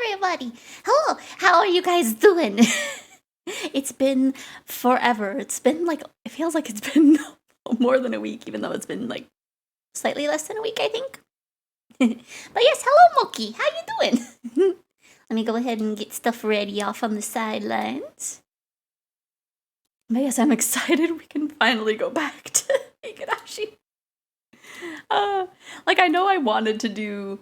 Everybody. Hello, how are you guys doing? It's been forever. It's been like, it feels like it's been more than a week, even though it's been like slightly less than a week, I think. But yes, hello, Moki. How you doing? Let me go ahead and get stuff ready off on the sidelines. But yes, I'm excited we can finally go back to Higurashi. Like, I know I wanted to do,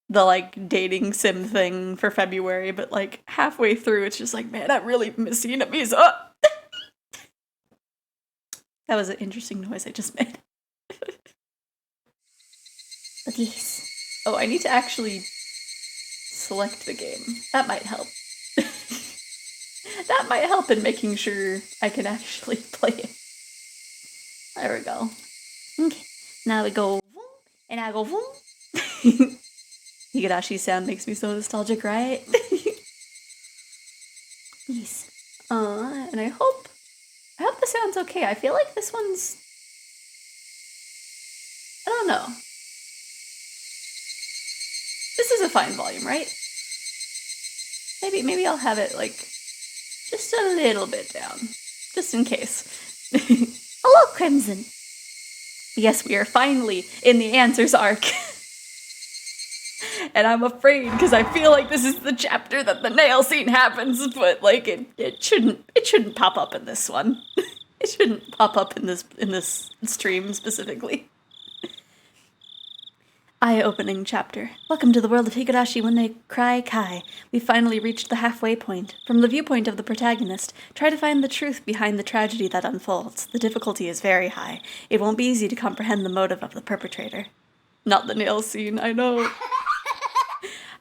the like dating sim thing for February, but like halfway through it's just like, man, I really miss Hinamizawa. That was an interesting noise I just made. But yes. Oh, I need to actually select the game. That might help. That might help in making sure I can actually play it. There we go. Okay. Now we go and I go boom. Higurashi's sound makes me so nostalgic, right? Yes. And I hope the sound's okay. I feel like this one's, I don't know. This is a fine volume, right? Maybe I'll have it like just a little bit down, just in case. Hello, Crimson. Yes, we are finally in the Answers arc. And I'm afraid because I feel like this is the chapter that the nail scene happens, but like it shouldn't pop up in this one. It shouldn't pop up in this stream specifically. Eye-opening chapter. Welcome to the world of Higurashi when they cry Kai. We finally reached the halfway point. From the viewpoint of the protagonist, try to find the truth behind the tragedy that unfolds. The difficulty is very high. It won't be easy to comprehend the motive of the perpetrator. Not the nail scene, I know.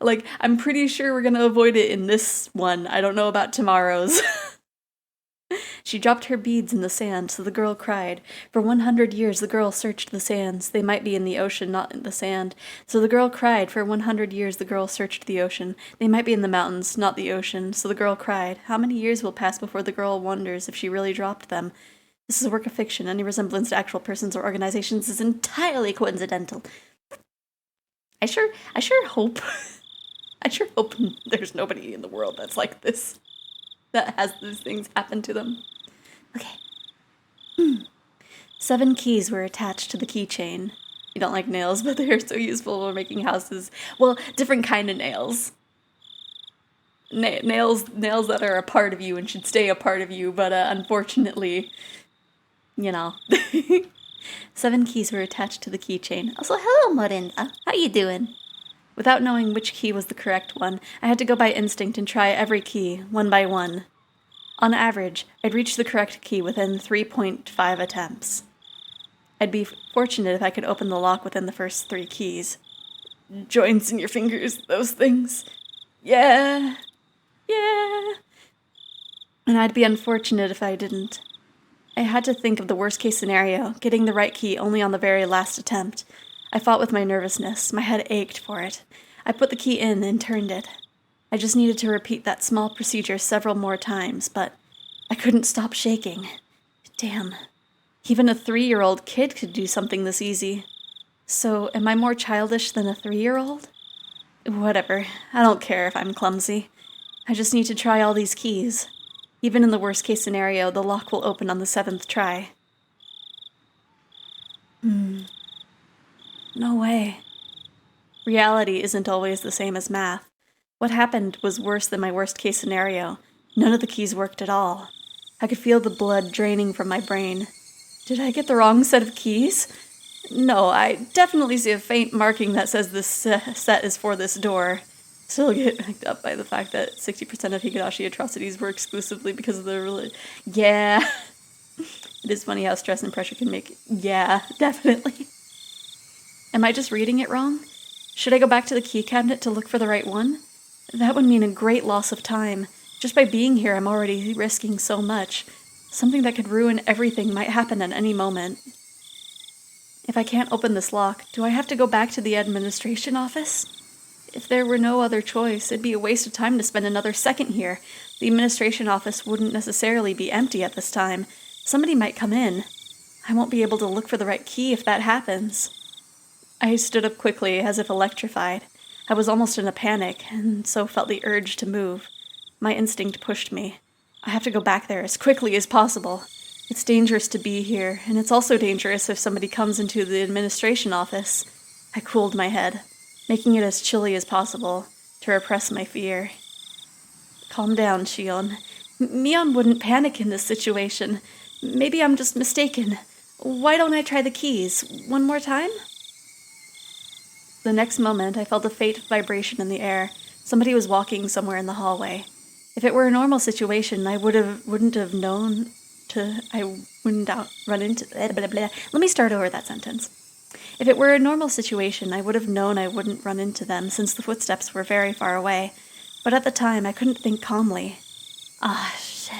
Like, I'm pretty sure we're gonna avoid it in this one. I don't know about tomorrow's. She dropped her beads in the sand, so the girl cried. For 100 years the girl searched the sands. They might be in the ocean, not in the sand. So the girl cried. For 100 years the girl searched the ocean. They might be in the mountains, not the ocean. So the girl cried. How many years will pass before the girl wonders if she really dropped them? This is a work of fiction. Any resemblance to actual persons or organizations is entirely coincidental. I sure hope, I sure hope there's nobody in the world that's like this, that has these things happen to them. Okay. 7 keys were attached to the keychain. You don't like nails, but they are so useful for making houses. Well, different kind of nails. Nails that are a part of you and should stay a part of you, but unfortunately, you know. 7 keys were attached to the keychain. Also, hello, Morinda. How you doing? Without knowing which key was the correct one, I had to go by instinct and try every key, one by one. On average, I'd reach the correct key within 3.5 attempts. I'd be fortunate if I could open the lock within the first 3 keys. Joints in your fingers, those things. Yeah. And I'd be unfortunate if I didn't. I had to think of the worst-case scenario, getting the right key only on the very last attempt. I fought with my nervousness. My head ached for it. I put the key in and turned it. I just needed to repeat that small procedure several more times, but I couldn't stop shaking. Damn. Even a 3-year-old kid could do something this easy. So, am I more childish than a 3-year-old? Whatever. I don't care if I'm clumsy. I just need to try all these keys. Even in the worst-case scenario, the lock will open on the 7th try. No way. Reality isn't always the same as math. What happened was worse than my worst-case scenario. None of the keys worked at all. I could feel the blood draining from my brain. Did I get the wrong set of keys? No, I definitely see a faint marking that says this set is for this door. Still get backed up by the fact that 60% of Higurashi atrocities were exclusively because of the Yeah. It is funny how stress and pressure can make... Yeah, definitely. Am I just reading it wrong? Should I go back to the key cabinet to look for the right one? That would mean a great loss of time. Just by being here, I'm already risking so much. Something that could ruin everything might happen at any moment. If I can't open this lock, do I have to go back to the administration office? If there were no other choice, it'd be a waste of time to spend another second here. The administration office wouldn't necessarily be empty at this time. Somebody might come in. I won't be able to look for the right key if that happens. I stood up quickly, as if electrified. I was almost in a panic, and so felt the urge to move. My instinct pushed me. I have to go back there as quickly as possible. It's dangerous to be here, and it's also dangerous if somebody comes into the administration office. I cooled my head, making it as chilly as possible, to repress my fear. Calm down, Shion. Mion wouldn't panic in this situation. Maybe I'm just mistaken. Why don't I try the keys? One more time? The next moment, I felt a faint vibration in the air. Somebody was walking somewhere in the hallway. If it were a normal situation, I wouldn't have known to... I wouldn't run into... Blah, blah, blah. Let me start over that sentence. If it were a normal situation, I would have known I wouldn't run into them, since the footsteps were very far away. But at the time, I couldn't think calmly. Ah, shit.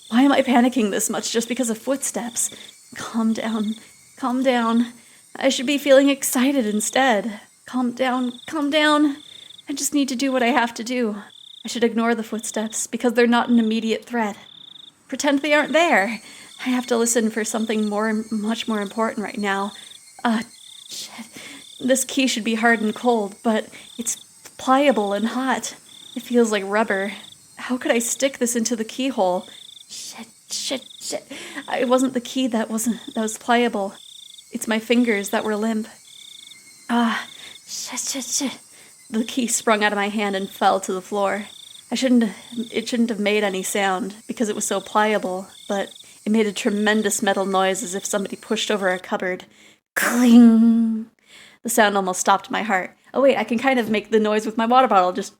Why am I panicking this much just because of footsteps? Calm down. Calm down. I should be feeling excited instead. Calm down. Calm down. I just need to do what I have to do. I should ignore the footsteps, because they're not an immediate threat. Pretend they aren't there. I have to listen for something much more important right now. Shit. This key should be hard and cold, but it's pliable and hot. It feels like rubber. How could I stick this into the keyhole? Shit. It wasn't the key that was pliable. It's my fingers that were limp. Shit. The key sprung out of my hand and fell to the floor. It shouldn't have made any sound, because it was so pliable, but it made a tremendous metal noise as if somebody pushed over a cupboard. Cling! The sound almost stopped my heart. Oh wait, I can kind of make the noise with my water bottle, just...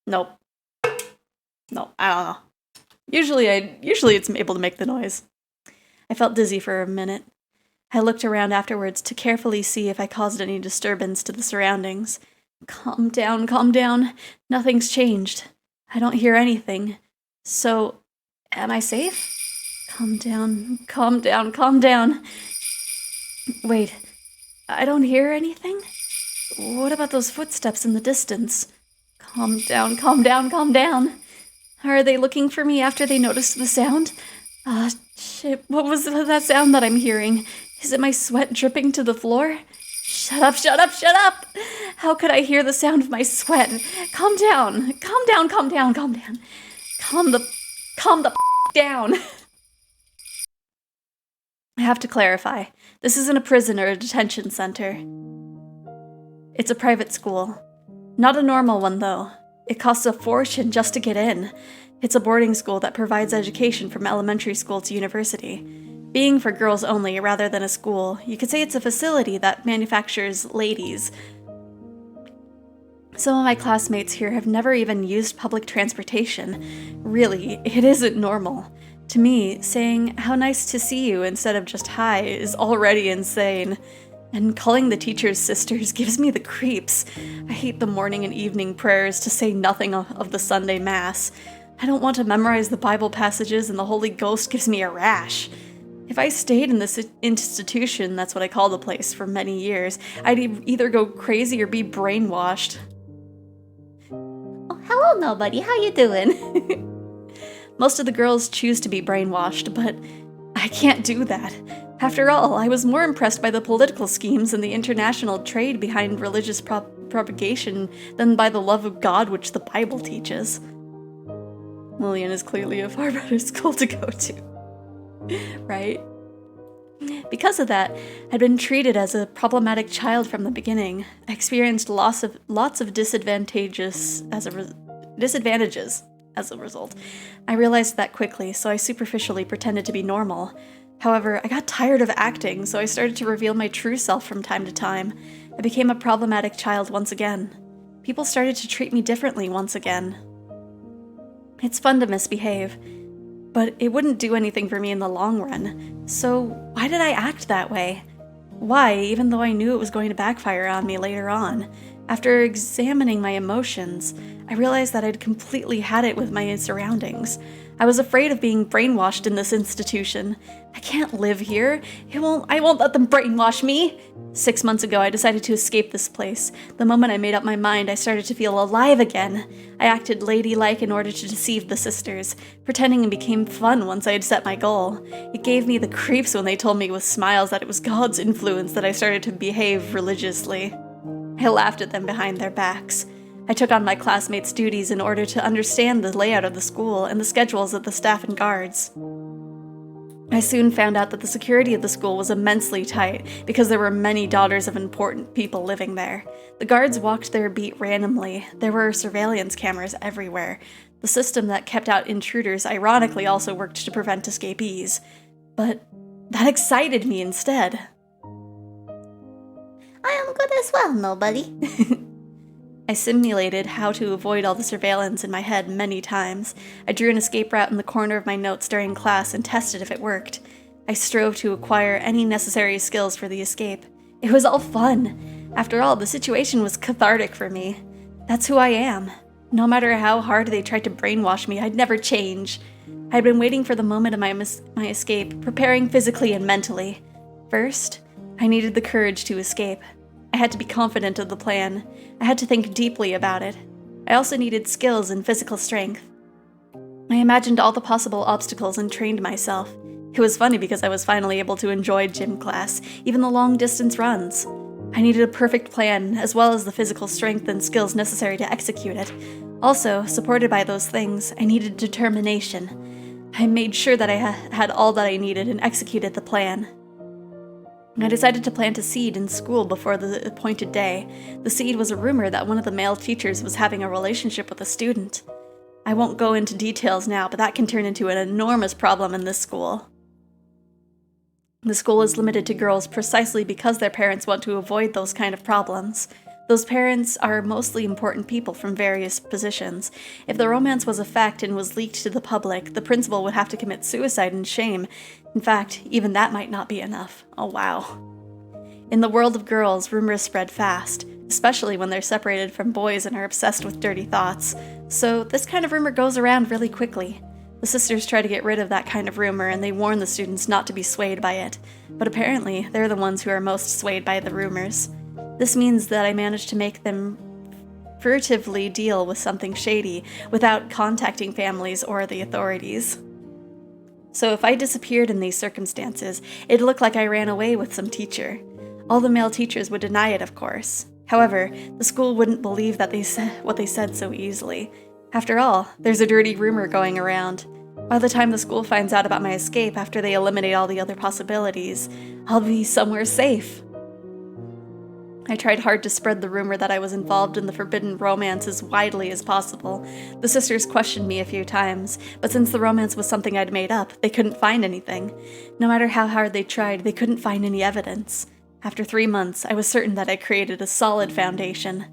Nope. No, I don't know. Usually it's able to make the noise. I felt dizzy for a minute. I looked around afterwards to carefully see if I caused any disturbance to the surroundings. Calm down. Nothing's changed. I don't hear anything. So, am I safe? Calm down. Wait, I don't hear anything? What about those footsteps in the distance? Calm down. Are they looking for me after they noticed the sound? Shit, what was that sound that I'm hearing? Is it my sweat dripping to the floor? Shut up, shut up, shut up! How could I hear the sound of my sweat? Calm down, calm down, calm down, calm down. Calm the down. I have to clarify. This isn't a prison or a detention center. It's a private school. Not a normal one, though. It costs a fortune just to get in. It's a boarding school that provides education from elementary school to university. Being for girls only rather than a school, you could say it's a facility that manufactures ladies. Some of my classmates here have never even used public transportation. Really, it isn't normal. To me, saying, "How nice to see you," instead of just "hi," is already insane. And calling the teachers sisters gives me the creeps. I hate the morning and evening prayers, to say nothing of the Sunday Mass. I don't want to memorize the Bible passages, and the Holy Ghost gives me a rash. If I stayed in this institution, that's what I call the place, for many years, I'd either go crazy or be brainwashed. Oh, hello, nobody. How you doing? Most of the girls choose to be brainwashed, but I can't do that. After all, I was more impressed by the political schemes and the international trade behind religious propagation than by the love of God which the Bible teaches. Lillian is clearly a far better school to go to. Right? Because of that, I'd been treated as a problematic child from the beginning. I experienced lots of disadvantages as a result. I realized that quickly, so I superficially pretended to be normal. However, I got tired of acting, so I started to reveal my true self from time to time. I became a problematic child once again. People started to treat me differently once again. It's fun to misbehave, but it wouldn't do anything for me in the long run. So why did I act that way? Why, even though I knew it was going to backfire on me later on? After examining my emotions, I realized that I'd completely had it with my surroundings. I was afraid of being brainwashed in this institution. I can't live here. I won't let them brainwash me. 6 months ago, I decided to escape this place. The moment I made up my mind, I started to feel alive again. I acted ladylike in order to deceive the sisters. Pretending became fun once I had set my goal. It gave me the creeps when they told me with smiles that it was God's influence that I started to behave religiously. I laughed at them behind their backs. I took on my classmates' duties in order to understand the layout of the school and the schedules of the staff and guards. I soon found out that the security of the school was immensely tight because there were many daughters of important people living there. The guards walked their beat randomly. There were surveillance cameras everywhere. The system that kept out intruders ironically also worked to prevent escapees. But that excited me instead. I am good as well, nobody. I simulated how to avoid all the surveillance in my head many times. I drew an escape route in the corner of my notes during class and tested if it worked. I strove to acquire any necessary skills for the escape. It was all fun. After all, the situation was cathartic for me. That's who I am. No matter how hard they tried to brainwash me, I'd never change. I'd been waiting for the moment of my escape, preparing physically and mentally. First, I needed the courage to escape. I had to be confident of the plan. I had to think deeply about it. I also needed skills and physical strength. I imagined all the possible obstacles and trained myself. It was funny because I was finally able to enjoy gym class, even the long-distance runs. I needed a perfect plan, as well as the physical strength and skills necessary to execute it. Also, supported by those things, I needed determination. I made sure that I had all that I needed and executed the plan. I decided to plant a seed in school before the appointed day. The seed was a rumor that one of the male teachers was having a relationship with a student. I won't go into details now, but that can turn into an enormous problem in this school. The school is limited to girls precisely because their parents want to avoid those kind of problems. Those parents are mostly important people from various positions. If the romance was a fact and was leaked to the public, the principal would have to commit suicide in shame. In fact, even that might not be enough. Oh wow. In the world of girls, rumors spread fast, especially when they're separated from boys and are obsessed with dirty thoughts. So this kind of rumor goes around really quickly. The sisters try to get rid of that kind of rumor, and they warn the students not to be swayed by it. But apparently, they're the ones who are most swayed by the rumors. This means that I managed to make them furtively deal with something shady without contacting families or the authorities. So if I disappeared in these circumstances, it'd look like I ran away with some teacher. All the male teachers would deny it, of course. However, the school wouldn't believe that what they said so easily. After all, there's a dirty rumor going around. By the time the school finds out about my escape after they eliminate all the other possibilities, I'll be somewhere safe. I tried hard to spread the rumor that I was involved in the forbidden romance as widely as possible. The sisters questioned me a few times, but since the romance was something I'd made up, they couldn't find anything. No matter how hard they tried, they couldn't find any evidence. After 3 months, I was certain that I created a solid foundation.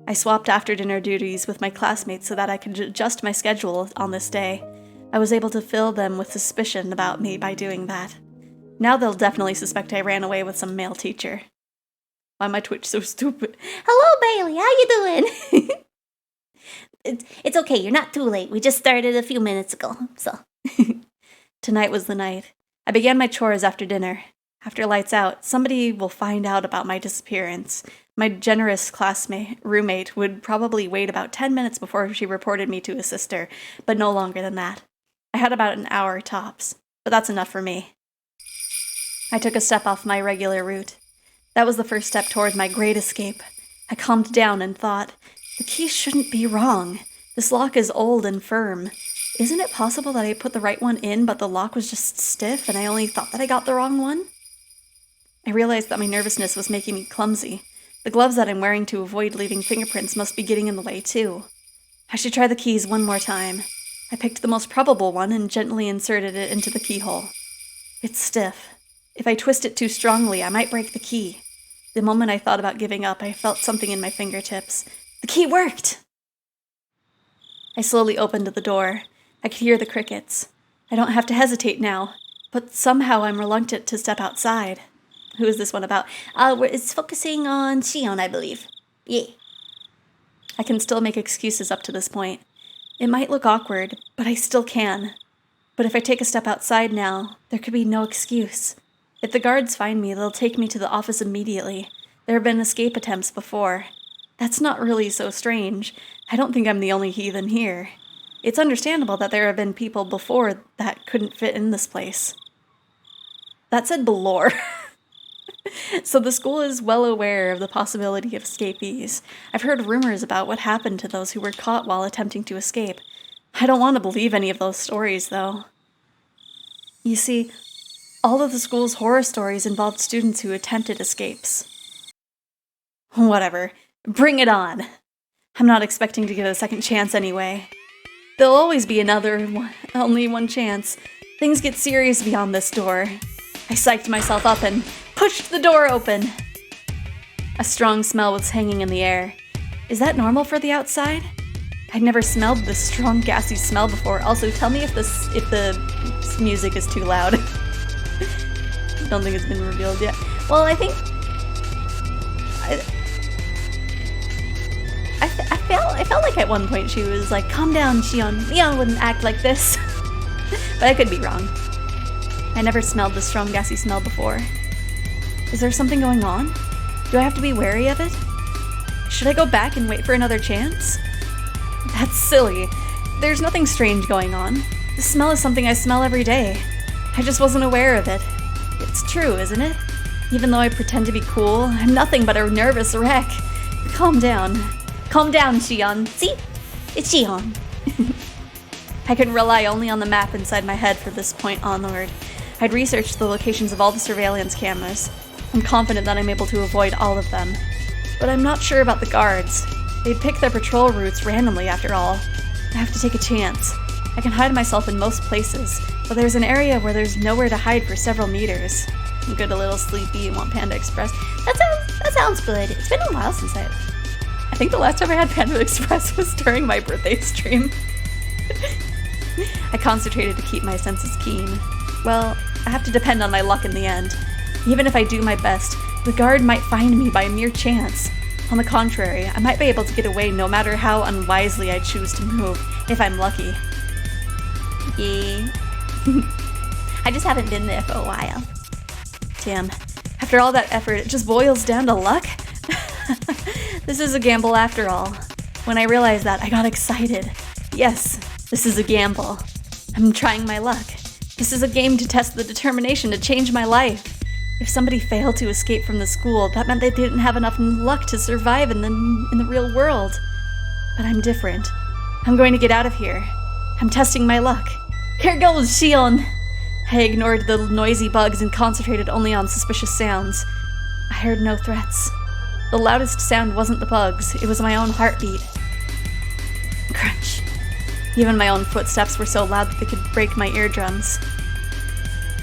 I swapped after-dinner duties with my classmates so that I could adjust my schedule on this day. I was able to fill them with suspicion about me by doing that. Now they'll definitely suspect I ran away with some male teacher. Why am my Twitch so stupid? Hello, Bailey. How you doing? It's okay. You're not too late. We just started a few minutes ago, so. Tonight was the night. I began my chores after dinner. After lights out, somebody will find out about my disappearance. My generous roommate would probably wait about 10 minutes before she reported me to a sister, but no longer than that. I had about an hour tops, but that's enough for me. I took a step off my regular route. That was the first step toward my great escape. I calmed down and thought, the key shouldn't be wrong. This lock is old and firm. Isn't it possible that I put the right one in, but the lock was just stiff and I only thought that I got the wrong one? I realized that my nervousness was making me clumsy. The gloves that I'm wearing to avoid leaving fingerprints must be getting in the way too. I should try the keys one more time. I picked the most probable one and gently inserted it into the keyhole. It's stiff. If I twist it too strongly, I might break the key. The moment I thought about giving up, I felt something in my fingertips. The key worked! I slowly opened the door. I could hear the crickets. I don't have to hesitate now, but somehow I'm reluctant to step outside. Who is this one about? It's focusing on Shion, I believe. Yeah. I can still make excuses up to this point. It might look awkward, but I still can. But if I take a step outside now, there could be no excuse. If the guards find me, they'll take me to the office immediately. There have been escape attempts before. That's not really so strange. I don't think I'm the only heathen here. It's understandable that there have been people before that couldn't fit in this place. That said Belore. So the school is well aware of the possibility of escapees. I've heard rumors about what happened to those who were caught while attempting to escape. I don't want to believe any of those stories, though. You see, all of the school's horror stories involved students who attempted escapes. Whatever. Bring it on. I'm not expecting to get a second chance anyway. There'll always be only one chance. Things get serious beyond this door. I psyched myself up and pushed the door open. A strong smell was hanging in the air. Is that normal for the outside? I'd never smelled this strong, gassy smell before. Also, tell me if the music is too loud. Don't think it's been revealed yet. Well, I think I felt like at one point she was like, "Calm down, Shion. Leon wouldn't act like this." But I could be wrong. I never smelled this strong, gassy smell before. Is there something going on? Do I have to be wary of it? Should I go back and wait for another chance? That's silly. There's nothing strange going on. The smell is something I smell every day. I just wasn't aware of it. It's true, isn't it? Even though I pretend to be cool, I'm nothing but a nervous wreck. Calm down. Calm down, Shion. See? It's Shion. I can rely only on the map inside my head from this point onward. I'd researched the locations of all the surveillance cameras. I'm confident that I'm able to avoid all of them. But I'm not sure about the guards. They'd pick their patrol routes randomly after all. I have to take a chance. I can hide myself in most places, but there's an area where there's nowhere to hide for several meters. I'm good, a little sleepy, and want Panda Express. That sounds good. It's been a while since I think the last time I had Panda Express was during my birthday stream. I concentrated to keep my senses keen. Well, I have to depend on my luck in the end. Even if I do my best, the guard might find me by a mere chance. On the contrary, I might be able to get away no matter how unwisely I choose to move, if I'm lucky. Yeah. I just haven't been there for a while. Damn. After all that effort, it just boils down to luck? This is a gamble after all. When I realized that, I got excited. Yes, this is a gamble. I'm trying my luck. This is a game to test the determination to change my life. If somebody failed to escape from the school, that meant they didn't have enough luck to survive in the real world. But I'm different. I'm going to get out of here. I'm testing my luck. Here goes, Shion! I ignored the noisy bugs and concentrated only on suspicious sounds. I heard no threats. The loudest sound wasn't the bugs, it was my own heartbeat. Crunch. Even my own footsteps were so loud that they could break my eardrums.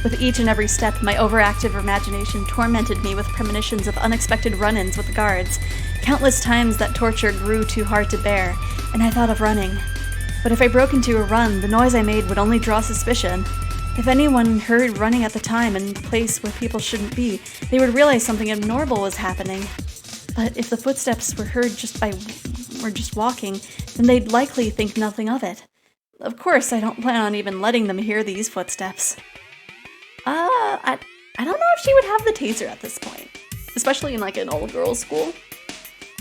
With each and every step, my overactive imagination tormented me with premonitions of unexpected run-ins with the guards. Countless times that torture grew too hard to bear, and I thought of running. But if I broke into a run, the noise I made would only draw suspicion. If anyone heard running at the time in a place where people shouldn't be, they would realize something abnormal was happening. But if the footsteps were heard just walking, then they'd likely think nothing of it. Of course, I don't plan on even letting them hear these footsteps. I don't know if she would have the taser at this point, especially in like an all-girls school.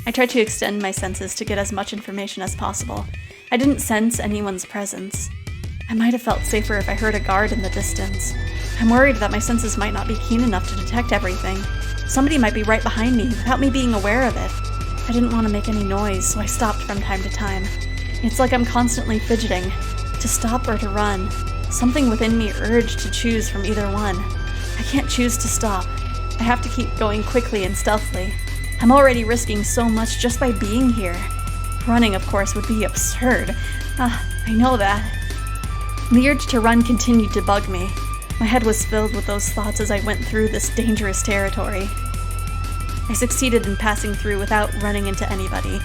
I tried to extend my senses to get as much information as possible. I didn't sense anyone's presence. I might have felt safer if I heard a guard in the distance. I'm worried that my senses might not be keen enough to detect everything. Somebody might be right behind me without me being aware of it. I didn't want to make any noise, so I stopped from time to time. It's like I'm constantly fidgeting, to stop or to run. Something within me urged to choose from either one. I can't choose to stop. I have to keep going quickly and stealthily. I'm already risking so much just by being here. Running, of course, would be absurd. I know that. The urge to run continued to bug me. My head was filled with those thoughts as I went through this dangerous territory. I succeeded in passing through without running into anybody.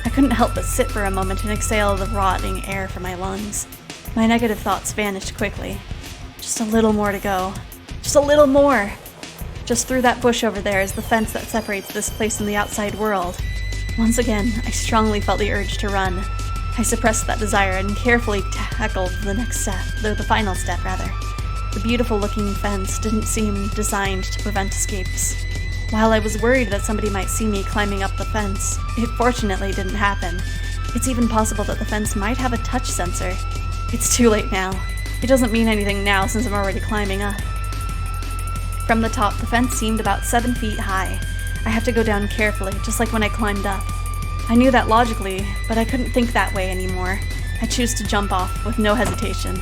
I couldn't help but sit for a moment and exhale the rotting air from my lungs. My negative thoughts vanished quickly. Just a little more to go. Just a little more! Just through that bush over there is the fence that separates this place from the outside world. Once again, I strongly felt the urge to run. I suppressed that desire and carefully tackled the final step. The beautiful-looking fence didn't seem designed to prevent escapes. While I was worried that somebody might see me climbing up the fence, it fortunately didn't happen. It's even possible that the fence might have a touch sensor. It's too late now. It doesn't mean anything now since I'm already climbing up. From the top, the fence seemed about 7 feet high. I have to go down carefully, just like when I climbed up. I knew that logically, but I couldn't think that way anymore. I choose to jump off with no hesitation.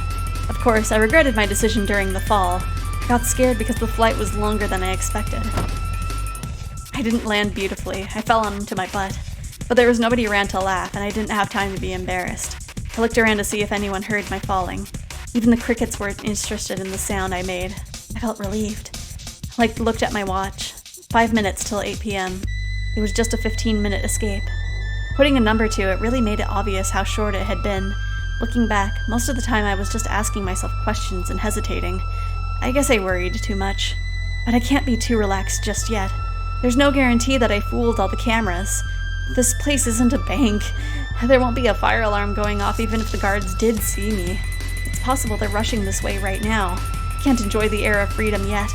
Of course, I regretted my decision during the fall. I got scared because the flight was longer than I expected. I didn't land beautifully. I fell onto my butt. But there was nobody around to laugh, and I didn't have time to be embarrassed. I looked around to see if anyone heard my falling. Even the crickets weren't interested in the sound I made. I felt relieved. I looked at my watch. 5 minutes till 8 p.m. It was just a 15-minute escape. Putting a number to it really made it obvious how short it had been. Looking back, most of the time I was just asking myself questions and hesitating. I guess I worried too much. But I can't be too relaxed just yet. There's no guarantee that I fooled all the cameras. This place isn't a bank. There won't be a fire alarm going off even if the guards did see me. It's possible they're rushing this way right now. I can't enjoy the air of freedom yet.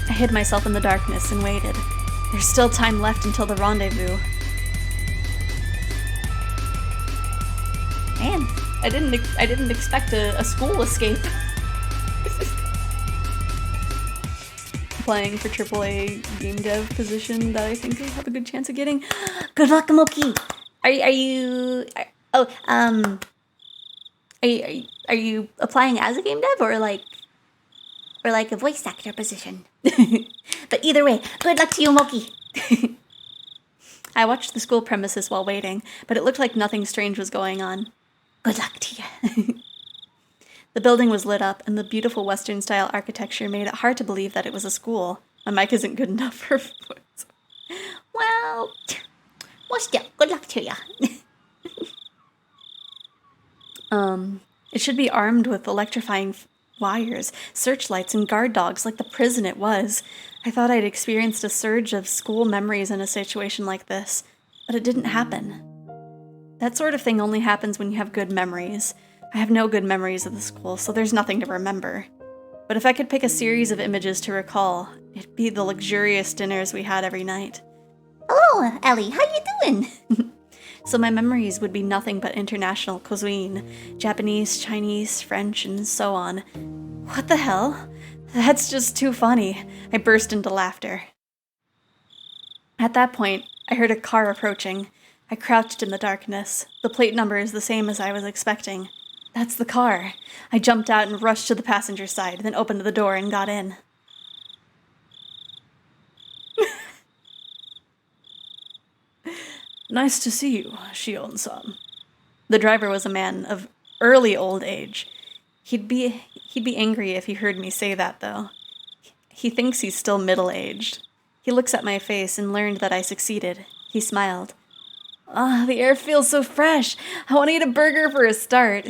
I hid myself in the darkness and waited. There's still time left until the rendezvous. Man, I didn't expect a school escape. Applying for AAA game dev position that I think I have a good chance of getting. Good luck, Moki. Are you applying as a game dev or like a voice actor position? But either way, good luck to you, Moki. I watched the school premises while waiting, but it looked like nothing strange was going on. Good luck to you. The building was lit up, and the beautiful Western-style architecture made it hard to believe that it was a school. My mic isn't good enough for voice. Well, still, good luck to you. It should be armed with electrifying wires, searchlights, and guard dogs like the prison it was. I thought I'd experienced a surge of school memories in a situation like this, but it didn't happen. That sort of thing only happens when you have good memories. I have no good memories of the school, so there's nothing to remember. But if I could pick a series of images to recall, it'd be the luxurious dinners we had every night. Hello, Ellie. How you doing? So my memories would be nothing but international cuisine, Japanese, Chinese, French, and so on. What the hell? That's just too funny. I burst into laughter. At that point, I heard a car approaching. I crouched in the darkness. The plate number is the same as I was expecting. That's the car. I jumped out and rushed to the passenger side, then opened the door and got in. Nice to see you, Shion-san. The driver was a man of early old age. He'd be angry if he heard me say that, though. He thinks he's still middle-aged. He looks at my face and learned that I succeeded. He smiled. Ah, the air feels so fresh. I want to eat a burger for a start.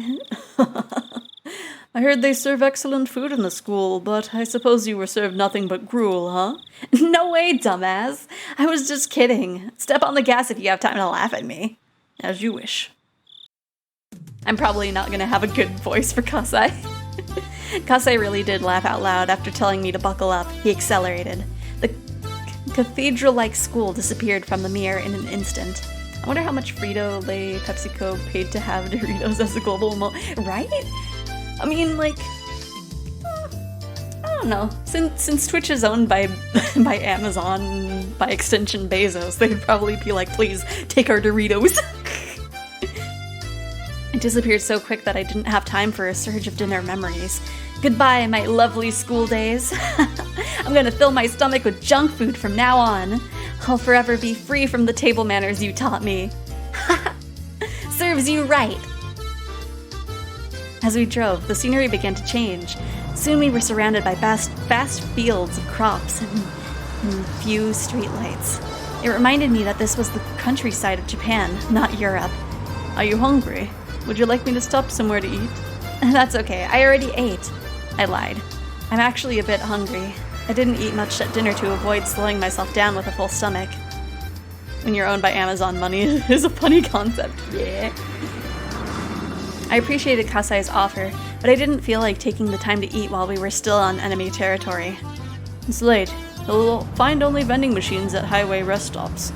I heard they serve excellent food in the school, but I suppose you were served nothing but gruel, huh? No way, dumbass. I was just kidding. Step on the gas if you have time to laugh at me. As you wish. I'm probably not going to have a good voice for Kasai. Kasai really did laugh out loud after telling me to buckle up. He accelerated. The cathedral-like school disappeared from the mirror in an instant. I wonder how much Frito-Lay PepsiCo paid to have Doritos as a global right? I mean, like, I don't know. Since Twitch is owned by Amazon, by extension Bezos, they'd probably be like, please, take our Doritos. It disappeared so quick that I didn't have time for a surge of dinner memories. Goodbye, my lovely school days. I'm gonna fill my stomach with junk food from now on. I'll forever be free from the table manners you taught me. Serves you right. As we drove, the scenery began to change. Soon we were surrounded by vast fields of crops and few streetlights. It reminded me that this was the countryside of Japan, not Europe. Are you hungry? Would you like me to stop somewhere to eat? That's okay, I already ate. I lied. I'm actually a bit hungry. I didn't eat much at dinner to avoid slowing myself down with a full stomach. When you're owned by Amazon, money is a funny concept. Yeah. I appreciated Kasai's offer, but I didn't feel like taking the time to eat while we were still on enemy territory. It's late. You'll find only vending machines at highway rest stops.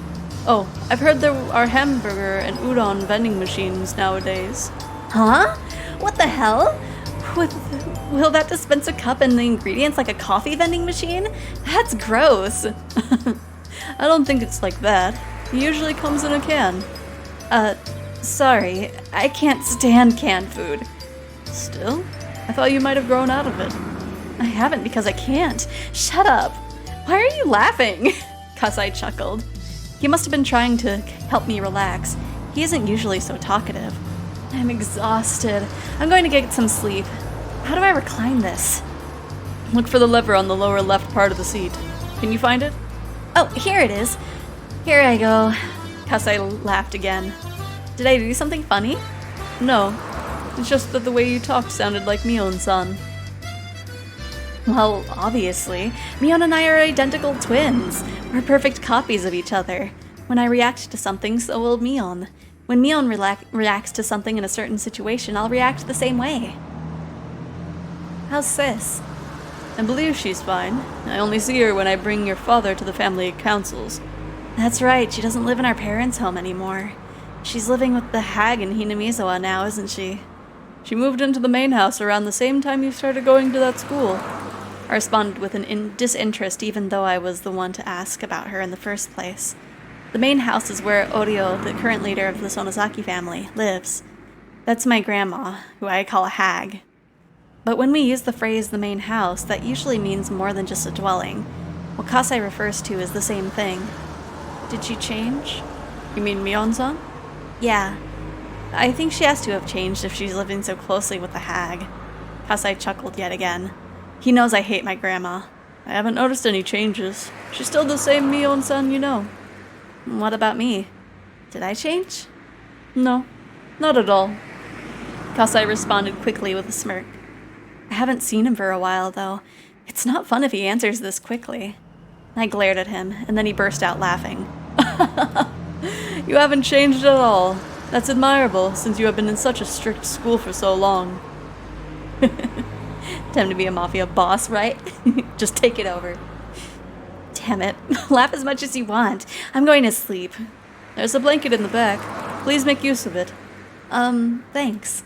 Oh, I've heard there are hamburger and udon vending machines nowadays. Huh? What the hell? Will that dispense a cup and the ingredients like a coffee vending machine? That's gross. I don't think it's like that. It usually comes in a can. Sorry, I can't stand canned food. Still? I thought you might have grown out of it. I haven't because I can't. Shut up. Why are you laughing? Kasai chuckled. He must have been trying to help me relax. He isn't usually so talkative. I'm exhausted. I'm going to get some sleep. How do I recline this? Look for the lever on the lower left part of the seat. Can you find it? Oh, here it is. Here I go. Kasai laughed again. Did I do something funny? No. It's just that the way you talked sounded like Mion-san. Well, obviously. Mion and I are identical twins. We're perfect copies of each other. When I react to something, so will Mion. When Mion reacts to something in a certain situation, I'll react the same way. How's Sis? I believe she's fine. I only see her when I bring your father to the family councils. That's right, she doesn't live in our parents' home anymore. She's living with the hag in Hinamizawa now, isn't she? She moved into the main house around the same time you started going to that school. I responded with an disinterest even though I was the one to ask about her in the first place. The main house is where Oryo, the current leader of the Sonozaki family, lives. That's my grandma, who I call a hag. But when we use the phrase the main house, that usually means more than just a dwelling. What Kasai refers to is the same thing. Did she change? You mean Mion-san? Yeah. I think she has to have changed if she's living so closely with the hag. Kasai chuckled yet again. He knows I hate my grandma. I haven't noticed any changes. She's still the same Mion-san you know. What about me? Did I change? No, not at all. Kasai responded quickly with a smirk. I haven't seen him for a while, though. It's not fun if he answers this quickly. I glared at him, and then he burst out laughing. You haven't changed at all. That's admirable, since you have been in such a strict school for so long. Time to be a mafia boss, right? Just take it over. Damn it. Laugh as much as you want. I'm going to sleep. There's a blanket in the back. Please make use of it. Thanks.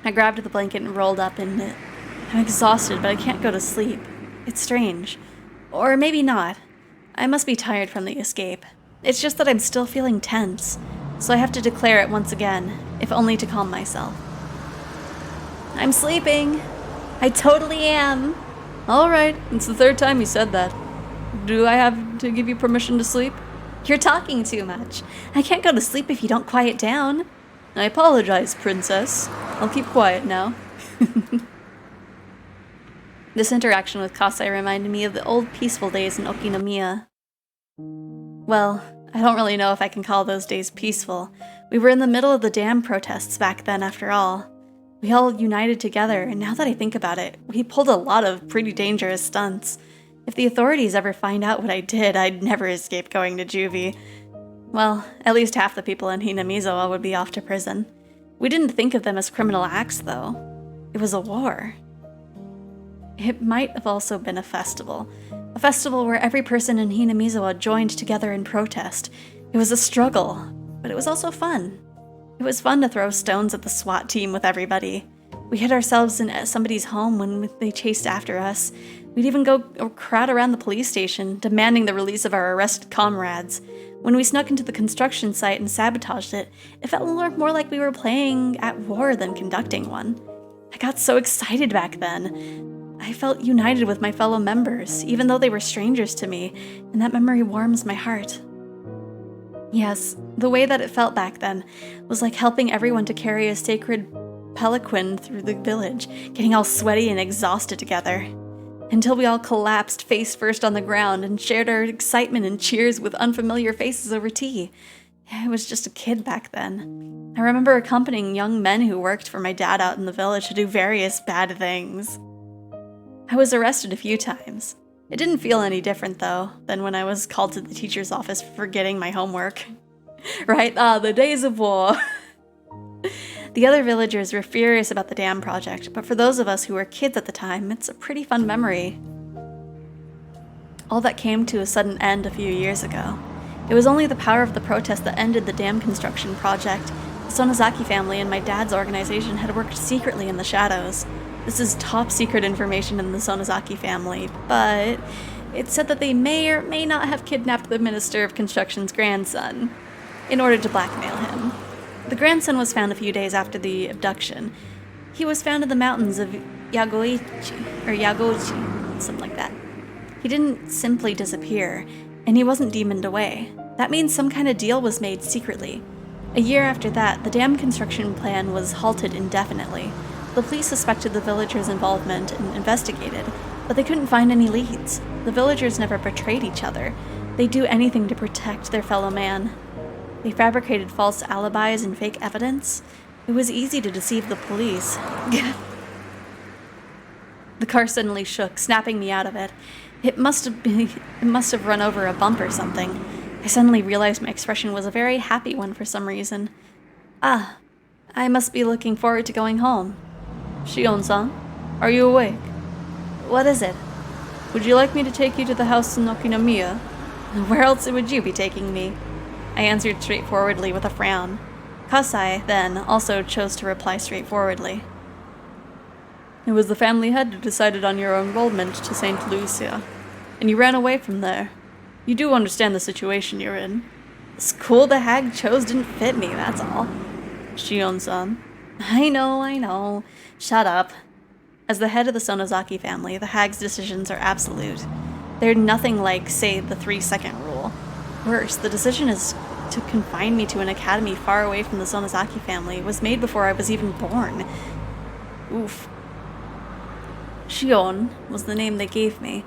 I grabbed the blanket and rolled up in it. I'm exhausted, but I can't go to sleep. It's strange. Or maybe not. I must be tired from the escape. It's just that I'm still feeling tense, so I have to declare it once again, if only to calm myself. I'm sleeping. I totally am. All right, it's the third time you said that. Do I have to give you permission to sleep? You're talking too much. I can't go to sleep if you don't quiet down. I apologize, princess. I'll keep quiet now. This interaction with Kasai reminded me of the old peaceful days in Okinomiya. Well, I don't really know if I can call those days peaceful. We were in the middle of the dam protests back then, after all. We all united together, and now that I think about it, we pulled a lot of pretty dangerous stunts. If the authorities ever find out what I did, I'd never escape going to juvie. Well, at least half the people in Hinamizawa would be off to prison. We didn't think of them as criminal acts, though. It was a war. It might have also been a festival where every person in Hinamizawa joined together in protest. It was a struggle, but it was also fun. It was fun to throw stones at the SWAT team with everybody. We hid ourselves in somebody's home when they chased after us. We'd even go crowd around the police station, demanding the release of our arrested comrades. When we snuck into the construction site and sabotaged it, it felt more like we were playing at war than conducting one. I got so excited back then. I felt united with my fellow members, even though they were strangers to me, and that memory warms my heart. Yes, the way that it felt back then was like helping everyone to carry a sacred palanquin through the village, getting all sweaty and exhausted together. Until we all collapsed face first on the ground and shared our excitement and cheers with unfamiliar faces over tea. I was just a kid back then. I remember accompanying young men who worked for my dad out in the village to do various bad things. I was arrested a few times. It didn't feel any different, though, than when I was called to the teacher's office for forgetting my homework. Right? The days of war. The other villagers were furious about the dam project, but for those of us who were kids at the time, it's a pretty fun memory. All that came to a sudden end a few years ago. It was only the power of the protest that ended the dam construction project. The Sonozaki family and my dad's organization had worked secretly in the shadows. This is top secret information in the Sonozaki family, but it said that they may or may not have kidnapped the Minister of Construction's grandson in order to blackmail him. The grandson was found a few days after the abduction. He was found in the mountains of Yagoichi, something like that. He didn't simply disappear, and he wasn't demoned away. That means some kind of deal was made secretly. A year after that, the dam construction plan was halted indefinitely. The police suspected the villagers' involvement and investigated, but they couldn't find any leads. The villagers never betrayed each other. They'd do anything to protect their fellow man. They fabricated false alibis and fake evidence. It was easy to deceive the police. The car suddenly shook, snapping me out of it. It must have run over a bump or something. I suddenly realized my expression was a very happy one for some reason. I must be looking forward to going home. Shion-san, are you awake? What is it? Would you like me to take you to the house in Okinomiya? Where else would you be taking me? I answered straightforwardly with a frown. Kasai, then, also chose to reply straightforwardly. It was the family head who decided on your enrollment to St. Lucia, and you ran away from there. You do understand the situation you're in. The school the hag chose didn't fit me, that's all. Shion-san. I know. Shut up. As the head of the Sonozaki family, the hag's decisions are absolute. They're nothing like, say, the 3-second rule. Worse, the decision is to confine me to an academy far away from the Sonozaki family was made before I was even born. Oof. Shion was the name they gave me.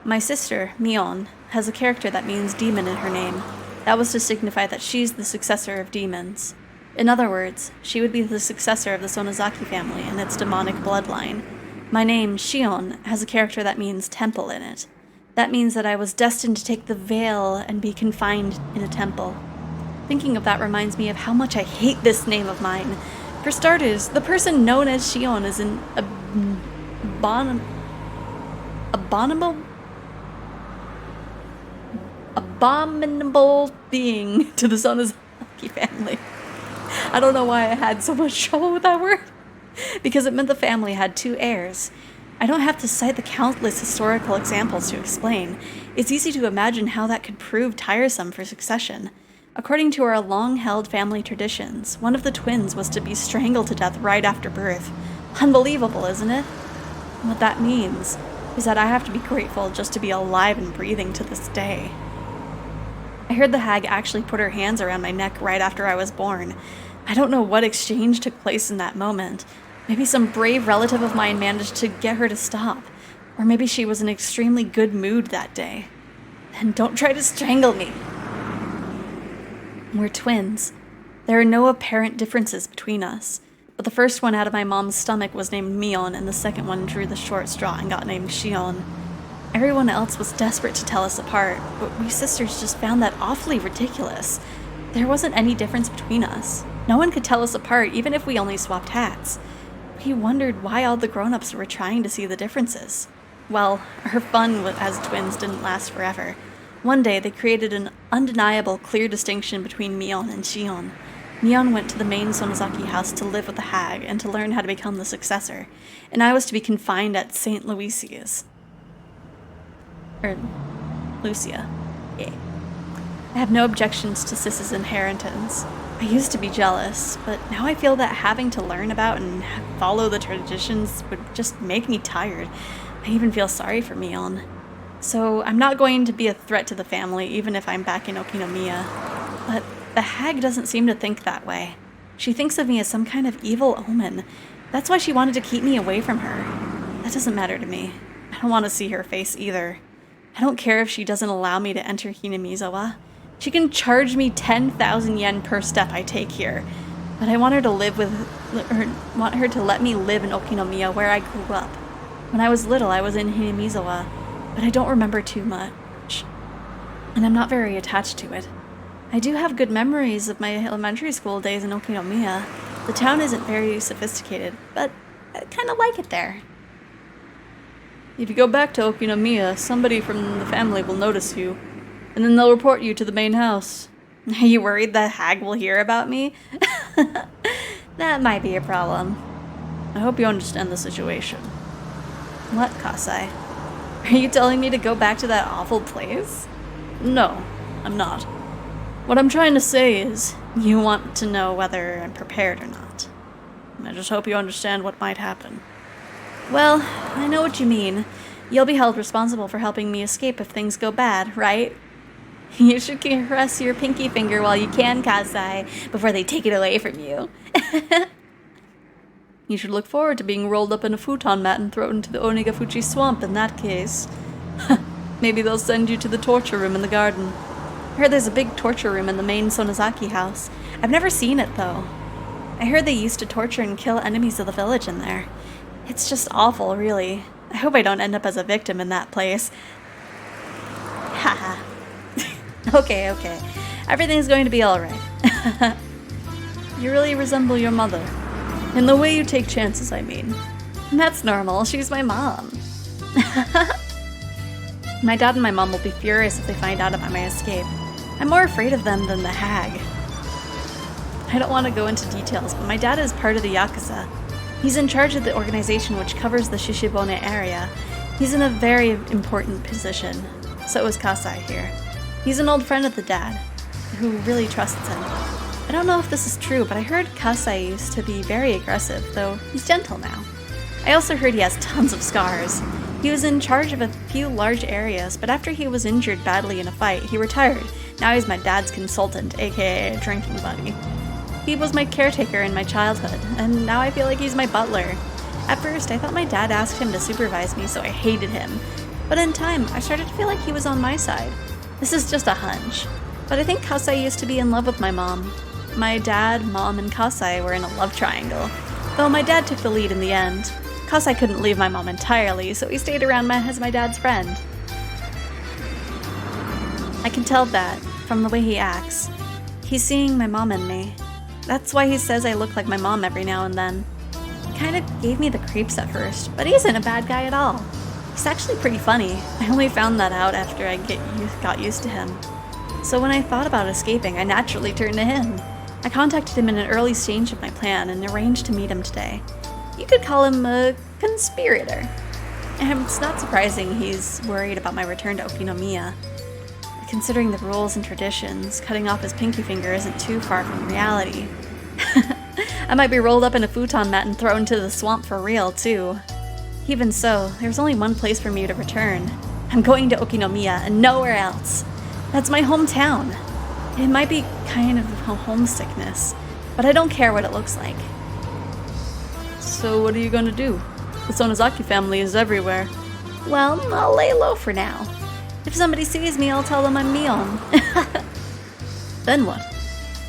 My sister, Mion, has a character that means demon in her name. That was to signify that she's the successor of demons. In other words, she would be the successor of the Sonozaki family and its demonic bloodline. My name, Shion, has a character that means temple in it. That means that I was destined to take the veil and be confined in a temple. Thinking of that reminds me of how much I hate this name of mine. For starters, the person known as Shion is an abominable being to the Sonozaki family. I don't know why I had so much trouble with that word. Because it meant the family had 2 heirs. I don't have to cite the countless historical examples to explain. It's easy to imagine how that could prove tiresome for succession. According to our long-held family traditions, one of the twins was to be strangled to death right after birth. Unbelievable, isn't it? And what that means is that I have to be grateful just to be alive and breathing to this day. I heard the hag actually put her hands around my neck right after I was born. I don't know what exchange took place in that moment. Maybe some brave relative of mine managed to get her to stop. Or maybe she was in extremely good mood that day. And don't try to strangle me. We're twins. There are no apparent differences between us. But the first one out of my mom's stomach was named Mion, and the second one drew the short straw and got named Shion. Everyone else was desperate to tell us apart, but we sisters just found that awfully ridiculous. There wasn't any difference between us. No one could tell us apart, even if we only swapped hats. We wondered why all the grown-ups were trying to see the differences. Well, our fun as twins didn't last forever. One day, they created an undeniable, clear distinction between Mion and Shion. Mion went to the main Sonozaki house to live with the hag and to learn how to become the successor, and I was to be confined at St. Lucia's. Lucia. Yeah. I have no objections to Sis's inheritance. I used to be jealous, but now I feel that having to learn about and follow the traditions would just make me tired. I even feel sorry for Mion. So I'm not going to be a threat to the family, even if I'm back in Okinomiya. But the hag doesn't seem to think that way. She thinks of me as some kind of evil omen. That's why she wanted to keep me away from her. That doesn't matter to me. I don't want to see her face either. I don't care if she doesn't allow me to enter Hinamizawa. She can charge me 10,000 yen per step I take here. But I want her to want her to let me live in Okinomiya where I grew up. When I was little, I was in Hinamizawa, but I don't remember too much. And I'm not very attached to it. I do have good memories of my elementary school days in Okinomiya. The town isn't very sophisticated, but I kind of like it there. If you go back to Okinomiya, somebody from the family will notice you, and then they'll report you to the main house. Are you worried the hag will hear about me? That might be a problem. I hope you understand the situation. What, Kasai? Are you telling me to go back to that awful place? No, I'm not. What I'm trying to say is, you want to know whether I'm prepared or not. I just hope you understand what might happen. Well, I know what you mean. You'll be held responsible for helping me escape if things go bad, right? You should caress your pinky finger while you can, Kasai, before they take it away from you. You should look forward to being rolled up in a futon mat and thrown into the Onigafuchi swamp in that case. Maybe they'll send you to the torture room in the garden. I heard there's a big torture room in the main Sonozaki house. I've never seen it, though. I heard they used to torture and kill enemies of the village in there. It's just awful, really. I hope I don't end up as a victim in that place. Haha. Okay. Everything's going to be alright. You really resemble your mother. In the way you take chances, I mean. That's normal. She's my mom. My dad and my mom will be furious if they find out about my escape. I'm more afraid of them than the hag. I don't want to go into details, but my dad is part of the Yakuza. He's in charge of the organization which covers the Shishibone area. He's in a very important position. So is Kasai here. He's an old friend of the dad, who really trusts him. I don't know if this is true, but I heard Kasai used to be very aggressive, though he's gentle now. I also heard he has tons of scars. He was in charge of a few large areas, but after he was injured badly in a fight, he retired. Now he's my dad's consultant, aka a drinking buddy. He was my caretaker in my childhood, and now I feel like he's my butler. At first, I thought my dad asked him to supervise me, so I hated him. But in time, I started to feel like he was on my side. This is just a hunch. But I think Kasai used to be in love with my mom. My dad, mom, and Kasai were in a love triangle. Though my dad took the lead in the end. Kasai couldn't leave my mom entirely, so he stayed around as my dad's friend. I can tell that from the way he acts. He's seeing my mom in me. That's why he says I look like my mom every now and then. He kind of gave me the creeps at first, but he isn't a bad guy at all. He's actually pretty funny. I only found that out after I got used to him. So when I thought about escaping, I naturally turned to him. I contacted him in an early stage of my plan and arranged to meet him today. You could call him a conspirator. And it's not surprising he's worried about my return to Okinomiya. Considering the rules and traditions, cutting off his pinky finger isn't too far from reality. I might be rolled up in a futon mat and thrown to the swamp for real, too. Even so, there's only one place for me to return. I'm going to Okinomiya and nowhere else. That's my hometown. It might be kind of a homesickness, but I don't care what it looks like. So what are you gonna do? The Sonozaki family is everywhere. Well, I'll lay low for now. If somebody sees me, I'll tell them I'm Mion. Then what?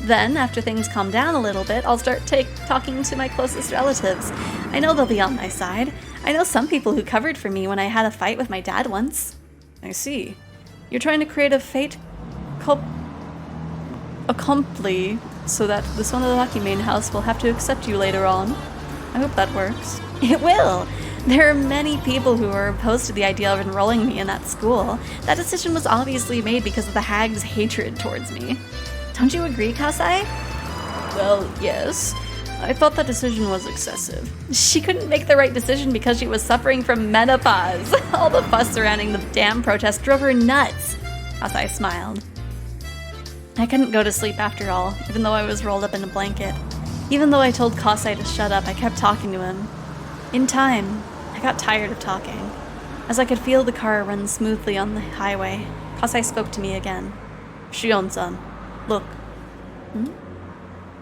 Then, after things calm down a little bit, I'll start talking to my closest relatives. I know they'll be on my side. I know some people who covered for me when I had a fight with my dad once. I see. You're trying to create a fait accompli so that the Sonozaki main house will have to accept you later on. I hope that works. It will! There are many people who are opposed to the idea of enrolling me in that school. That decision was obviously made because of the hag's hatred towards me. Don't you agree, Kasai? Well, yes. I thought that decision was excessive. She couldn't make the right decision because she was suffering from menopause. All the fuss surrounding the damn protest drove her nuts. Kasai smiled. I couldn't go to sleep after all, even though I was rolled up in a blanket. Even though I told Kasai to shut up, I kept talking to him. In time, I got tired of talking. As I could feel the car run smoothly on the highway, Kasai spoke to me again. Shion-san, look.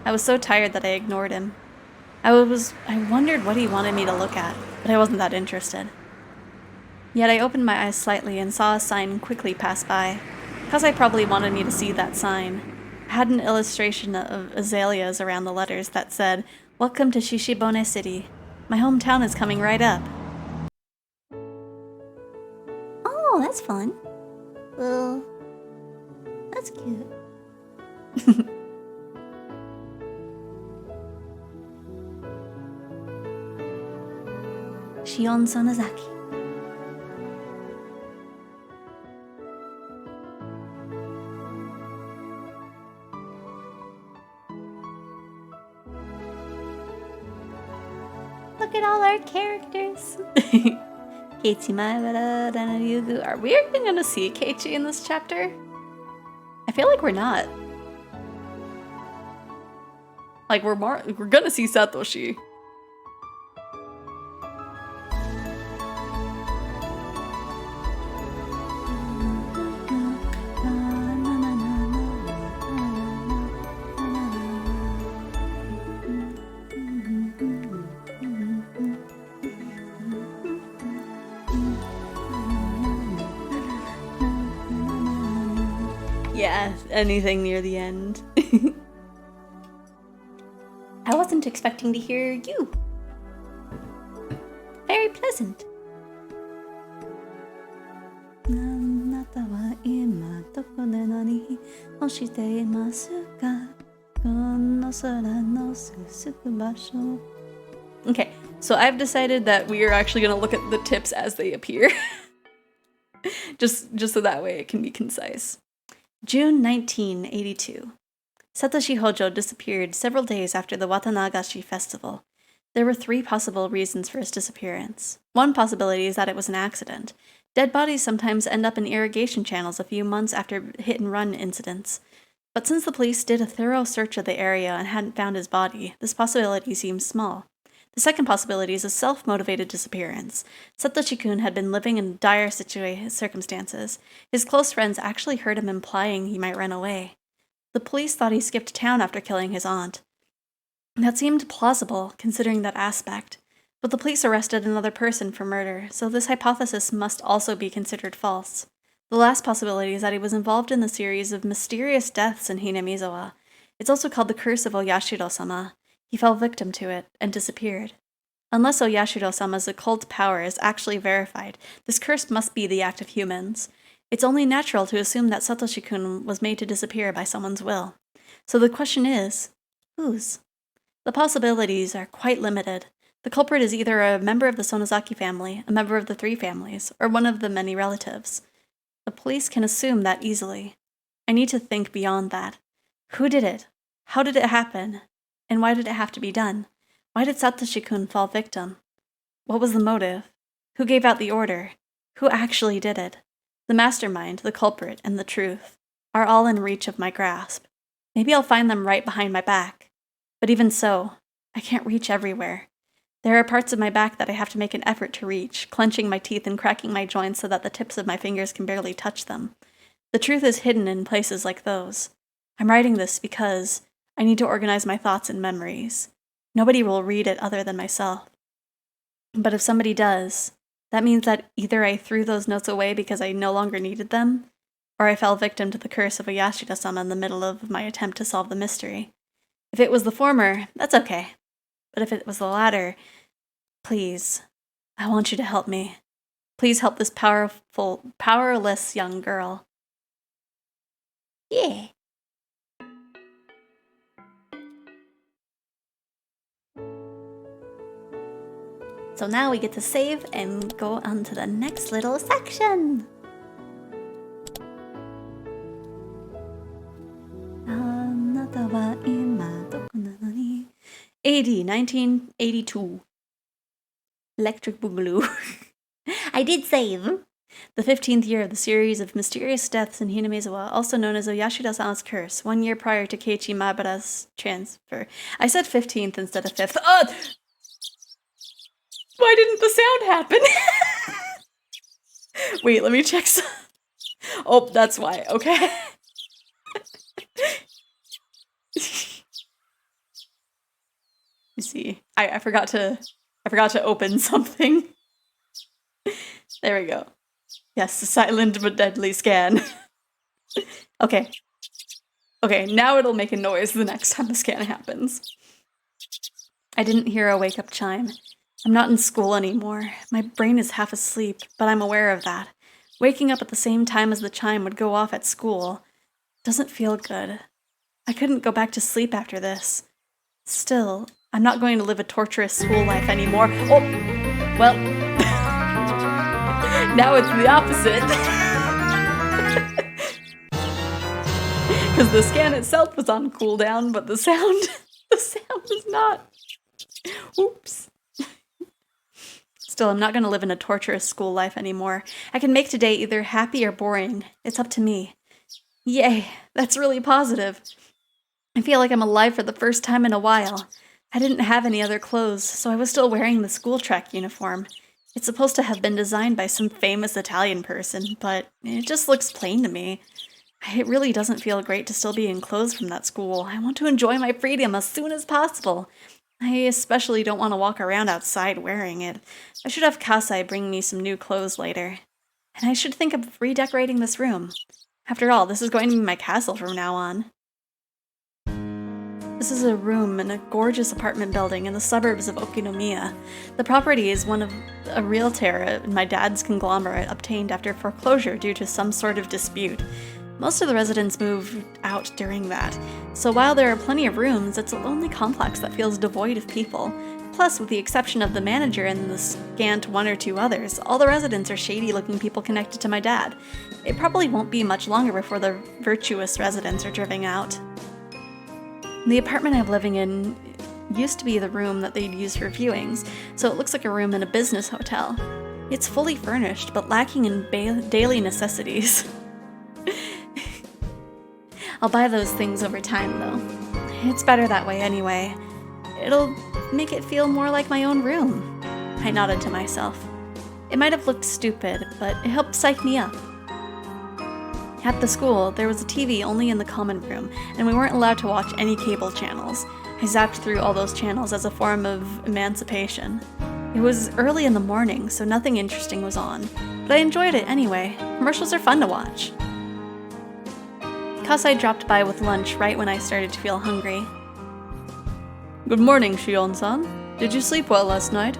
I was so tired that I ignored him. I wondered what he wanted me to look at, but I wasn't that interested. Yet I opened my eyes slightly and saw a sign quickly pass by. Kasai probably wanted me to see that sign. It had an illustration of azaleas around the letters that said, "Welcome to Shishibone City. My hometown is coming right up." Oh, that's fun. Well, that's cute. Shion Sonozaki. Look at all our characters. Keiichi Maebara, Ryugu. Are we even going to see Keiichi in this chapter? I feel like we're not. Like, we're gonna see Satoshi. Yeah, anything near the end. I wasn't expecting to hear you. Very pleasant. Okay, so I've decided that we are actually going to look at the tips as they appear. just so that way it can be concise. June 1982. Satoshi Hojo disappeared several days after the Watanagashi festival. There were 3 possible reasons for his disappearance. One possibility is that it was an accident. Dead bodies sometimes end up in irrigation channels a few months after hit-and-run incidents. But since the police did a thorough search of the area and hadn't found his body, this possibility seems small. The second possibility is a self-motivated disappearance. Satoshi-kun had been living in dire circumstances. His close friends actually heard him implying he might run away. The police thought he skipped town after killing his aunt. That seemed plausible, considering that aspect. But the police arrested another person for murder, so this hypothesis must also be considered false. The last possibility is that he was involved in the series of mysterious deaths in Hinamizawa. It's also called the Curse of Oyashiro-sama. He fell victim to it and disappeared. Unless Oyashiro-sama's occult power is actually verified, this curse must be the act of humans. It's only natural to assume that Satoshi-kun was made to disappear by someone's will. So the question is, whose? The possibilities are quite limited. The culprit is either a member of the Sonozaki family, a member of the 3 families, or one of the many relatives. The police can assume that easily. I need to think beyond that. Who did it? How did it happen? And why did it have to be done? Why did Satoshi-kun fall victim? What was the motive? Who gave out the order? Who actually did it? The mastermind, the culprit, and the truth are all in reach of my grasp. Maybe I'll find them right behind my back. But even so, I can't reach everywhere. There are parts of my back that I have to make an effort to reach, clenching my teeth and cracking my joints so that the tips of my fingers can barely touch them. The truth is hidden in places like those. I'm writing this because I need to organize my thoughts and memories. Nobody will read it other than myself. But if somebody does, that means that either I threw those notes away because I no longer needed them, or I fell victim to the curse of a Yashida-sama in the middle of my attempt to solve the mystery. If it was the former, that's okay. But if it was the latter, please, I want you to help me. Please help this powerless young girl. Yeah. So now we get to save and go on to the next little section. AD 1982. Electric Boogaloo. I did save. The 15th year of the series of mysterious deaths in Hinamizawa, also known as Oyashida-sama's curse, 1 year prior to Keiichi Mabara's transfer. I said 15th instead of 5th. Why didn't the sound happen? Wait, let me check some. Oh, that's why. Okay. You see, I forgot to open something. There we go. Yes, a silent but deadly scan. Okay. Okay, now it'll make a noise the next time the scan happens. I didn't hear a wake-up chime. I'm not in school anymore. My brain is half asleep, but I'm aware of that. Waking up at the same time as the chime would go off at school doesn't feel good. I couldn't go back to sleep after this. Still, I'm not going to live a torturous school life anymore. Oh, well, now it's the opposite. Because the scan itself was on cooldown, but the sound was not. Oops. Still, I'm not going to live in a torturous school life anymore. I can make today either happy or boring. It's up to me. Yay, that's really positive. I feel like I'm alive for the first time in a while. I didn't have any other clothes, so I was still wearing the school track uniform. It's supposed to have been designed by some famous Italian person, but it just looks plain to me. It really doesn't feel great to still be in clothes from that school. I want to enjoy my freedom as soon as possible. I especially don't want to walk around outside wearing it. I should have Kasai bring me some new clothes later. And I should think of redecorating this room. After all, this is going to be my castle from now on. This is a room in a gorgeous apartment building in the suburbs of Okinomiya. The property is one of a realtor in my dad's conglomerate obtained after foreclosure due to some sort of dispute. Most of the residents moved out during that, so while there are plenty of rooms, it's a lonely complex that feels devoid of people. Plus, with the exception of the manager and the scant one or two others, all the residents are shady-looking people connected to my dad. It probably won't be much longer before the virtuous residents are driven out. The apartment I'm living in used to be the room that they'd use for viewings, so it looks like a room in a business hotel. It's fully furnished, but lacking in daily necessities. I'll buy those things over time, though. It's better that way anyway. It'll make it feel more like my own room. I nodded to myself. It might have looked stupid, but it helped psych me up. At the school, there was a TV only in the common room, and we weren't allowed to watch any cable channels. I zapped through all those channels as a form of emancipation. It was early in the morning, so nothing interesting was on, but I enjoyed it anyway. Commercials are fun to watch. Kasai dropped by with lunch right when I started to feel hungry. Good morning, Shion-san. Did you sleep well last night?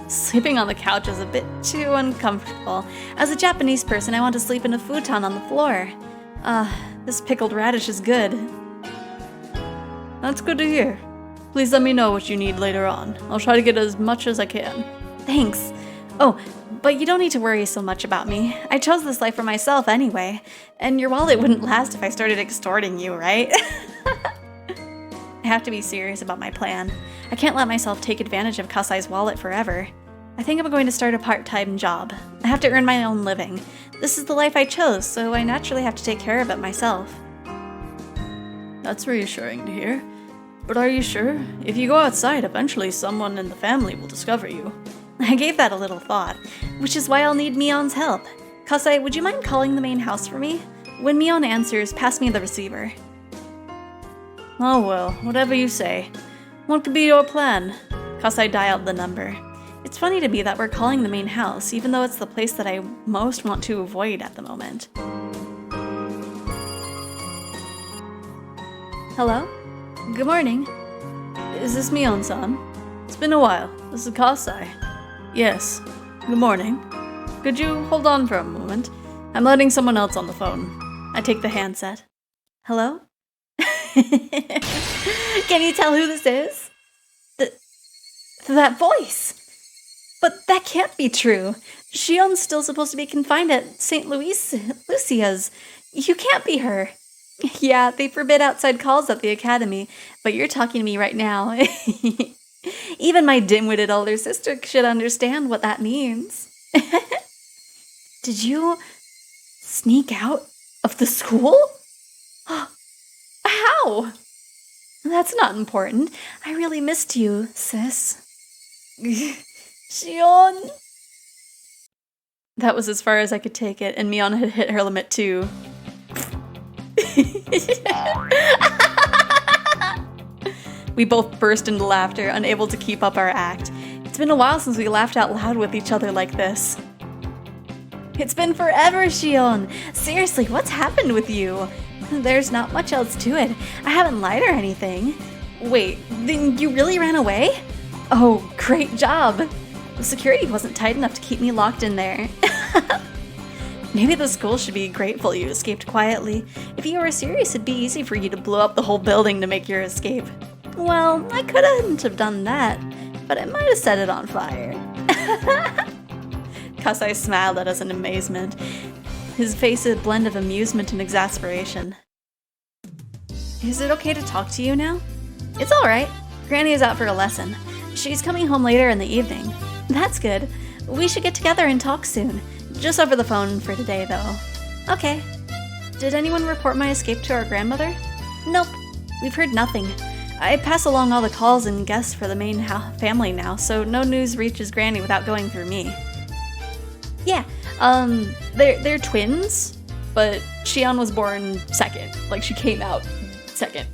Sleeping on the couch is a bit too uncomfortable. As a Japanese person, I want to sleep in a futon on the floor. This pickled radish is good. That's good to hear. Please let me know what you need later on. I'll try to get as much as I can. Thanks. Oh, but you don't need to worry so much about me. I chose this life for myself anyway, and your wallet wouldn't last if I started extorting you, right? I have to be serious about my plan. I can't let myself take advantage of Kasai's wallet forever. I think I'm going to start a part-time job. I have to earn my own living. This is the life I chose, so I naturally have to take care of it myself. That's reassuring to hear. But are you sure? If you go outside, eventually someone in the family will discover you. I gave that a little thought, which is why I'll need Mion's help. Kasai, would you mind calling the main house for me? When Mion answers, pass me the receiver. Oh well, whatever you say. What could be your plan? Kasai dialed the number. It's funny to me that we're calling the main house, even though it's the place that I most want to avoid at the moment. Hello? Good morning. Is this Mion-san? It's been a while. This is Kasai. Yes. Good morning. Could you hold on for a moment? I'm letting someone else on the phone. I take the handset. Hello? Can you tell who this is? That voice! But that can't be true. Shion's still supposed to be confined at St. Lucia's. You can't be her. Yeah, they forbid outside calls at the academy, but you're talking to me right now. Even my dim-witted older sister should understand what that means. Did you sneak out of the school? How? That's not important. I really missed you, sis. Shion. That was as far as I could take it, and Mion had hit her limit too. We both burst into laughter, unable to keep up our act. It's been a while since we laughed out loud with each other like this. It's been forever, Shion. Seriously, what's happened with you? There's not much else to it. I haven't lied or anything. Wait, then you really ran away? Oh, great job. The security wasn't tight enough to keep me locked in there. Maybe the school should be grateful you escaped quietly. If you were serious, it'd be easy for you to blow up the whole building to make your escape. Well, I couldn't have done that, but I might have set it on fire. Kasai smiled at us in amazement, his face a blend of amusement and exasperation. Is it okay to talk to you now? It's alright. Granny is out for a lesson. She's coming home later in the evening. That's good. We should get together and talk soon. Just over the phone for today, though. Okay. Did anyone report my escape to our grandmother? Nope. We've heard nothing. I pass along all the calls and guests for the main family now, so no news reaches Granny without going through me. Yeah, they're twins, but Shion was born second. Like, she came out second.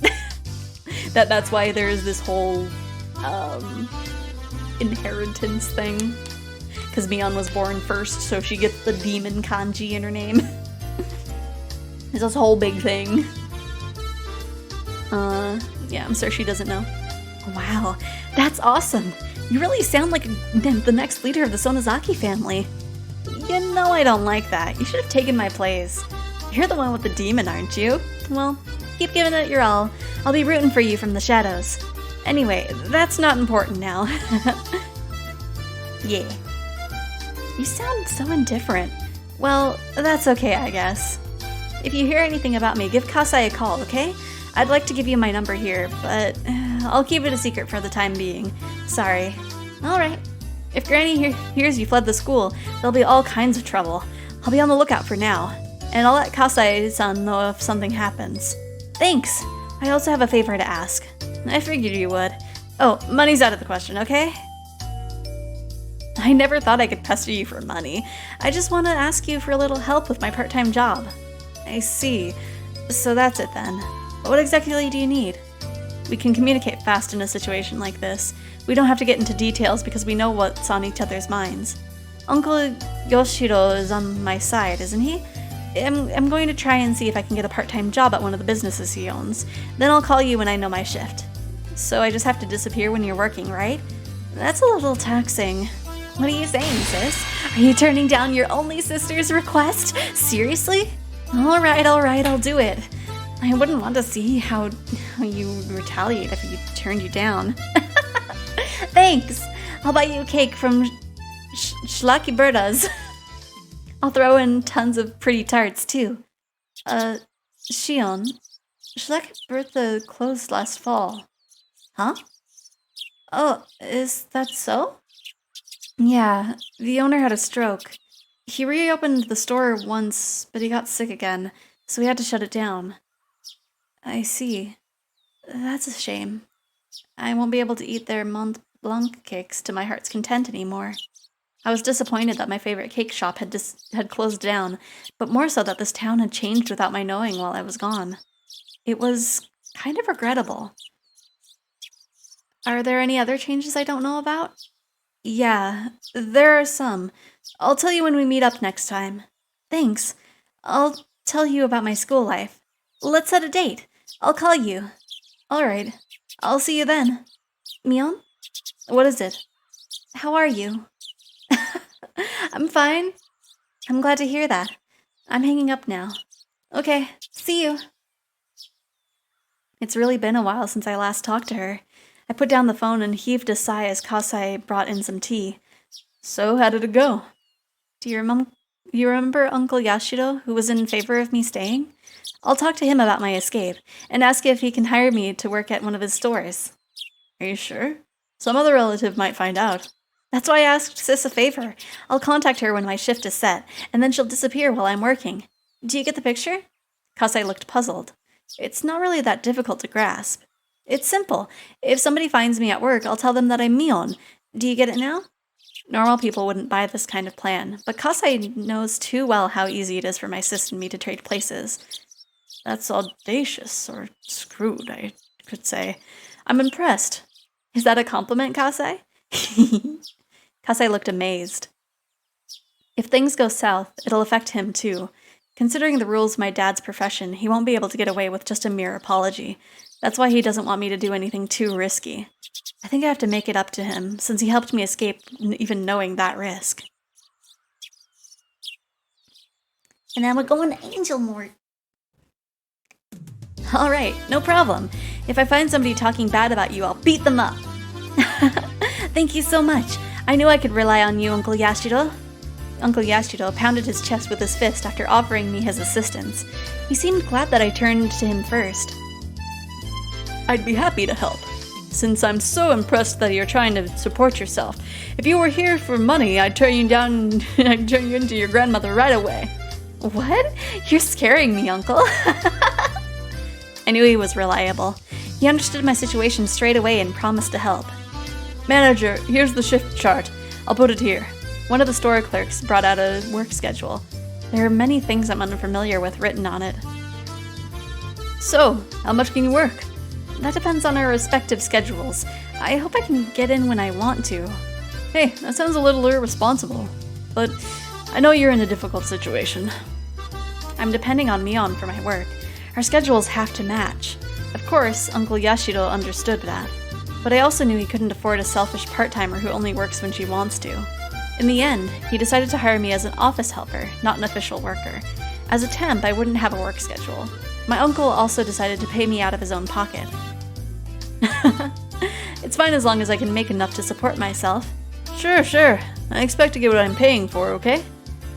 That's why there's this whole, inheritance thing. Because Mion was born first, so she gets the demon kanji in her name. It's this whole big thing. Yeah, I'm sure she doesn't know. Wow, that's awesome. You really sound like the next leader of the Sonozaki family. You know I don't like that. You should have taken my place. You're the one with the demon, aren't you? Well, keep giving it your all. I'll be rooting for you from the shadows. Anyway, that's not important now. Yeah. You sound so indifferent. Well, that's okay, I guess. If you hear anything about me, give Kasai a call, okay? I'd like to give you my number here, but I'll keep it a secret for the time being. Sorry. Alright. If Granny hears you fled the school, there'll be all kinds of trouble. I'll be on the lookout for now. And I'll let Kasai-san know if something happens. Thanks! I also have a favor to ask. I figured you would. Oh, money's out of the question, okay? I never thought I could pester you for money. I just want to ask you for a little help with my part-time job. I see. So that's it then. What exactly do you need? We can communicate fast in a situation like this. We don't have to get into details because we know what's on each other's minds. Uncle Yoshiro is on my side, isn't he? I'm going to try and see if I can get a part-time job at one of the businesses he owns. Then I'll call you when I know my shift. So I just have to disappear when you're working, right? That's a little taxing. What are you saying, sis? Are you turning down your only sister's request? Seriously? Alright, I'll do it. I wouldn't want to see how you retaliate if he turned you down. Thanks! I'll buy you a cake from Shlaki Berta's. I'll throw in tons of pretty tarts, too. Shion, Shlaki Berta closed last fall. Huh? Oh, is that so? Yeah, the owner had a stroke. He reopened the store once, but he got sick again, so we had to shut it down. I see. That's a shame. I won't be able to eat their Mont Blanc cakes to my heart's content anymore. I was disappointed that my favorite cake shop had closed down, but more so that this town had changed without my knowing while I was gone. It was kind of regrettable. Are there any other changes I don't know about? Yeah, there are some. I'll tell you when we meet up next time. Thanks. I'll tell you about my school life. Let's set a date. I'll call you. Alright. I'll see you then. Mion? What is it? How are you? I'm fine. I'm glad to hear that. I'm hanging up now. Okay, see you. It's really been a while since I last talked to her. I put down the phone and heaved a sigh as Kasai brought in some tea. So, how did it go? Do you remember Uncle Yashiro, who was in favor of me staying? I'll talk to him about my escape, and ask if he can hire me to work at one of his stores. Are you sure? Some other relative might find out. That's why I asked Sis a favor. I'll contact her when my shift is set, and then she'll disappear while I'm working. Do you get the picture? Kasai looked puzzled. It's not really that difficult to grasp. It's simple. If somebody finds me at work, I'll tell them that I'm Mion. Do you get it now? Normal people wouldn't buy this kind of plan, but Kasai knows too well how easy it is for my sis and me to trade places. That's audacious, or screwed, I could say. I'm impressed. Is that a compliment, Kasai? Kasai looked amazed. If things go south, it'll affect him too. Considering the rules of my dad's profession, he won't be able to get away with just a mere apology. That's why he doesn't want me to do anything too risky. I think I have to make it up to him, since he helped me escape even knowing that risk. And now we're going to Angel Mort. Alright, no problem. If I find somebody talking bad about you, I'll beat them up. Thank you so much. I knew I could rely on you, Uncle Yashiro. Uncle Yashiro pounded his chest with his fist after offering me his assistance. He seemed glad that I turned to him first. I'd be happy to help, since I'm so impressed that you're trying to support yourself. If you were here for money, I'd turn you down and I'd turn you into your grandmother right away. What? You're scaring me, Uncle. I knew he was reliable. He understood my situation straight away and promised to help. Manager, here's the shift chart. I'll put it here. One of the store clerks brought out a work schedule. There are many things I'm unfamiliar with written on it. So, how much can you work? That depends on our respective schedules. I hope I can get in when I want to. Hey, that sounds a little irresponsible. But I know you're in a difficult situation. I'm depending on Mion for my work. Our schedules have to match. Of course, Uncle Yashiro understood that. But I also knew he couldn't afford a selfish part-timer who only works when she wants to. In the end, he decided to hire me as an office helper, not an official worker. As a temp, I wouldn't have a work schedule. My uncle also decided to pay me out of his own pocket. It's fine as long as I can make enough to support myself. Sure. I expect to get what I'm paying for, okay?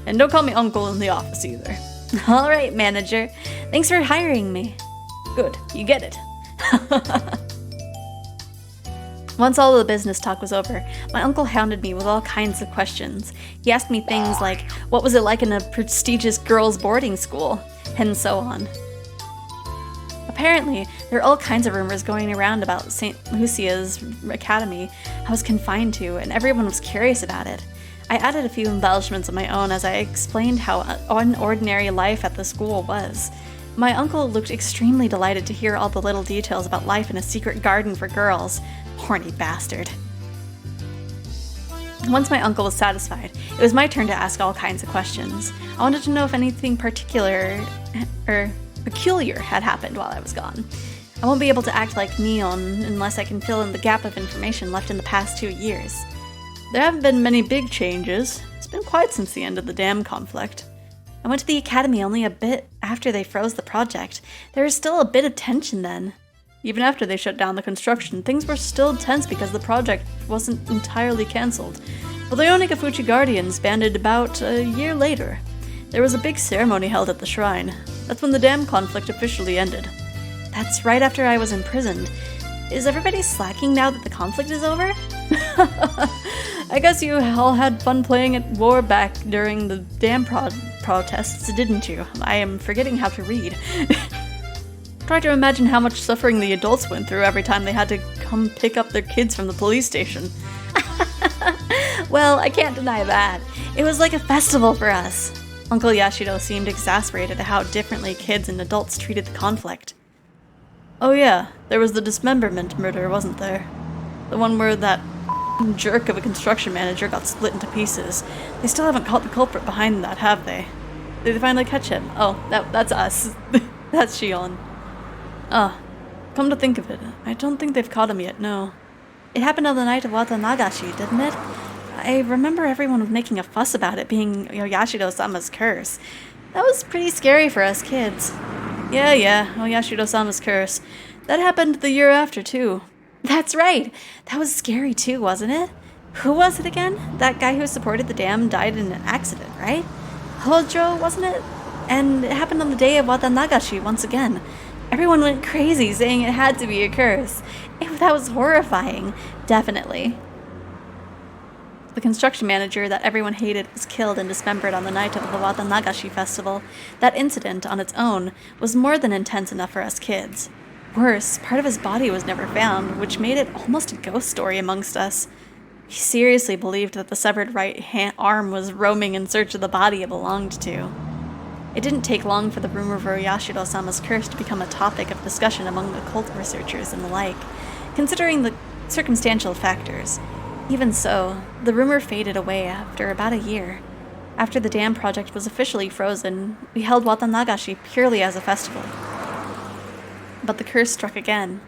And don't call me uncle in the office either. Alright, manager. Thanks for hiring me. Good, you get it. Once all the business talk was over, my uncle hounded me with all kinds of questions. He asked me things like, what was it like in a prestigious girls' boarding school? And so on. Apparently, there are all kinds of rumors going around about St. Lucia's Academy I was confined to, and everyone was curious about it. I added a few embellishments of my own as I explained how unordinary life at the school was. My uncle looked extremely delighted to hear all the little details about life in a secret garden for girls. Horny bastard. Once my uncle was satisfied, it was my turn to ask all kinds of questions. I wanted to know if anything peculiar had happened while I was gone. I won't be able to act like Neon unless I can fill in the gap of information left in the past 2 years. There haven't been many big changes. It's been quiet since the end of the dam conflict. I went to the academy only a bit after they froze the project. There was still a bit of tension then. Even after they shut down the construction, things were still tense because the project wasn't entirely cancelled. But the Onikafuchi Guardians banded about a year later. There was a big ceremony held at the shrine. That's when the dam conflict officially ended. That's right after I was imprisoned. Is everybody slacking now that the conflict is over? I guess you all had fun playing at war back during the dam protests, didn't you? I am forgetting how to read. Try to imagine how much suffering the adults went through every time they had to come pick up their kids from the police station. Well, I can't deny that. It was like a festival for us. Uncle Yashido seemed exasperated at how differently kids and adults treated the conflict. Oh yeah, there was the dismemberment murder, wasn't there? The one where that jerk of a construction manager got split into pieces. They still haven't caught the culprit behind that, have they? Did they finally catch him? Oh, that's us. That's Shion. Come to think of it, I don't think they've caught him yet, no. It happened on the night of Watanagashi, didn't it? I remember everyone making a fuss about it being Yashido-sama's curse. That was pretty scary for us kids. Yeah, Yashido-sama's curse. That happened the year after, too. That's right. That was scary too, wasn't it? Who was it again? That guy who supported the dam died in an accident, right? Hojo, wasn't it? And it happened on the day of Watanagashi once again. Everyone went crazy saying it had to be a curse. That was horrifying. Definitely. The construction manager that everyone hated was killed and dismembered on the night of the Watanagashi festival. That incident, on its own, was more than intense enough for us kids. Worse, part of his body was never found, which made it almost a ghost story amongst us. We seriously believed that the severed right arm was roaming in search of the body it belonged to. It didn't take long for the rumor of Yashido-sama's curse to become a topic of discussion among occult researchers and the like, considering the circumstantial factors. Even so, the rumor faded away after about a year. After the dam project was officially frozen, we held Watanagashi purely as a festival. But the curse struck again.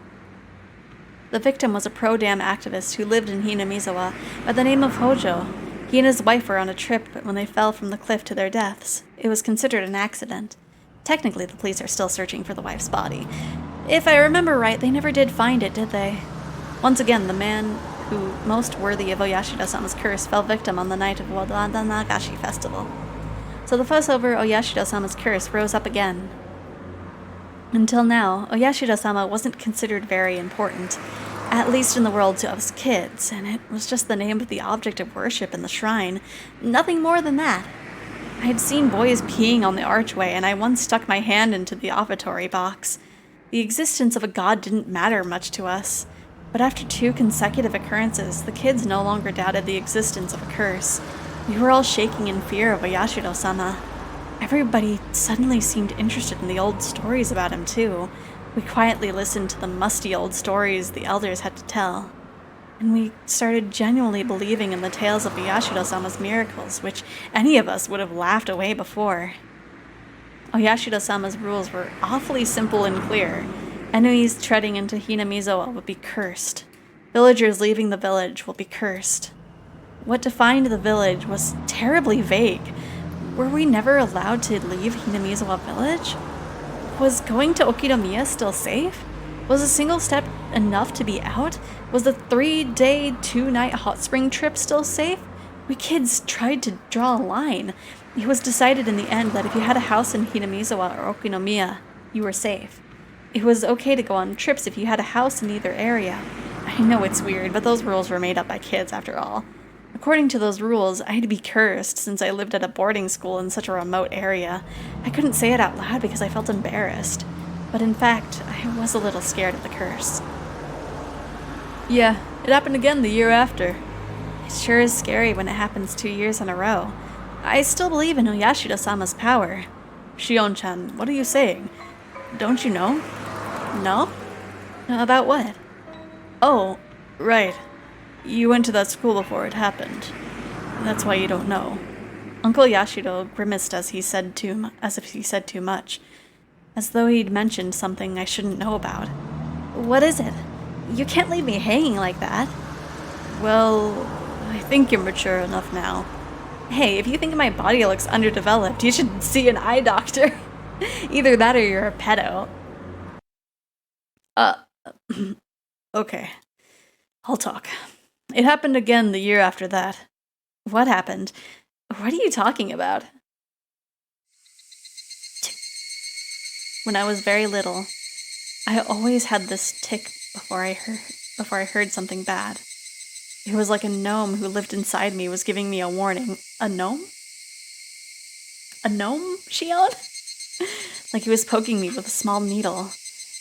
The victim was a pro-dam activist who lived in Hinamizawa by the name of Hojo. He and his wife were on a trip when they fell from the cliff to their deaths. It was considered an accident. Technically, the police are still searching for the wife's body. If I remember right, they never did find it, did they? Once again, the man who most worthy of Oyashido-sama's curse fell victim on the night of Watanagashi festival. So the fuss over Oyashido-sama's curse rose up again. Until now, Oyashido-sama wasn't considered very important, at least in the world to us kids, and it was just the name of the object of worship in the shrine. Nothing more than that. I had seen boys peeing on the archway, and I once stuck my hand into the offertory box. The existence of a god didn't matter much to us, but after 2 consecutive occurrences, the kids no longer doubted the existence of a curse. We were all shaking in fear of Oyashido-sama. Everybody suddenly seemed interested in the old stories about him, too. We quietly listened to the musty old stories the elders had to tell. And we started genuinely believing in the tales of Oyashido-sama's miracles, which any of us would have laughed away before. Oyashido-sama's rules were awfully simple and clear. Enemies treading into Hinamizawa would be cursed. Villagers leaving the village will be cursed. What defined the village was terribly vague. Were we never allowed to leave Hinamizawa village? Was going to Okinomiya still safe? Was a single step enough to be out? Was the 3-day, 2-night hot spring trip still safe? We kids tried to draw a line. It was decided in the end that if you had a house in Hinamizawa or Okinomiya, you were safe. It was okay to go on trips if you had a house in either area. I know it's weird, but those rules were made up by kids after all. According to those rules, I'd be cursed since I lived at a boarding school in such a remote area. I couldn't say it out loud because I felt embarrassed. But in fact, I was a little scared of the curse. Yeah, it happened again the year after. It sure is scary when it happens 2 years in a row. I still believe in Oyashido-sama's power. Shion-chan, what are you saying? Don't you know? No? About what? Oh, right. You went to that school before it happened. That's why you don't know. Uncle Yashido grimaced as if he said too much, as though he'd mentioned something I shouldn't know about. What is it? You can't leave me hanging like that. Well, I think you're mature enough now. Hey, if you think my body looks underdeveloped, you should see an eye doctor. Either that or you're a pedo. Okay. I'll talk. It happened again the year after that. What happened? What are you talking about? When I was very little, I always had this tic before I heard something bad. It was like a gnome who lived inside me was giving me a warning. A gnome? A gnome, Shion? Like he was poking me with a small needle.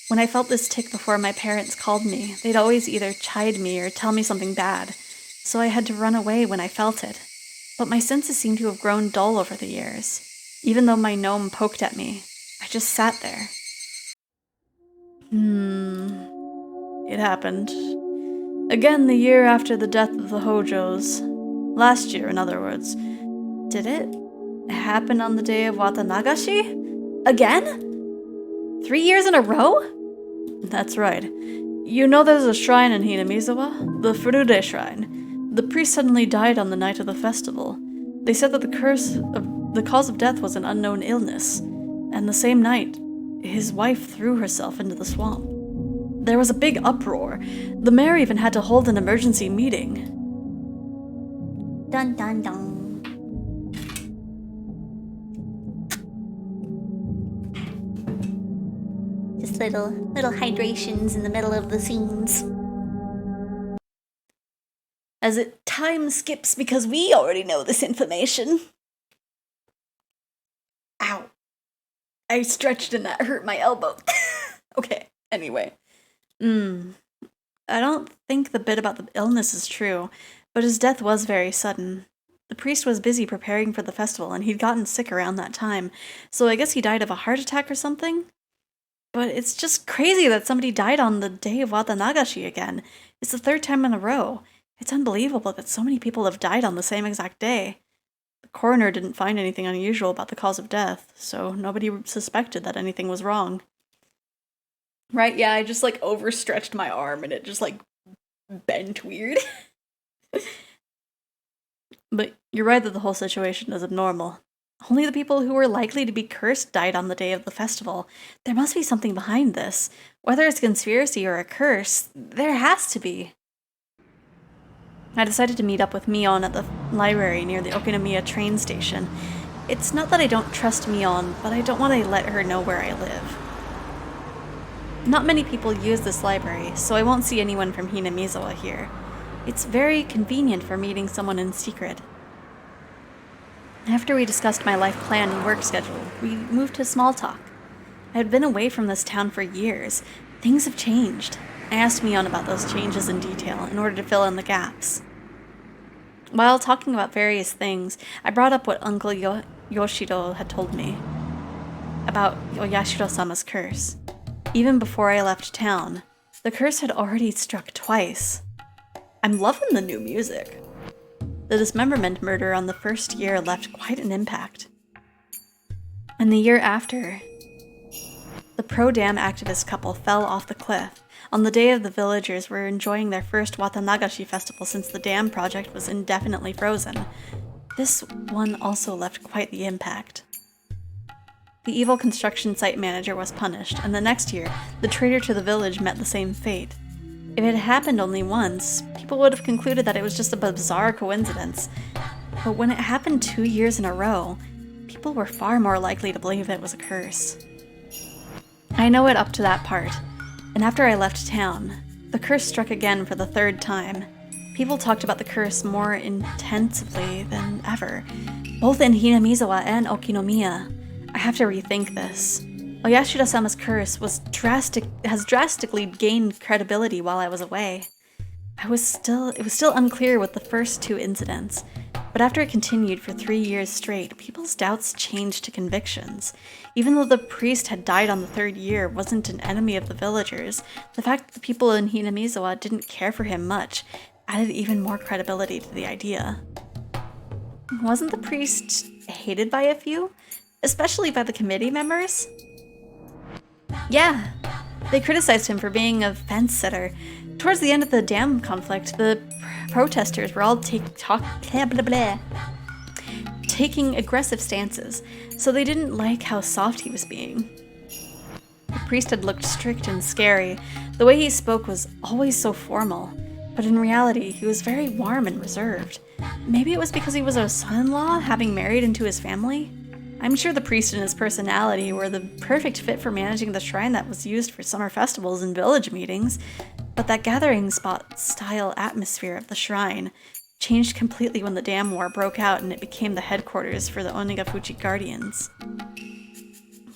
When I felt this tick before my parents called me, they'd always either chide me or tell me something bad, so I had to run away when I felt it. But my senses seem to have grown dull over the years. Even though my gnome poked at me, I just sat there. It happened. Again the year after the death of the Hojos. Last year, in other words. Did it happen on the day of Watanagashi? Again? 3 years in a row? That's right. You know there's a shrine in Hinamizawa? The Furude Shrine. The priest suddenly died on the night of the festival. They said that the cause of death was an unknown illness. And the same night, his wife threw herself into the swamp. There was a big uproar. The mayor even had to hold an emergency meeting. Dun dun dun. Just little hydrations in the middle of the scenes. As time skips because we already know this information. Ow. I stretched and that hurt my elbow. Okay, anyway. I don't think the bit about the illness is true, but his death was very sudden. The priest was busy preparing for the festival, and he'd gotten sick around that time, so I guess he died of a heart attack or something? But it's just crazy that somebody died on the day of Watanagashi again. It's the 3rd time in a row. It's unbelievable that so many people have died on the same exact day. The coroner didn't find anything unusual about the cause of death, so nobody suspected that anything was wrong. Right, yeah, I just overstretched my arm and it just bent weird. But you're right that the whole situation is abnormal. Only the people who were likely to be cursed died on the day of the festival. There must be something behind this. Whether it's a conspiracy or a curse, there has to be. I decided to meet up with Mion at the library near the Okinomiya train station. It's not that I don't trust Mion, but I don't want to let her know where I live. Not many people use this library, so I won't see anyone from Hinamizawa here. It's very convenient for meeting someone in secret. After we discussed my life plan and work schedule, we moved to small talk. I had been away from this town for years. Things have changed. I asked Mion about those changes in detail in order to fill in the gaps. While talking about various things, I brought up what Uncle Yoshiro had told me about Oyashiro-sama's curse. Even before I left town, the curse had already struck twice. I'm loving the new music. The dismemberment murder on the first year left quite an impact. And the year after, the pro-dam activist couple fell off the cliff on the day of the villagers were enjoying their first Watanagashi festival since the dam project was indefinitely frozen. This one also left quite the impact. The evil construction site manager was punished, and the next year, the traitor to the village met the same fate. If it had happened only once, people would have concluded that it was just a bizarre coincidence. But when it happened 2 years in a row, people were far more likely to believe it was a curse. I know it up to that part, and after I left town, the curse struck again for the 3rd time. People talked about the curse more intensively than ever, both in Hinamizawa and Okinomiya. I have to rethink this. Oyashiro-sama's curse has drastically gained credibility while I was away. It was still unclear with the first 2 incidents, but after it continued for 3 years straight, people's doubts changed to convictions. Even though the priest had died on the 3rd year wasn't an enemy of the villagers, the fact that the people in Hinamizawa didn't care for him much added even more credibility to the idea. Wasn't the priest hated by a few? Especially by the committee members? Yeah, they criticized him for being a fence sitter. Towards the end of the dam conflict, the protesters were all taking aggressive stances, so they didn't like how soft he was being. The priest had looked strict and scary. The way he spoke was always so formal, but in reality, he was very warm and reserved. Maybe it was because he was a son-in-law, having married into his family? I'm sure the priest and his personality were the perfect fit for managing the shrine that was used for summer festivals and village meetings. But that gathering spot-style atmosphere of the shrine changed completely when the dam war broke out and it became the headquarters for the Onigafuchi Guardians.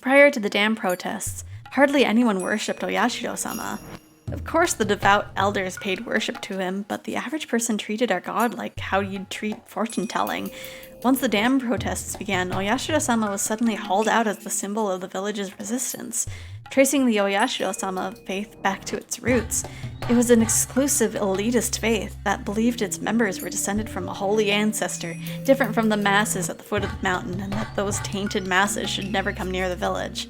Prior to the dam protests, hardly anyone worshipped Oyashiro-sama. Of course, the devout elders paid worship to him, but the average person treated our god like how you'd treat fortune-telling. Once the dam protests began, Oyashiro-sama was suddenly hauled out as the symbol of the village's resistance. Tracing the Oyashiro-sama faith back to its roots, it was an exclusive, elitist faith that believed its members were descended from a holy ancestor, different from the masses at the foot of the mountain, and that those tainted masses should never come near the village.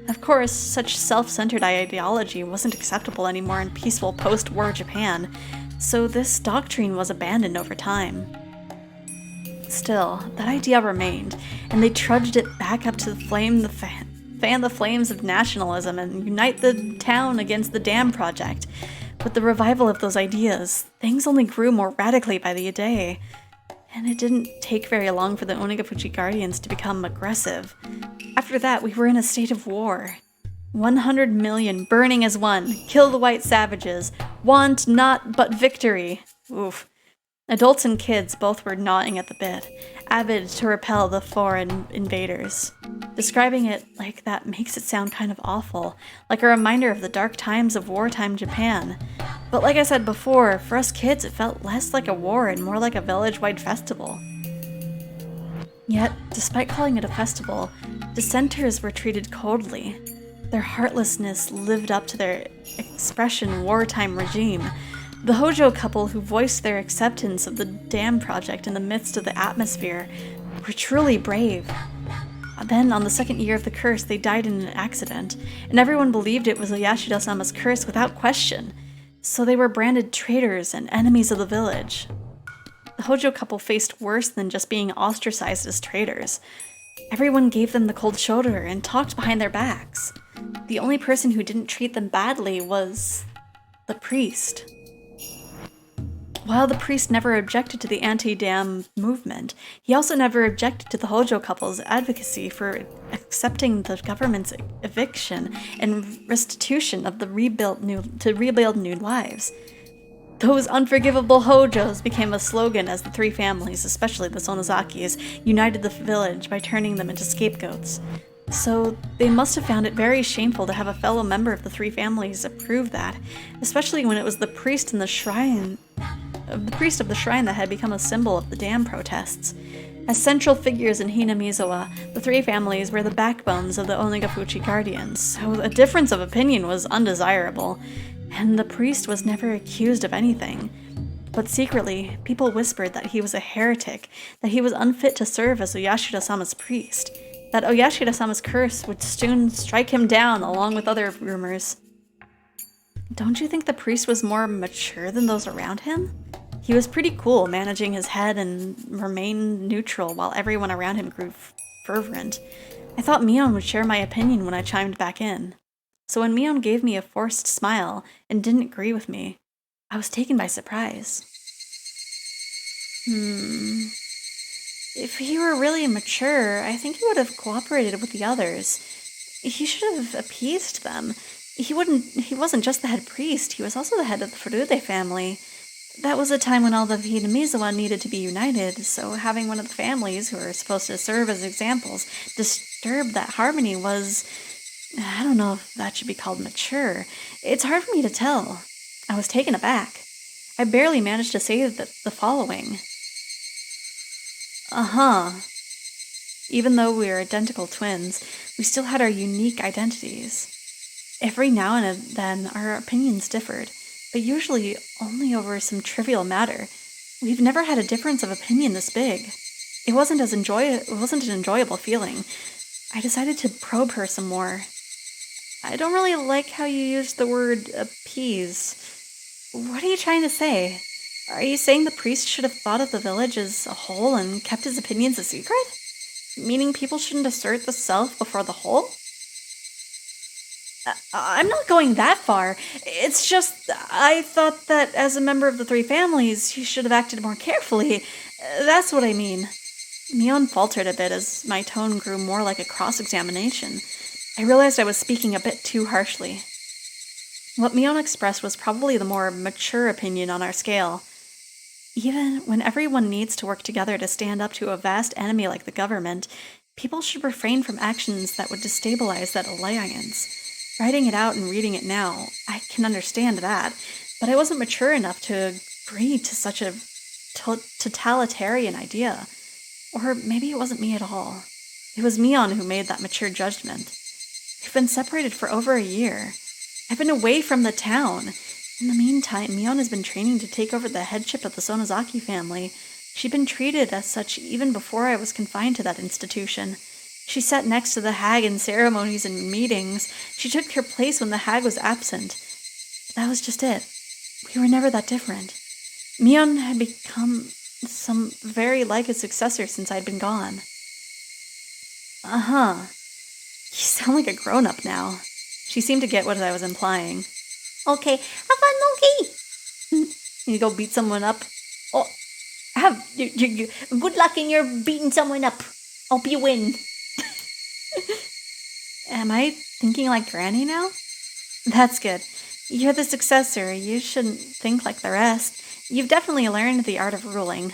Of course, such self-centered ideology wasn't acceptable anymore in peaceful post-war Japan, so this doctrine was abandoned over time. Still, that idea remained, and they trudged it back up to fan the flames of nationalism and unite the town against the dam project. With the revival of those ideas, things only grew more radically by the day. And it didn't take very long for the Onigafuchi Guardians to become aggressive. After that, we were in a state of war. 100 million burning as one, kill the white savages, want not but victory. Oof. Adults and kids both were gnawing at the bit, avid to repel the foreign invaders. Describing it like that makes it sound kind of awful, like a reminder of the dark times of wartime Japan. But like I said before, for us kids it felt less like a war and more like a village-wide festival. Yet, despite calling it a festival, dissenters were treated coldly. Their heartlessness lived up to their expression wartime regime. The Hojo couple who voiced their acceptance of the dam project in the midst of the atmosphere were truly brave. Then, on the second year of the curse, they died in an accident, and everyone believed it was Oyashiro-sama's curse without question, so they were branded traitors and enemies of the village. The Hojo couple faced worse than just being ostracized as traitors. Everyone gave them the cold shoulder and talked behind their backs. The only person who didn't treat them badly was the priest. While the priest never objected to the anti-dam movement, he also never objected to the Hojo couple's advocacy for accepting the government's eviction and restitution of the rebuild new lives. Those unforgivable Hojos became a slogan as the three families, especially the Sonozakis, united the village by turning them into scapegoats. So they must have found it very shameful to have a fellow member of the three families approve that, especially when it was the priest of the shrine that had become a symbol of the dam protests. As central figures in Hinamizawa, the three families were the backbones of the Onigafuchi Guardians, so a difference of opinion was undesirable, and the priest was never accused of anything. But secretly, people whispered that he was a heretic, that he was unfit to serve as Oyashiro-sama's priest, that Oyashiro-sama's curse would soon strike him down along with other rumors. Don't you think the priest was more mature than those around him? He was pretty cool, managing his head and remained neutral while everyone around him grew fervent. I thought Mion would share my opinion when I chimed back in. So when Mion gave me a forced smile and didn't agree with me, I was taken by surprise. If he were really mature, I think he would have cooperated with the others. He should have appeased them. He wasn't just the head priest, he was also the head of the Furude family. That was a time when all the Hinamizawa needed to be united, so having one of the families, who are supposed to serve as examples, disturb that harmony was... I don't know if that should be called mature. It's hard for me to tell. I was taken aback. I barely managed to say the following. Even though we were identical twins, we still had our unique identities. Every now and then, our opinions differed, but usually only over some trivial matter. We've never had a difference of opinion this big. It wasn't an enjoyable feeling. I decided to probe her some more. I don't really like how you used the word appease. What are you trying to say? Are you saying the priest should have thought of the village as a whole and kept his opinions a secret? Meaning people shouldn't assert the self before the whole? I'm not going that far. It's just, I thought that as a member of the three families, he should have acted more carefully. That's what I mean. Mion faltered a bit as my tone grew more like a cross-examination. I realized I was speaking a bit too harshly. What Mion expressed was probably the more mature opinion on our scale. Even when everyone needs to work together to stand up to a vast enemy like the government, people should refrain from actions that would destabilize that alliance. Writing it out and reading it now, I can understand that, but I wasn't mature enough to agree to such a totalitarian idea. Or maybe it wasn't me at all. It was Mion who made that mature judgment. We've been separated for over a year. I've been away from the town. In the meantime, Mion has been training to take over the headship of the Sonozaki family. She'd been treated as such even before I was confined to that institution. She sat next to the hag in ceremonies and meetings. She took her place when the hag was absent. That was just it. We were never that different. Mion had become some very like his successor since I'd been gone. Uh-huh. You sound like a grown-up now. She seemed to get what I was implying. Okay, have fun, Monkey. You go beat someone up? Oh, good luck in your beating someone up. Hope you win. Am I thinking like Granny now? That's good. You're the successor. You shouldn't think like the rest. You've definitely learned the art of ruling.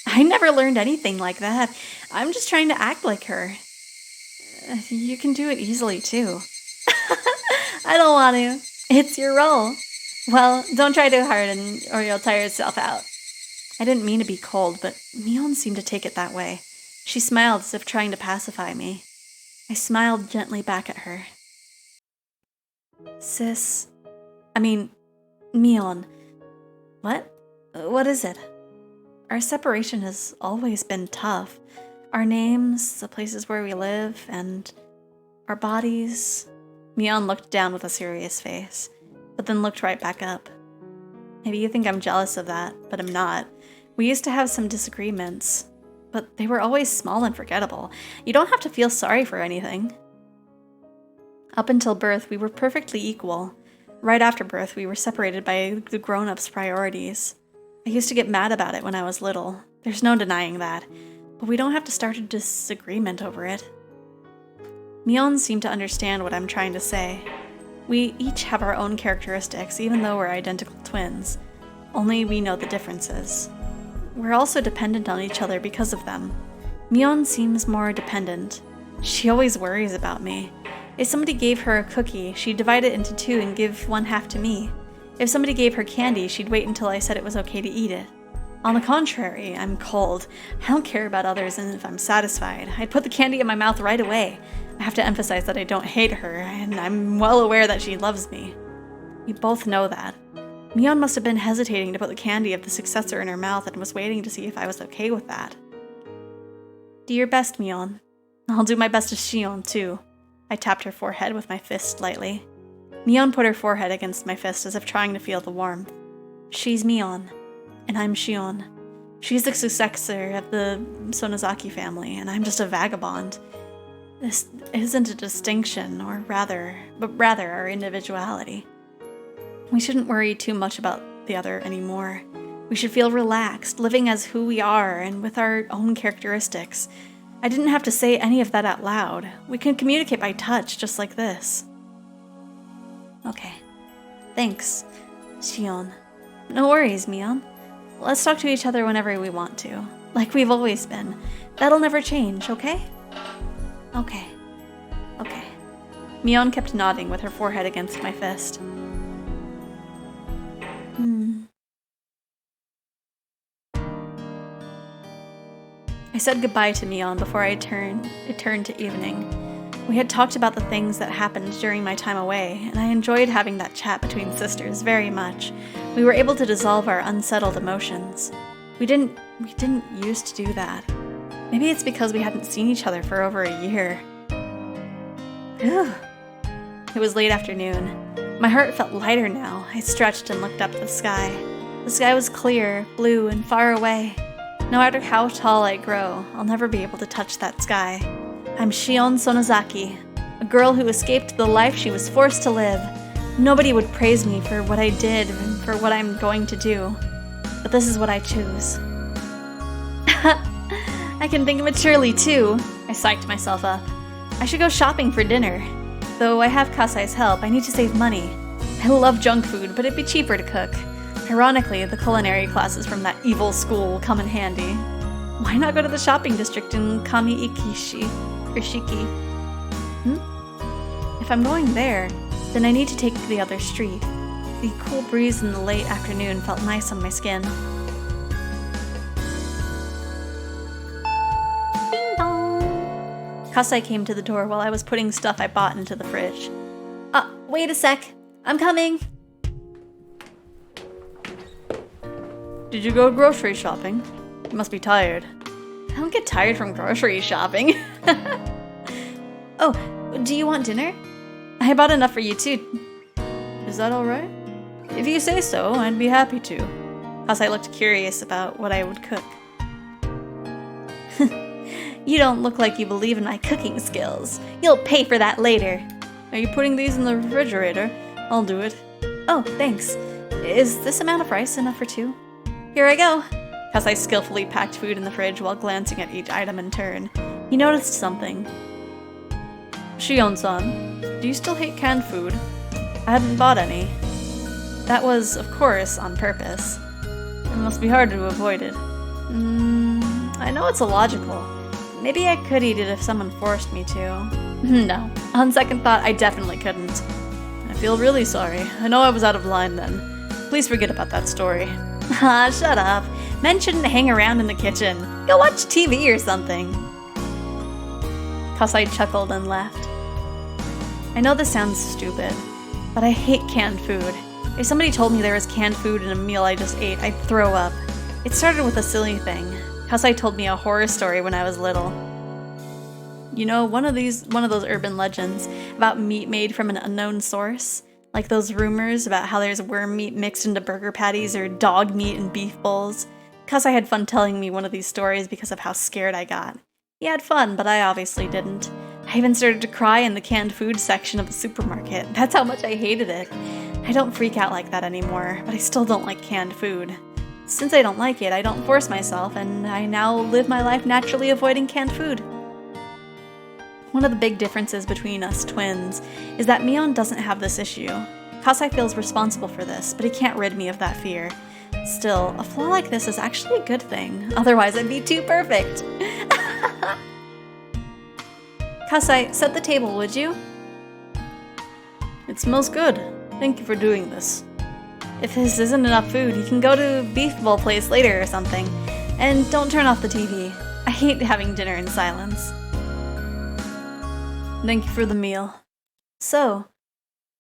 I never learned anything like that. I'm just trying to act like her. You can do it easily, too. I don't want to. It's your role. Well, don't try too hard or you'll tire yourself out. I didn't mean to be cold, but Mion seemed to take it that way. She smiled as if trying to pacify me. I smiled gently back at her. Mion. What is it? Our separation has always been tough. Our names, the places where we live, and our bodies. Mion looked down with a serious face, but then looked right back up. Maybe you think I'm jealous of that, but I'm not. We used to have some disagreements, but they were always small and forgettable. You don't have to feel sorry for anything. Up until birth, we were perfectly equal. Right after birth, we were separated by the grown-ups' priorities. I used to get mad about it when I was little. There's no denying that. But we don't have to start a disagreement over it. Mion seemed to understand what I'm trying to say. We each have our own characteristics, even though we're identical twins. Only we know the differences. We're also dependent on each other because of them. Mion seems more dependent. She always worries about me. If somebody gave her a cookie, she'd divide it into two and give one half to me. If somebody gave her candy, she'd wait until I said it was okay to eat it. On the contrary, I'm cold. I don't care about others, and if I'm satisfied, I'd put the candy in my mouth right away. I have to emphasize that I don't hate her, and I'm well aware that she loves me. We both know that. Mion must have been hesitating to put the candy of the successor in her mouth and was waiting to see if I was okay with that. Do your best, Mion. I'll do my best as Shion, too. I tapped her forehead with my fist lightly. Mion put her forehead against my fist as if trying to feel the warmth. She's Mion, and I'm Shion. She's the successor of the Sonozaki family, and I'm just a vagabond. This isn't a distinction, but rather our individuality. We shouldn't worry too much about the other anymore. We should feel relaxed, living as who we are and with our own characteristics. I didn't have to say any of that out loud. We can communicate by touch, just like this. Okay. Thanks, Shion. No worries, Mion. Let's talk to each other whenever we want to, like we've always been. That'll never change, okay? Okay. Mion kept nodding with her forehead against my fist. I said goodbye to Mion before it turned to evening. We had talked about the things that happened during my time away, and I enjoyed having that chat between sisters very much. We were able to dissolve our unsettled emotions. We didn't used to do that. Maybe it's because we hadn't seen each other for over a year. Ugh. It was late afternoon. My heart felt lighter now. I stretched and looked up at the sky. The sky was clear, blue, and far away. No matter how tall I grow, I'll never be able to touch that sky. I'm Shion Sonozaki, a girl who escaped the life she was forced to live. Nobody would praise me for what I did and for what I'm going to do. But this is what I choose. I can think maturely too. I psyched myself up. I should go shopping for dinner. Though I have Kasai's help, I need to save money. I love junk food, but it'd be cheaper to cook. Ironically, the culinary classes from that evil school come in handy. Why not go to the shopping district in Kami-Ikishi? Rishiki? If I'm going there, then I need to take the other street. The cool breeze in the late afternoon felt nice on my skin. Ding dong. Kasai came to the door while I was putting stuff I bought into the fridge. Wait a sec. I'm coming. Did you go grocery shopping? You must be tired. I don't get tired from grocery shopping. Oh, do you want dinner? I bought enough for you too. Is that alright? If you say so, I'd be happy to. Kasai looked curious about what I would cook. You don't look like you believe in my cooking skills. You'll pay for that later. Are you putting these in the refrigerator? I'll do it. Oh, thanks. Is this amount of rice enough for two? Here I go. Kasai skillfully packed food in the fridge while glancing at each item in turn. He noticed something. Shion-san, do you still hate canned food? I hadn't bought any. That was, of course, on purpose. It must be hard to avoid it. I know it's illogical. Maybe I could eat it if someone forced me to. No, on second thought, I definitely couldn't. I feel really sorry. I know I was out of line then. Please forget about that story. Ah, shut up. Men shouldn't hang around in the kitchen. Go watch TV or something. Kasai chuckled and laughed. I know this sounds stupid, but I hate canned food. If somebody told me there was canned food in a meal I just ate, I'd throw up. It started with a silly thing. Kasai told me a horror story when I was little. You know, one of those urban legends about meat made from an unknown source? Like those rumors about how there's worm meat mixed into burger patties or dog meat in beef bowls. Kasai had fun telling me one of these stories because of how scared I got. He had fun, but I obviously didn't. I even started to cry in the canned food section of the supermarket. That's how much I hated it. I don't freak out like that anymore, but I still don't like canned food. Since I don't like it, I don't force myself, and I now live my life naturally avoiding canned food. One of the big differences between us twins is that Mion doesn't have this issue. Kasai feels responsible for this, but he can't rid me of that fear. Still, a flaw like this is actually a good thing, otherwise I'd be too perfect. Kasai, set the table, would you? It smells good. Thank you for doing this. If this isn't enough food, you can go to a beef bowl place later or something. And don't turn off the TV. I hate having dinner in silence. Thank you for the meal. So,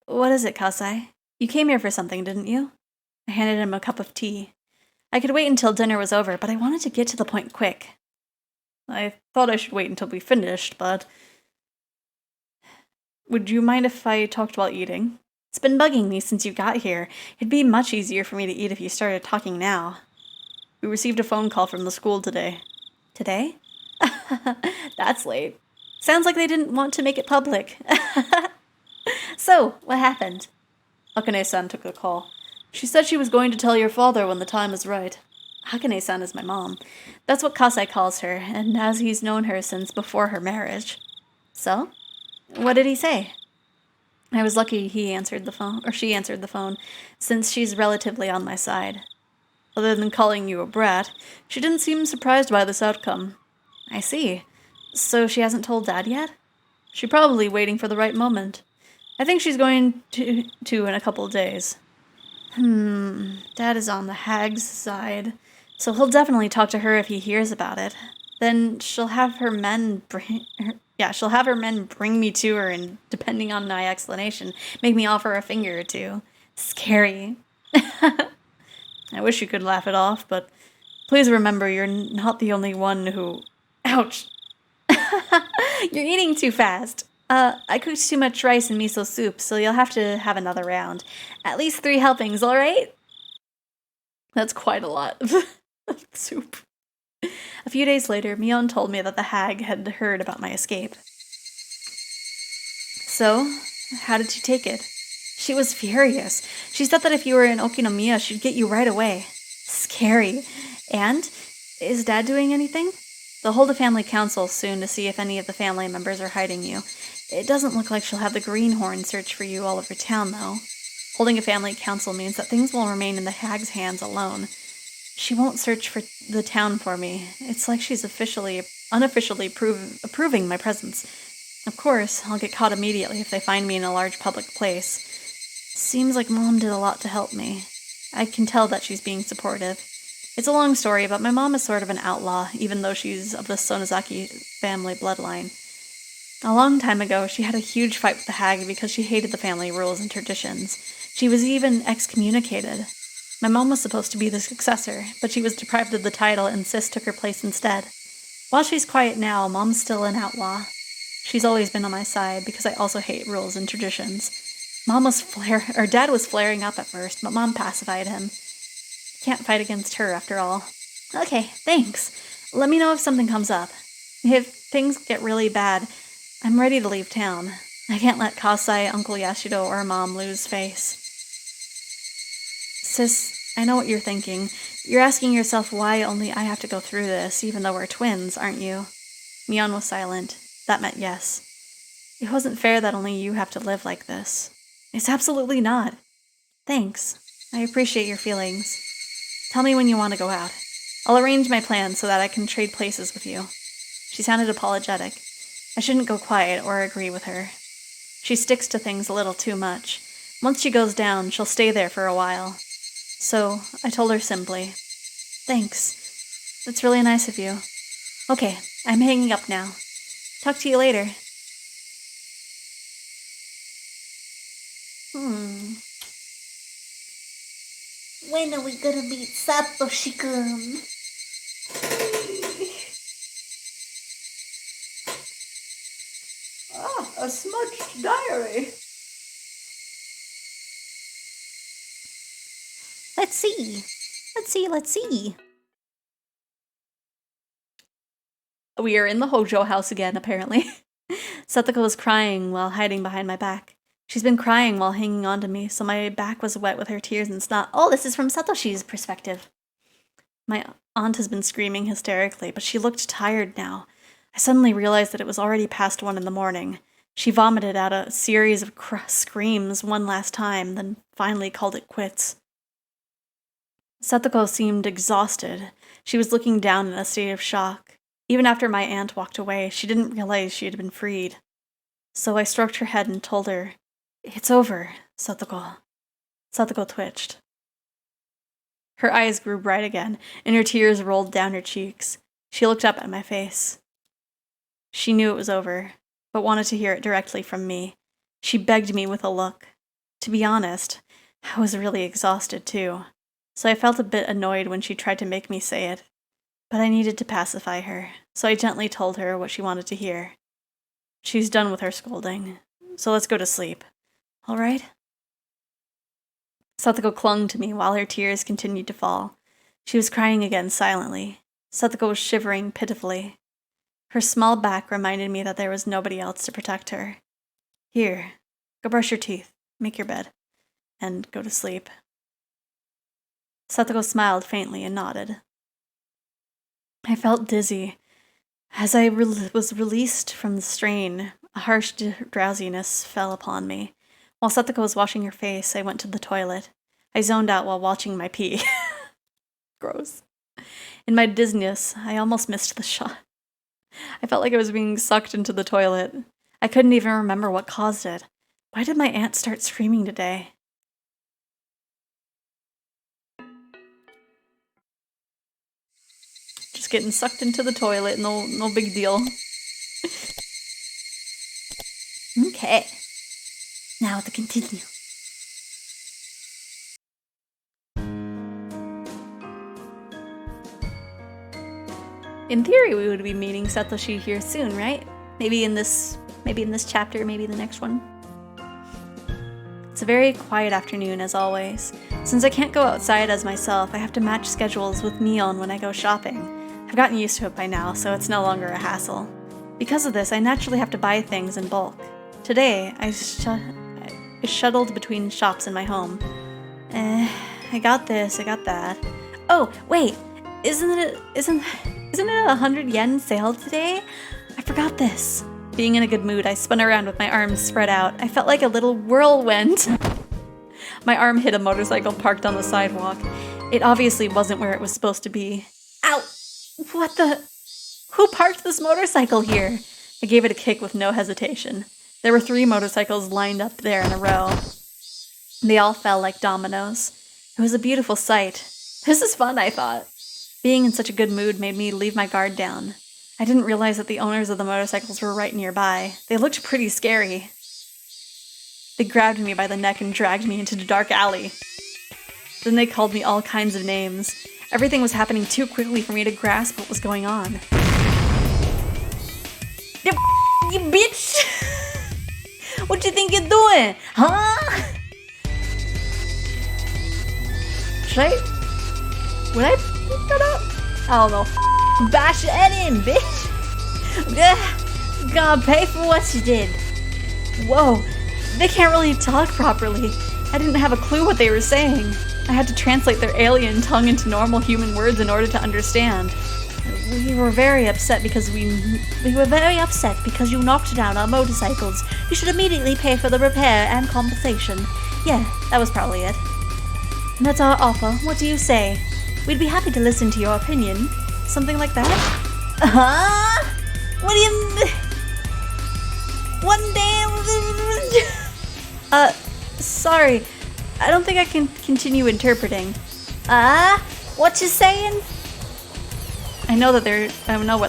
what is it, Kasai? You came here for something, didn't you? I handed him a cup of tea. I could wait until dinner was over, but I wanted to get to the point quick. I thought I should wait until we finished, but... Would you mind if I talked while eating? It's been bugging me since you got here. It'd be much easier for me to eat if you started talking now. We received a phone call from the school today. Today? That's late. Sounds like they didn't want to make it public. So, what happened? Akane-san took the call. She said she was going to tell your father when the time is right. Akane-san is my mom. That's what Kasai calls her, and as he's known her since before her marriage. So? What did he say? I was lucky he answered the phone, or she answered the phone, since she's relatively on my side. Other than calling you a brat, she didn't seem surprised by this outcome. I see. So she hasn't told Dad yet? She's probably waiting for the right moment. I think she's going to in a couple of days. Dad is on the hag's side, so he'll definitely talk to her if he hears about it. Then she'll have her men bring me to her, and depending on my explanation, make me offer a finger or two. Scary. I wish you could laugh it off, but please remember you're not the only one who... Ouch! You're eating too fast. I cooked too much rice and miso soup, so you'll have to have another round. At least 3 helpings, alright? That's quite a lot of soup. A few days later, Mion told me that the hag had heard about my escape. So, how did she take it? She was furious. She said that if you were in Okinomiya, she'd get you right away. Scary. And? Is Dad doing anything? They'll hold a family council soon to see if any of the family members are hiding you. It doesn't look like she'll have the greenhorn search for you all over town, though. Holding a family council means that things will remain in the hag's hands alone. She won't search for the town for me. It's like she's unofficially approving my presence. Of course, I'll get caught immediately if they find me in a large public place. Seems like Mom did a lot to help me. I can tell that she's being supportive. It's a long story, but my mom is sort of an outlaw, even though she's of the Sonozaki family bloodline. A long time ago, she had a huge fight with the hag because she hated the family rules and traditions. She was even excommunicated. My mom was supposed to be the successor, but she was deprived of the title and Sis took her place instead. While she's quiet now, Mom's still an outlaw. She's always been on my side because I also hate rules and traditions. Dad was flaring up at first, but Mom pacified him. Can't fight against her after all. Okay, thanks. Let me know if something comes up. If things get really bad, I'm ready to leave town. I can't let Kasai, Uncle Yashido, or Mom lose face. Sis, I know what you're thinking. You're asking yourself why only I have to go through this, even though we're twins, aren't you? Mion was silent. That meant yes. It wasn't fair that only you have to live like this. It's absolutely not. Thanks. I appreciate your feelings. Tell me when you want to go out. I'll arrange my plans so that I can trade places with you. She sounded apologetic. I shouldn't go quiet or agree with her. She sticks to things a little too much. Once she goes down, she'll stay there for a while. So, I told her simply, thanks. That's really nice of you. Okay, I'm hanging up now. Talk to you later. When are we gonna meet Satoshi-kun? A smudged diary. Let's see. We are in the Hojo house again, apparently. Satoko was crying while hiding behind my back. She's been crying while hanging on to me, so my back was wet with her tears and snot. Oh, this is from Satoshi's perspective. My aunt has been screaming hysterically, but she looked tired now. I suddenly realized that it was already past 1 a.m. She vomited out a series of screams one last time, then finally called it quits. Satoko seemed exhausted. She was looking down in a state of shock. Even after my aunt walked away, she didn't realize she had been freed. So I stroked her head and told her, "It's over, Satoko." Satoko twitched. Her eyes grew bright again, and her tears rolled down her cheeks. She looked up at my face. She knew it was over, but wanted to hear it directly from me. She begged me with a look. To be honest, I was really exhausted too, so I felt a bit annoyed when she tried to make me say it. But I needed to pacify her, so I gently told her what she wanted to hear. She's done with her scolding, so let's go to sleep. All right? Satoko clung to me while her tears continued to fall. She was crying again silently. Satoko was shivering pitifully. Her small back reminded me that there was nobody else to protect her. Here, go brush your teeth, make your bed, and go to sleep. Satoko smiled faintly and nodded. I felt dizzy. As I was released from the strain, a harsh drowsiness fell upon me. While Satoko was washing her face, I went to the toilet. I zoned out while watching my pee. Gross. In my dizziness, I almost missed the shot. I felt like I was being sucked into the toilet. I couldn't even remember what caused it. Why did my aunt start screaming today? Just getting sucked into the toilet, no big deal. Okay. Now to continue. In theory, we would be meeting Satoshi here soon, right? Maybe in this chapter, maybe the next one. It's a very quiet afternoon, as always. Since I can't go outside as myself, I have to match schedules with Mion when I go shopping. I've gotten used to it by now, so it's no longer a hassle. Because of this, I naturally have to buy things in bulk. Today, I shuttled between shops in my home. I got this, I got that. Oh, wait! Isn't it a 100 yen sale today? I forgot this. Being in a good mood, I spun around with my arms spread out. I felt like a little whirlwind. My arm hit a motorcycle parked on the sidewalk. It obviously wasn't where it was supposed to be. Ow! What the? Who parked this motorcycle here? I gave it a kick with no hesitation. There were 3 motorcycles lined up there in a row. They all fell like dominoes. It was a beautiful sight. This is fun, I thought. Being in such a good mood made me leave my guard down. I didn't realize that the owners of the motorcycles were right nearby. They looked pretty scary. They grabbed me by the neck and dragged me into the dark alley. Then they called me all kinds of names. Everything was happening too quickly for me to grasp what was going on. You bitch! What you think you're doing? Huh? Would I pick that up? I don't know. Bash your head in, bitch! Gonna pay for what you did. Whoa, they can't really talk properly. I didn't have a clue what they were saying. I had to translate their alien tongue into normal human words in order to understand. We were very upset because you knocked down our motorcycles. You should immediately pay for the repair and compensation. Yeah, that was probably it. And that's our offer. What do you say? We'd be happy to listen to your opinion. Something like that? Huh? What do you... One day... Sorry. I don't think I can continue interpreting. What you saying? I know what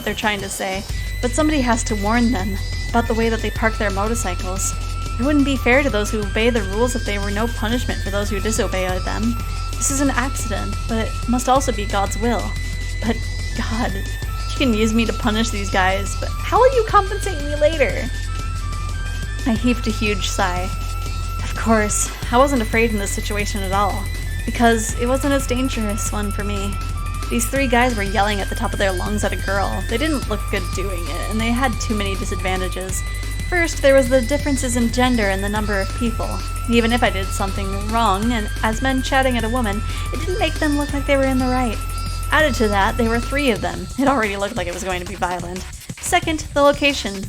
they're trying to say, but somebody has to warn them about the way that they park their motorcycles. It wouldn't be fair to those who obey the rules if there were no punishment for those who disobey them. This is an accident, but it must also be God's will. But God, you can use me to punish these guys, but how will you compensate me later? I heaved a huge sigh. Of course, I wasn't afraid in this situation at all, because it wasn't as dangerous one for me. These 3 guys were yelling at the top of their lungs at a girl. They didn't look good doing it, and they had too many disadvantages. First, there was the differences in gender and the number of people. Even if I did something wrong, and as men chatting at a woman, it didn't make them look like they were in the right. Added to that, there were 3 of them. It already looked like it was going to be violent. Second, the location.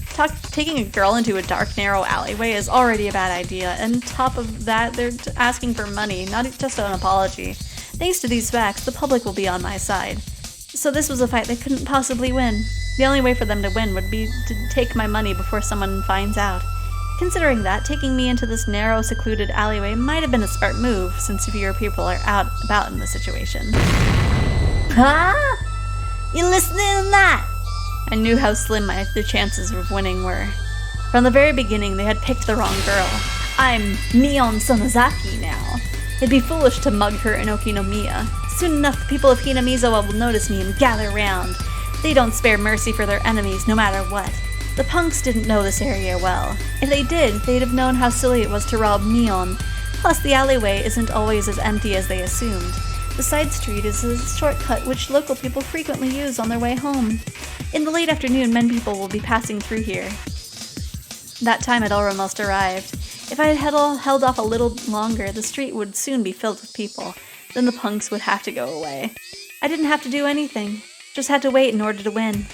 Taking a girl into a dark, narrow alleyway is already a bad idea, and top of that, they're asking for money, not just an apology. Thanks to these facts, the public will be on my side. So this was a fight they couldn't possibly win. The only way for them to win would be to take my money before someone finds out. Considering that, taking me into this narrow, secluded alleyway might have been a smart move, since fewer people are out about in the situation. Huh? You listening to that? I knew how slim their chances of winning were. From the very beginning, they had picked the wrong girl. I'm Mion Sonozaki now. It'd be foolish to mug her in Okinomiya. Soon enough, the people of Hinamizawa will notice me and gather round. They don't spare mercy for their enemies, no matter what. The punks didn't know this area well. If they did, they'd have known how silly it was to rob Mion. Plus, the alleyway isn't always as empty as they assumed. The side street is a shortcut which local people frequently use on their way home. In the late afternoon, many people will be passing through here. That time had almost arrived. If I had held off a little longer, the street would soon be filled with people. Then the punks would have to go away. I didn't have to do anything, just had to wait in order to win.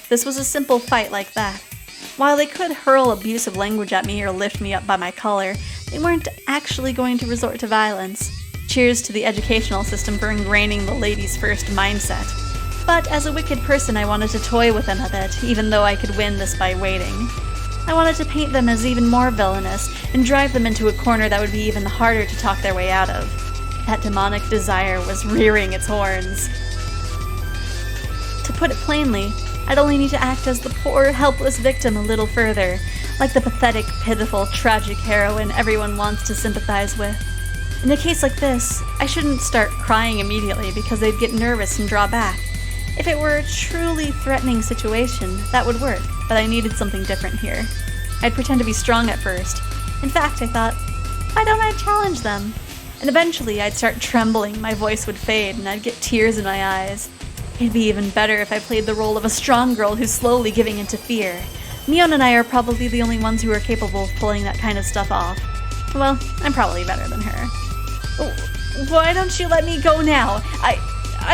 This was a simple fight like that. While they could hurl abusive language at me or lift me up by my collar, they weren't actually going to resort to violence. Cheers to the educational system for ingraining the ladies' first mindset. But as a wicked person, I wanted to toy with them a bit, even though I could win this by waiting. I wanted to paint them as even more villainous, and drive them into a corner that would be even harder to talk their way out of. That demonic desire was rearing its horns. To put it plainly, I'd only need to act as the poor, helpless victim a little further, like the pathetic, pitiful, tragic heroine everyone wants to sympathize with. In a case like this, I shouldn't start crying immediately because they'd get nervous and draw back. If it were a truly threatening situation, that would work, but I needed something different here. I'd pretend to be strong at first. In fact, I thought, why don't I challenge them? And eventually I'd start trembling, my voice would fade, and I'd get tears in my eyes. It'd be even better if I played the role of a strong girl who's slowly giving into fear. Mion and I are probably the only ones who are capable of pulling that kind of stuff off. Well, I'm probably better than her. Why don't you let me go now? I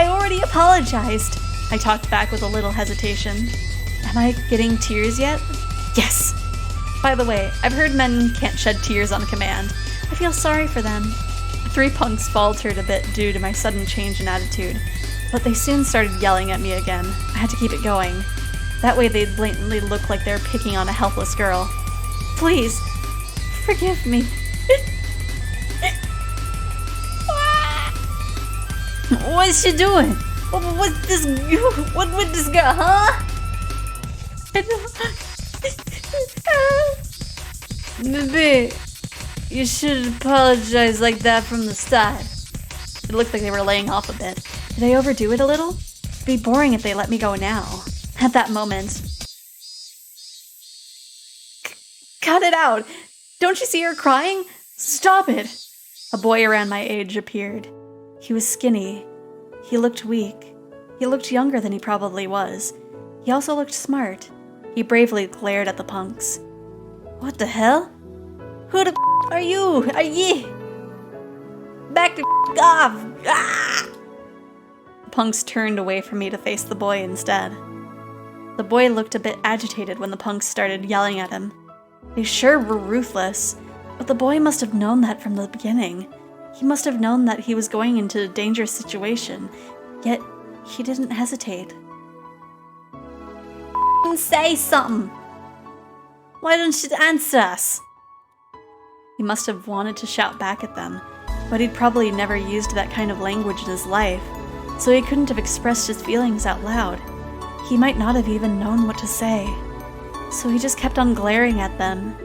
already apologized. I talked back with a little hesitation. Am I getting tears yet? Yes! By the way, I've heard men can't shed tears on command. I feel sorry for them. The 3 punks faltered a bit due to my sudden change in attitude, but they soon started yelling at me again. I had to keep it going. That way they'd blatantly look like they're picking on a helpless girl. Please, forgive me. What's she doing? What's this? What with this girl, huh? Maybe you should apologize like that from the start. It looked like they were laying off a bit. Did I overdo it a little? It'd be boring if they let me go now. At that moment, cut it out! Don't you see her crying? Stop it! A boy around my age appeared. He was skinny. He looked weak. He looked younger than he probably was. He also looked smart. He bravely glared at the punks. What the hell? Who the are you? Are ye? Back the off! Ah! The punks turned away from me to face the boy instead. The boy looked a bit agitated when the punks started yelling at him. They sure were ruthless, but the boy must have known that from the beginning. He must have known that he was going into a dangerous situation, yet he didn't hesitate. Say something! Why don't you answer us? He must have wanted to shout back at them, but he'd probably never used that kind of language in his life, so he couldn't have expressed his feelings out loud. He might not have even known what to say, so he just kept on glaring at them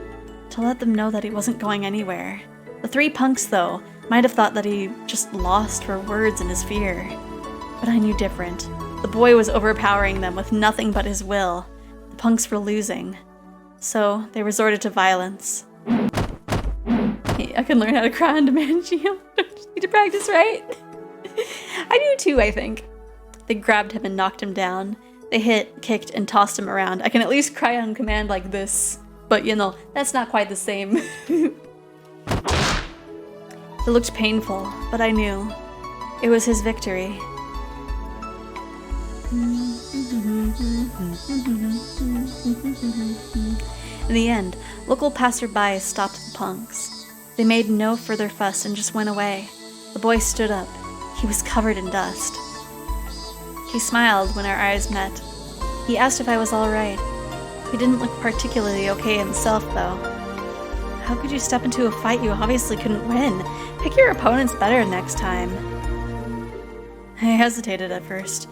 to let them know that he wasn't going anywhere. The 3 punks, though, might have thought that he just lost for words in his fear. But I knew different. The boy was overpowering them with nothing but his will. The punks were losing. So they resorted to violence. Hey, I can learn how to cry on demand, Gio. Don't need to practice, right? I do too, I think. They grabbed him and knocked him down. They hit, kicked, and tossed him around. I can at least cry on command like this. But, you know, that's not quite the same. It looked painful, but I knew. It was his victory. In the end, local passersby stopped the punks. They made no further fuss and just went away. The boy stood up. He was covered in dust. He smiled when our eyes met. He asked if I was all right. He didn't look particularly okay himself, though. How could you step into a fight you obviously couldn't win? Pick your opponents better next time. I hesitated at first.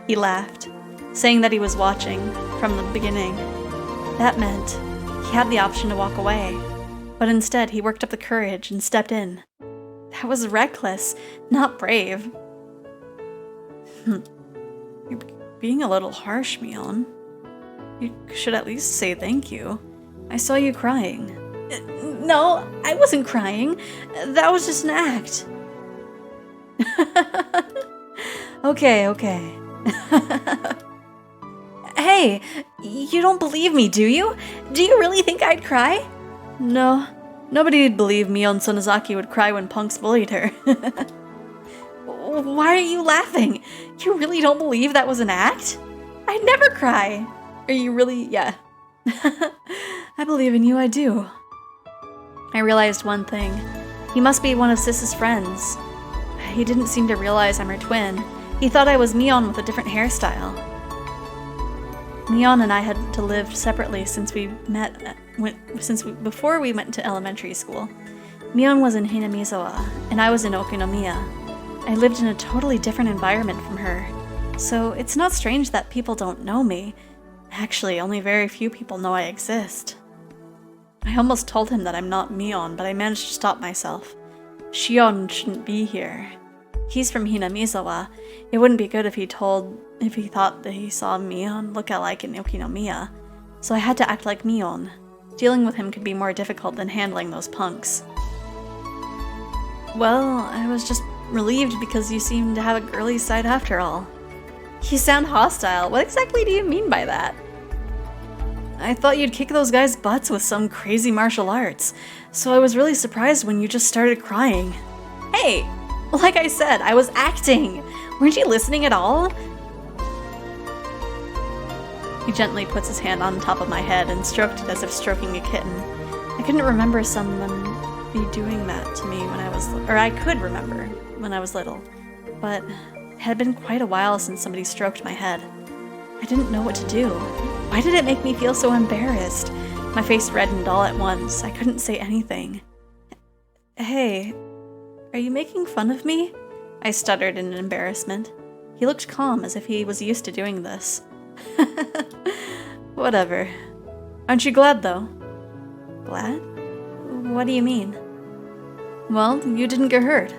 He laughed, saying that he was watching from the beginning. That meant he had the option to walk away, but instead he worked up the courage and stepped in. That was reckless, not brave. You're being a little harsh, Mion. You should at least say thank you. I saw you crying. No, I wasn't crying. That was just an act. Okay. Hey, you don't believe me, do you? Do you really think I'd cry? No, nobody'd believe Mion Sonozaki would cry when punks bullied her. Why are you laughing? You really don't believe that was an act? I'd never cry. Are you really? Yeah. I believe in you, I do. I realized one thing. He must be one of Sis's friends. He didn't seem to realize I'm her twin. He thought I was Mion with a different hairstyle. Mion and I had to live separately since we met, before we went to elementary school. Mion was in Hinamizawa, and I was in Okinomiya. I lived in a totally different environment from her, so it's not strange that people don't know me. Actually, only very few people know I exist. I almost told him that I'm not Mion, but I managed to stop myself. Shion shouldn't be here. He's from Hinamizawa. It wouldn't be good if he thought that he saw Mion look alike in Okinomiya. So I had to act like Mion. Dealing with him could be more difficult than handling those punks. Well, I was just relieved because you seem to have a girly side after all. You sound hostile. What exactly do you mean by that? I thought you'd kick those guys' butts with some crazy martial arts, so I was really surprised when you just started crying. Hey! Like I said, I was acting! Weren't you listening at all? He gently puts his hand on top of my head and stroked it as if stroking a kitten. I couldn't remember someone be doing that to me when I was, or I could remember when I was little, but it had been quite a while since somebody stroked my head. I didn't know what to do. Why did it make me feel so embarrassed? My face reddened all at once. I couldn't say anything. Hey, are you making fun of me? I stuttered in embarrassment. He looked calm, as if he was used to doing this. Whatever. Aren't you glad, though? Glad? What do you mean? Well, you didn't get hurt.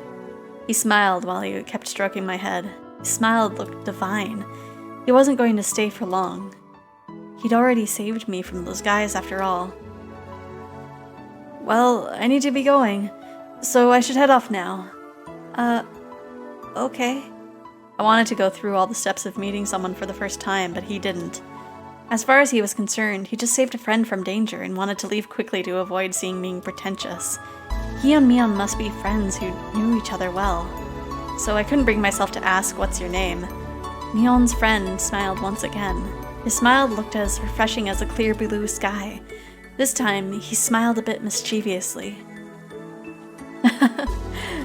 He smiled while he kept stroking my head. His smile looked divine. He wasn't going to stay for long. He'd already saved me from those guys after all. Well, I need to be going, so I should head off now. Okay. I wanted to go through all the steps of meeting someone for the first time, but he didn't. As far as he was concerned, he just saved a friend from danger and wanted to leave quickly to avoid seeing me pretentious. He and Mion must be friends who knew each other well. So I couldn't bring myself to ask, "What's your name?" Mion's friend smiled once again. His smile looked as refreshing as a clear blue sky. This time, he smiled a bit mischievously.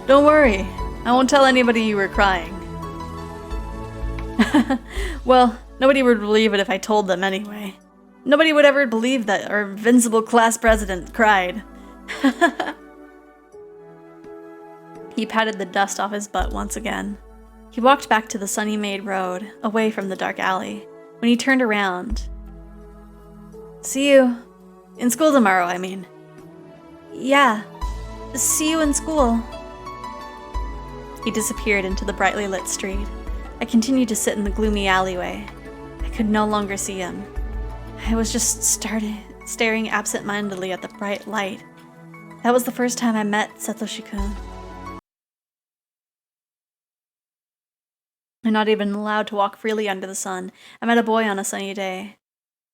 Don't worry, I won't tell anybody you were crying. Well, nobody would believe it if I told them anyway. Nobody would ever believe that our invincible class president cried. He patted the dust off his butt once again. He walked back to the sunny-made road, away from the dark alley. When he turned around... See you. In school tomorrow, I mean. Yeah. See you in school. He disappeared into the brightly lit street. I continued to sit in the gloomy alleyway. I could no longer see him. I was just staring absent-mindedly at the bright light. That was the first time I met Satoshi-kun. I'm not even allowed to walk freely under the sun. I met a boy on a sunny day.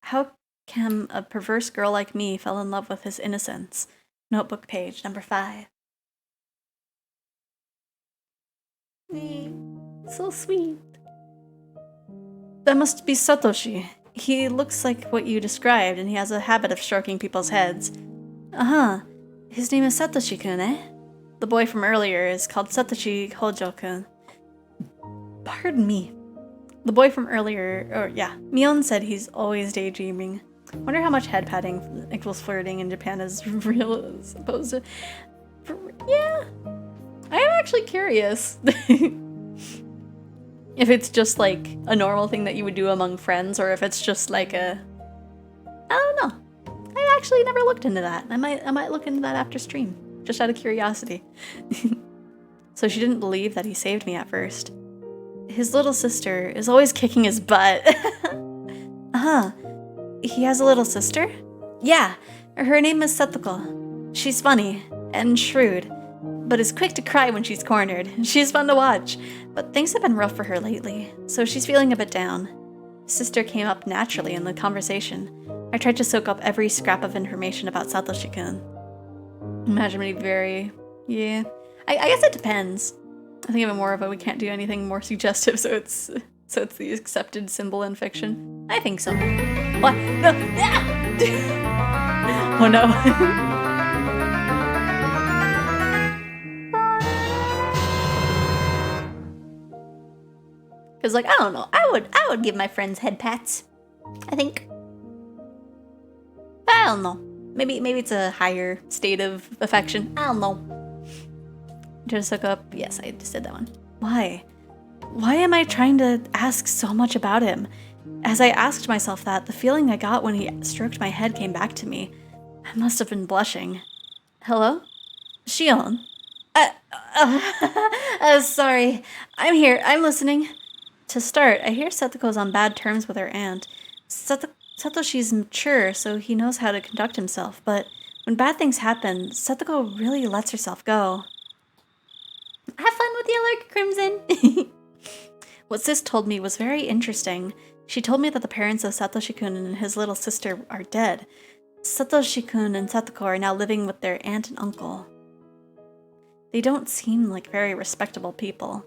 How can a perverse girl like me fall in love with his innocence? Notebook page number 5. So sweet. That must be Satoshi. He looks like what you described, and he has a habit of stroking people's heads. Uh-huh. His name is Satoshi-kun, eh? The boy from earlier is called Satoshi Hojo-kun. Pardon me. The boy from earlier, Mion said he's always daydreaming. Wonder how much head patting equals flirting in Japan is real as opposed to... Yeah. I am actually curious. If it's just like a normal thing that you would do among friends, or if it's just like a... I don't know. I actually never looked into that. I might look into that after stream, just out of curiosity. So she didn't believe that he saved me at first. His little sister is always kicking his butt. Uh-huh. He has a little sister? Yeah, her name is Satoko. She's funny and shrewd, but is quick to cry when she's cornered. She's fun to watch, but things have been rough for her lately, so she's feeling a bit down. His sister came up naturally in the conversation. I tried to soak up every scrap of information about Satoshi-kun. Imagine me very... Yeah. I guess it depends. I think of it more of a we can't do anything more suggestive, so it's the accepted symbol in fiction. I think so. What? No! Ah! Oh no. Cause like, I don't know, I would give my friends head pats. I think. I don't know. Maybe it's a higher state of affection. I don't know. Just look up. Yes, I just did that one. Why? Why am I trying to ask so much about him? As I asked myself that, the feeling I got when he stroked my head came back to me. I must have been blushing. Hello? Shion? Sorry. I'm here. I'm listening. To start, I hear Satoko's on bad terms with her aunt. Satoshi's mature, so he knows how to conduct himself, but when bad things happen, Satoko really lets herself go. Have fun with your Lurk, Crimson. What Sis told me was very interesting. She told me that the parents of Satoshi-kun and his little sister are dead. Satoshi-kun and Satoko are now living with their aunt and uncle. They don't seem like very respectable people.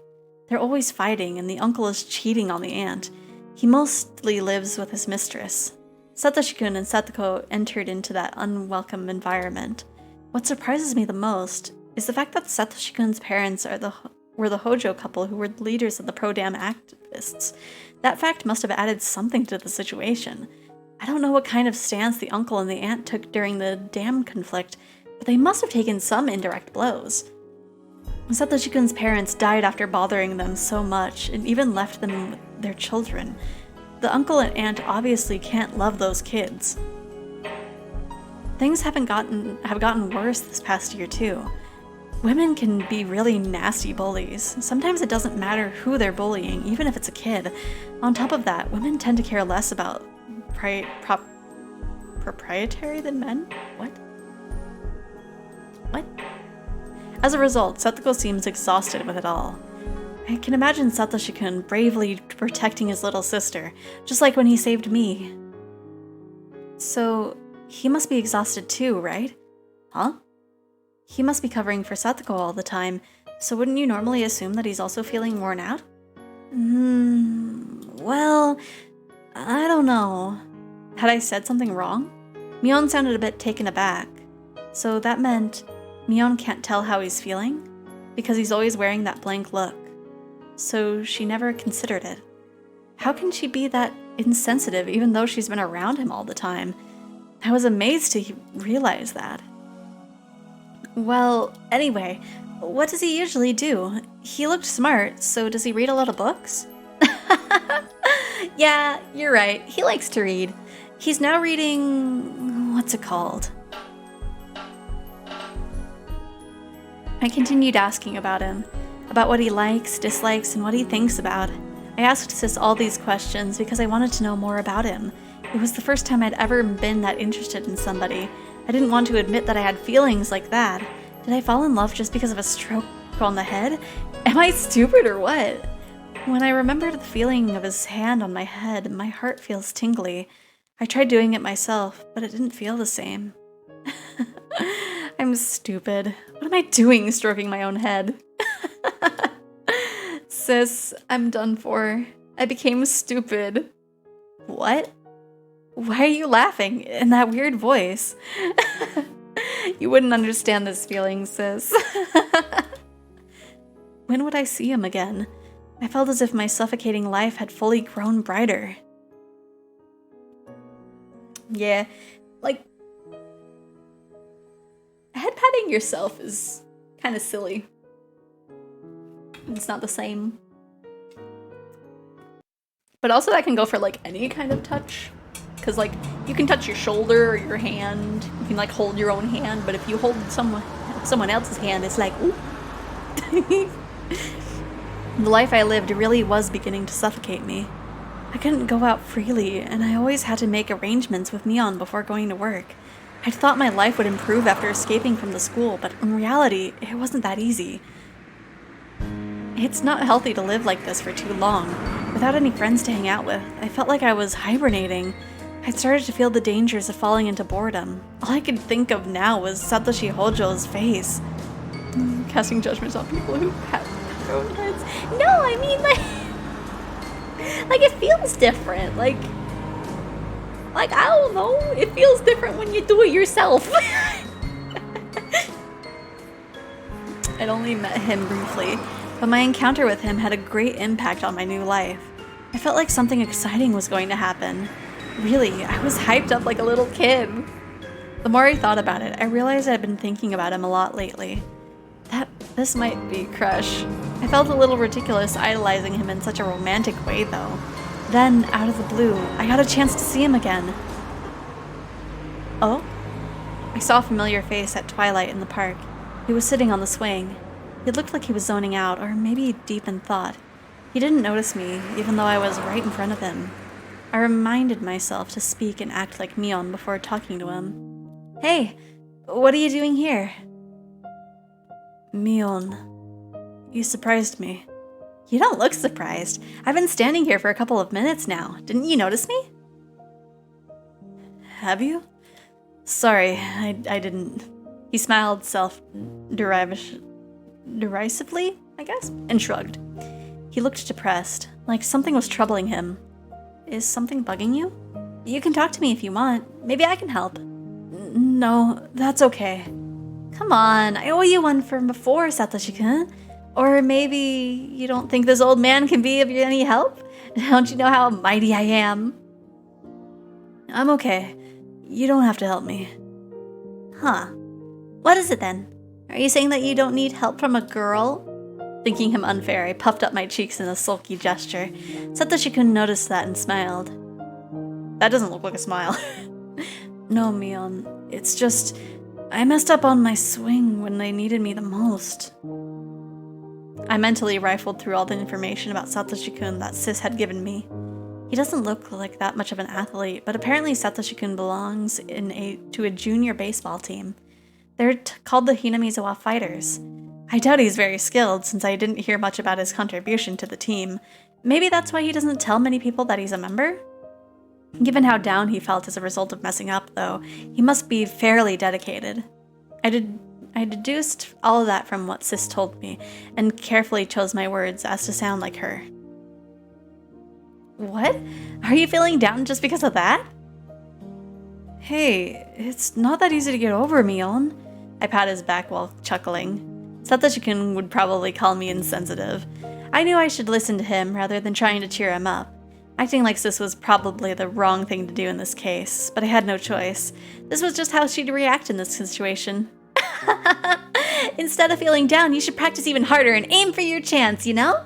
They're always fighting, and the uncle is cheating on the aunt. He mostly lives with his mistress. Satoshi-kun and Satoko entered into that unwelcome environment. What surprises me the most is the fact that Satoshi-kun's parents were the Hojo couple who were the leaders of the pro-dam activists. That fact must have added something to the situation. I don't know what kind of stance the uncle and the aunt took during the dam conflict, but they must have taken some indirect blows. Satoshi-kun's parents died after bothering them so much, and even left them with their children. The uncle and aunt obviously can't love those kids. Things have gotten worse this past year too. Women can be really nasty bullies. Sometimes it doesn't matter who they're bullying, even if it's a kid. On top of that, women tend to care less about proprietary than men? What? As a result, Satoko seems exhausted with it all. I can imagine Satoshi-kun bravely protecting his little sister, just like when he saved me. So, he must be exhausted too, right? Huh? He must be covering for Satoko all the time, so wouldn't you normally assume that he's also feeling worn out? Well, I don't know. Had I said something wrong? Mion sounded a bit taken aback. So that meant Mion can't tell how he's feeling? Because he's always wearing that blank look. So she never considered it. How can she be that insensitive even though she's been around him all the time? I was amazed to realize that. Well, anyway, what does he usually do? He looked smart, so does he read a lot of books? Yeah, you're right. He likes to read. He's now reading... what's it called? I continued asking about him, about what he likes, dislikes, and what he thinks about. I asked Sis all these questions because I wanted to know more about him. It was the first time I'd ever been that interested in somebody. I didn't want to admit that I had feelings like that. Did I fall in love just because of a stroke on the head? Am I stupid or what? When I remembered the feeling of his hand on my head, my heart feels tingly. I tried doing it myself, but it didn't feel the same. I'm stupid. What am I doing stroking my own head? Sis, I'm done for. I became stupid. What? Why are you laughing in that weird voice? You wouldn't understand this feeling, sis. When would I see him again? I felt as if my suffocating life had fully grown brighter. Yeah, like, head patting yourself is kind of silly. It's not the same. But also that can go for like any kind of touch. Because like, you can touch your shoulder or your hand. You can like hold your own hand, but if you hold someone else's hand, it's like, ooh. The life I lived really was beginning to suffocate me. I couldn't go out freely, and I always had to make arrangements with Mion before going to work. I'd thought my life would improve after escaping from the school, but in reality, it wasn't that easy. It's not healthy to live like this for too long. Without any friends to hang out with, I felt like I was hibernating. I started to feel the dangers of falling into boredom. All I could think of now was Satoshi Hojo's face. Casting judgments on people who have their own heads. No, I mean, like it feels different. Like, I don't know. It feels different when you do it yourself. I'd only met him briefly, but my encounter with him had a great impact on my new life. I felt like something exciting was going to happen. Really, I was hyped up like a little kid. The more I thought about it, I realized I'd been thinking about him a lot lately. This might be crush. I felt a little ridiculous idolizing him in such a romantic way, though. Then, out of the blue, I got a chance to see him again. Oh? I saw a familiar face at twilight in the park. He was sitting on the swing. It looked like he was zoning out, or maybe deep in thought. He didn't notice me, even though I was right in front of him. I reminded myself to speak and act like Mion before talking to him. Hey, what are you doing here? Mion, you surprised me. You don't look surprised. I've been standing here for a couple of minutes now. Didn't you notice me? Have you? Sorry, I didn't. He smiled derisively, I guess, and shrugged. He looked depressed, like something was troubling him. Is something bugging you? You can talk to me if you want. Maybe I can help. No, that's okay. Come on, I owe you one from before, Satoshi-kun. Or maybe you don't think this old man can be of any help? Don't you know how mighty I am? I'm okay. You don't have to help me. Huh. What is it then? Are you saying that you don't need help from a girl? Thinking him unfair, I puffed up my cheeks in a sulky gesture. Satoshi-kun noticed that and smiled. That doesn't look like a smile. No, Mion. It's just, I messed up on my swing when they needed me the most. I mentally rifled through all the information about Satoshi-kun that Sis had given me. He doesn't look like that much of an athlete, but apparently Satoshi-kun belongs to a junior baseball team. They're called the Hinamizawa Fighters. I doubt he's very skilled, since I didn't hear much about his contribution to the team. Maybe that's why he doesn't tell many people that he's a member? Given how down he felt as a result of messing up, though, he must be fairly dedicated. I deduced all of that from what Sis told me, and carefully chose my words as to sound like her. What? Are you feeling down just because of that? Hey, it's not that easy to get over, Mion. I pat his back while chuckling. Satoshi-kun would probably call me insensitive. I knew I should listen to him rather than trying to cheer him up. Acting like Sis was probably the wrong thing to do in this case, but I had no choice. This was just how she'd react in this situation. Instead of feeling down, you should practice even harder and aim for your chance, you know?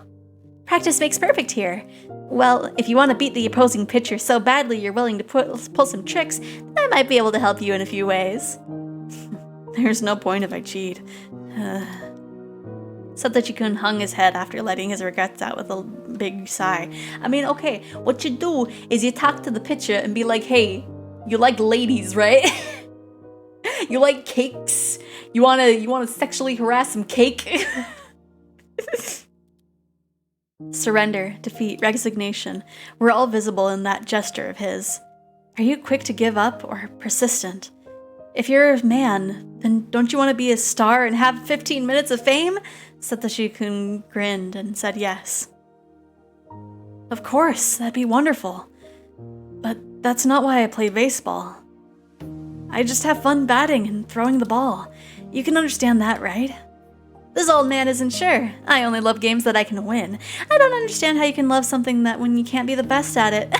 Practice makes perfect here. Well, if you want to beat the opposing pitcher so badly you're willing to pull some tricks, then I might be able to help you in a few ways. There's no point if I cheat. Satoshi-kun hung his head after letting his regrets out with a big sigh. I mean, okay, what you do is you talk to the pitcher and be like, hey, you like ladies, right? You like cakes? You wanna sexually harass some cake? Surrender, defeat, resignation were all visible in that gesture of his. Are you quick to give up or persistent? If you're a man, then don't you want to be a star and have 15 minutes of fame? Satoshi-kun grinned and said yes. Of course, that'd be wonderful. But that's not why I play baseball. I just have fun batting and throwing the ball. You can understand that, right? This old man isn't sure. I only love games that I can win. I don't understand how you can love something that when you can't be the best at it.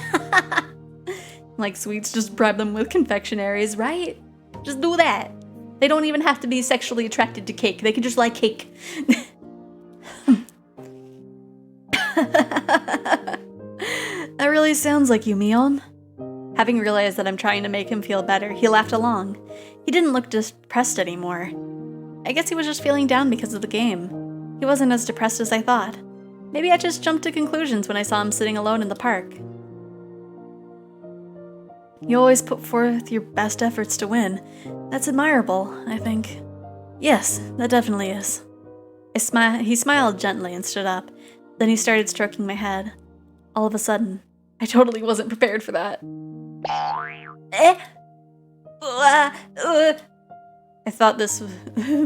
Like sweets, just bribe them with confectionaries, right? Just do that. They don't even have to be sexually attracted to cake. They can just like cake. That really sounds like you, Mion. Having realized that I'm trying to make him feel better, he laughed along. He didn't look depressed anymore. I guess he was just feeling down because of the game. He wasn't as depressed as I thought. Maybe I just jumped to conclusions when I saw him sitting alone in the park. You always put forth your best efforts to win. That's admirable, I think. Yes, that definitely is. He smiled gently and stood up. Then he started stroking my head. All of a sudden, I totally wasn't prepared for that. I thought this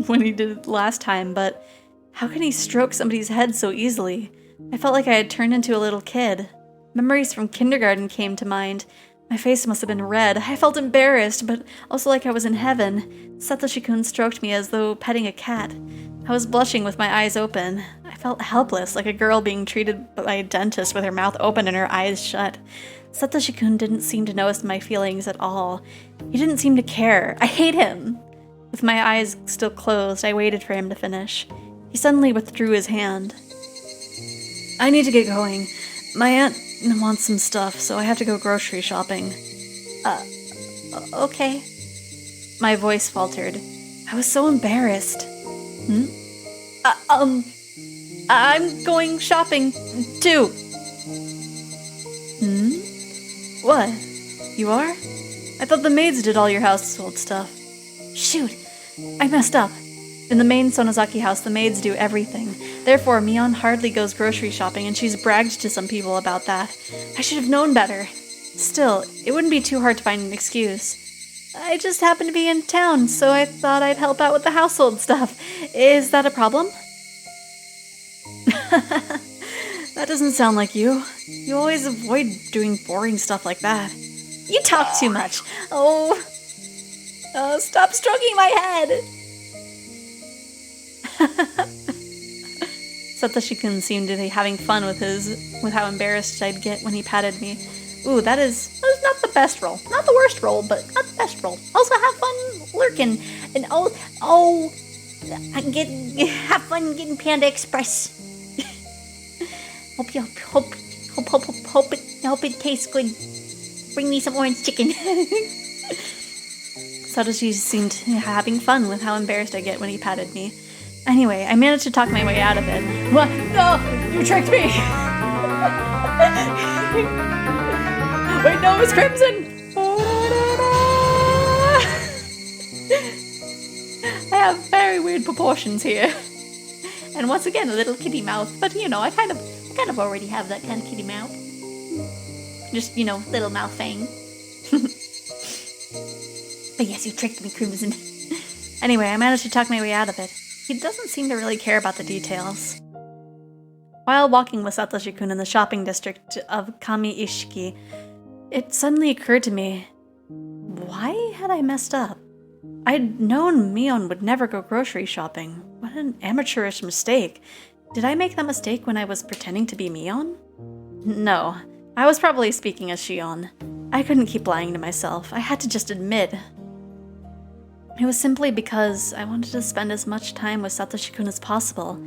when he did it last time, but how can he stroke somebody's head so easily? I felt like I had turned into a little kid. Memories from kindergarten came to mind. My face must have been red. I felt embarrassed, but also like I was in heaven. Satoshi-kun stroked me as though petting a cat. I was blushing with my eyes open. I felt helpless, like a girl being treated by a dentist with her mouth open and her eyes shut. Satoshi-kun didn't seem to notice my feelings at all. He didn't seem to care. I hate him! With my eyes still closed, I waited for him to finish. He suddenly withdrew his hand. I need to get going. My aunt wants some stuff, so I have to go grocery shopping. Okay. My voice faltered. I was so embarrassed. I'm going shopping, too. What? You are? I thought the maids did all your household stuff. Shoot, I messed up. In the main Sonozaki house, the maids do everything. Therefore, Mion hardly goes grocery shopping, and she's bragged to some people about that. I should have known better. Still, it wouldn't be too hard to find an excuse. I just happened to be in town, so I thought I'd help out with the household stuff. Is that a problem? That doesn't sound like you. You always avoid doing boring stuff like that. You talk too much. Oh, stop stroking my head. Satoshi-kun seemed to be having fun with how embarrassed I'd get when he patted me. Ooh, that is not the best roll. Not the worst roll, but not the best roll. Also have fun lurking. And have fun getting Panda Express. Hope it tastes good. Bring me some orange chicken. Satoshi seemed having fun with how embarrassed I get when he patted me. Anyway, I managed to talk my way out of it. What? No! You tricked me! Wait, no, it's Crimson! I have very weird proportions here. And once again, a little kitty mouth. But I kind of already have that kind of kitty mouth. Just, little mouth fang. But yes, you tricked me, Crimson. Anyway, I managed to talk my way out of it. He doesn't seem to really care about the details. While walking with Satoshi-kun in the shopping district of Kami-ishiki, it suddenly occurred to me, why had I messed up? I'd known Mion would never go grocery shopping. What an amateurish mistake. Did I make that mistake when I was pretending to be Mion? No, I was probably speaking as Shion. I couldn't keep lying to myself. I had to just admit. It was simply because I wanted to spend as much time with Satoshi-kun as possible.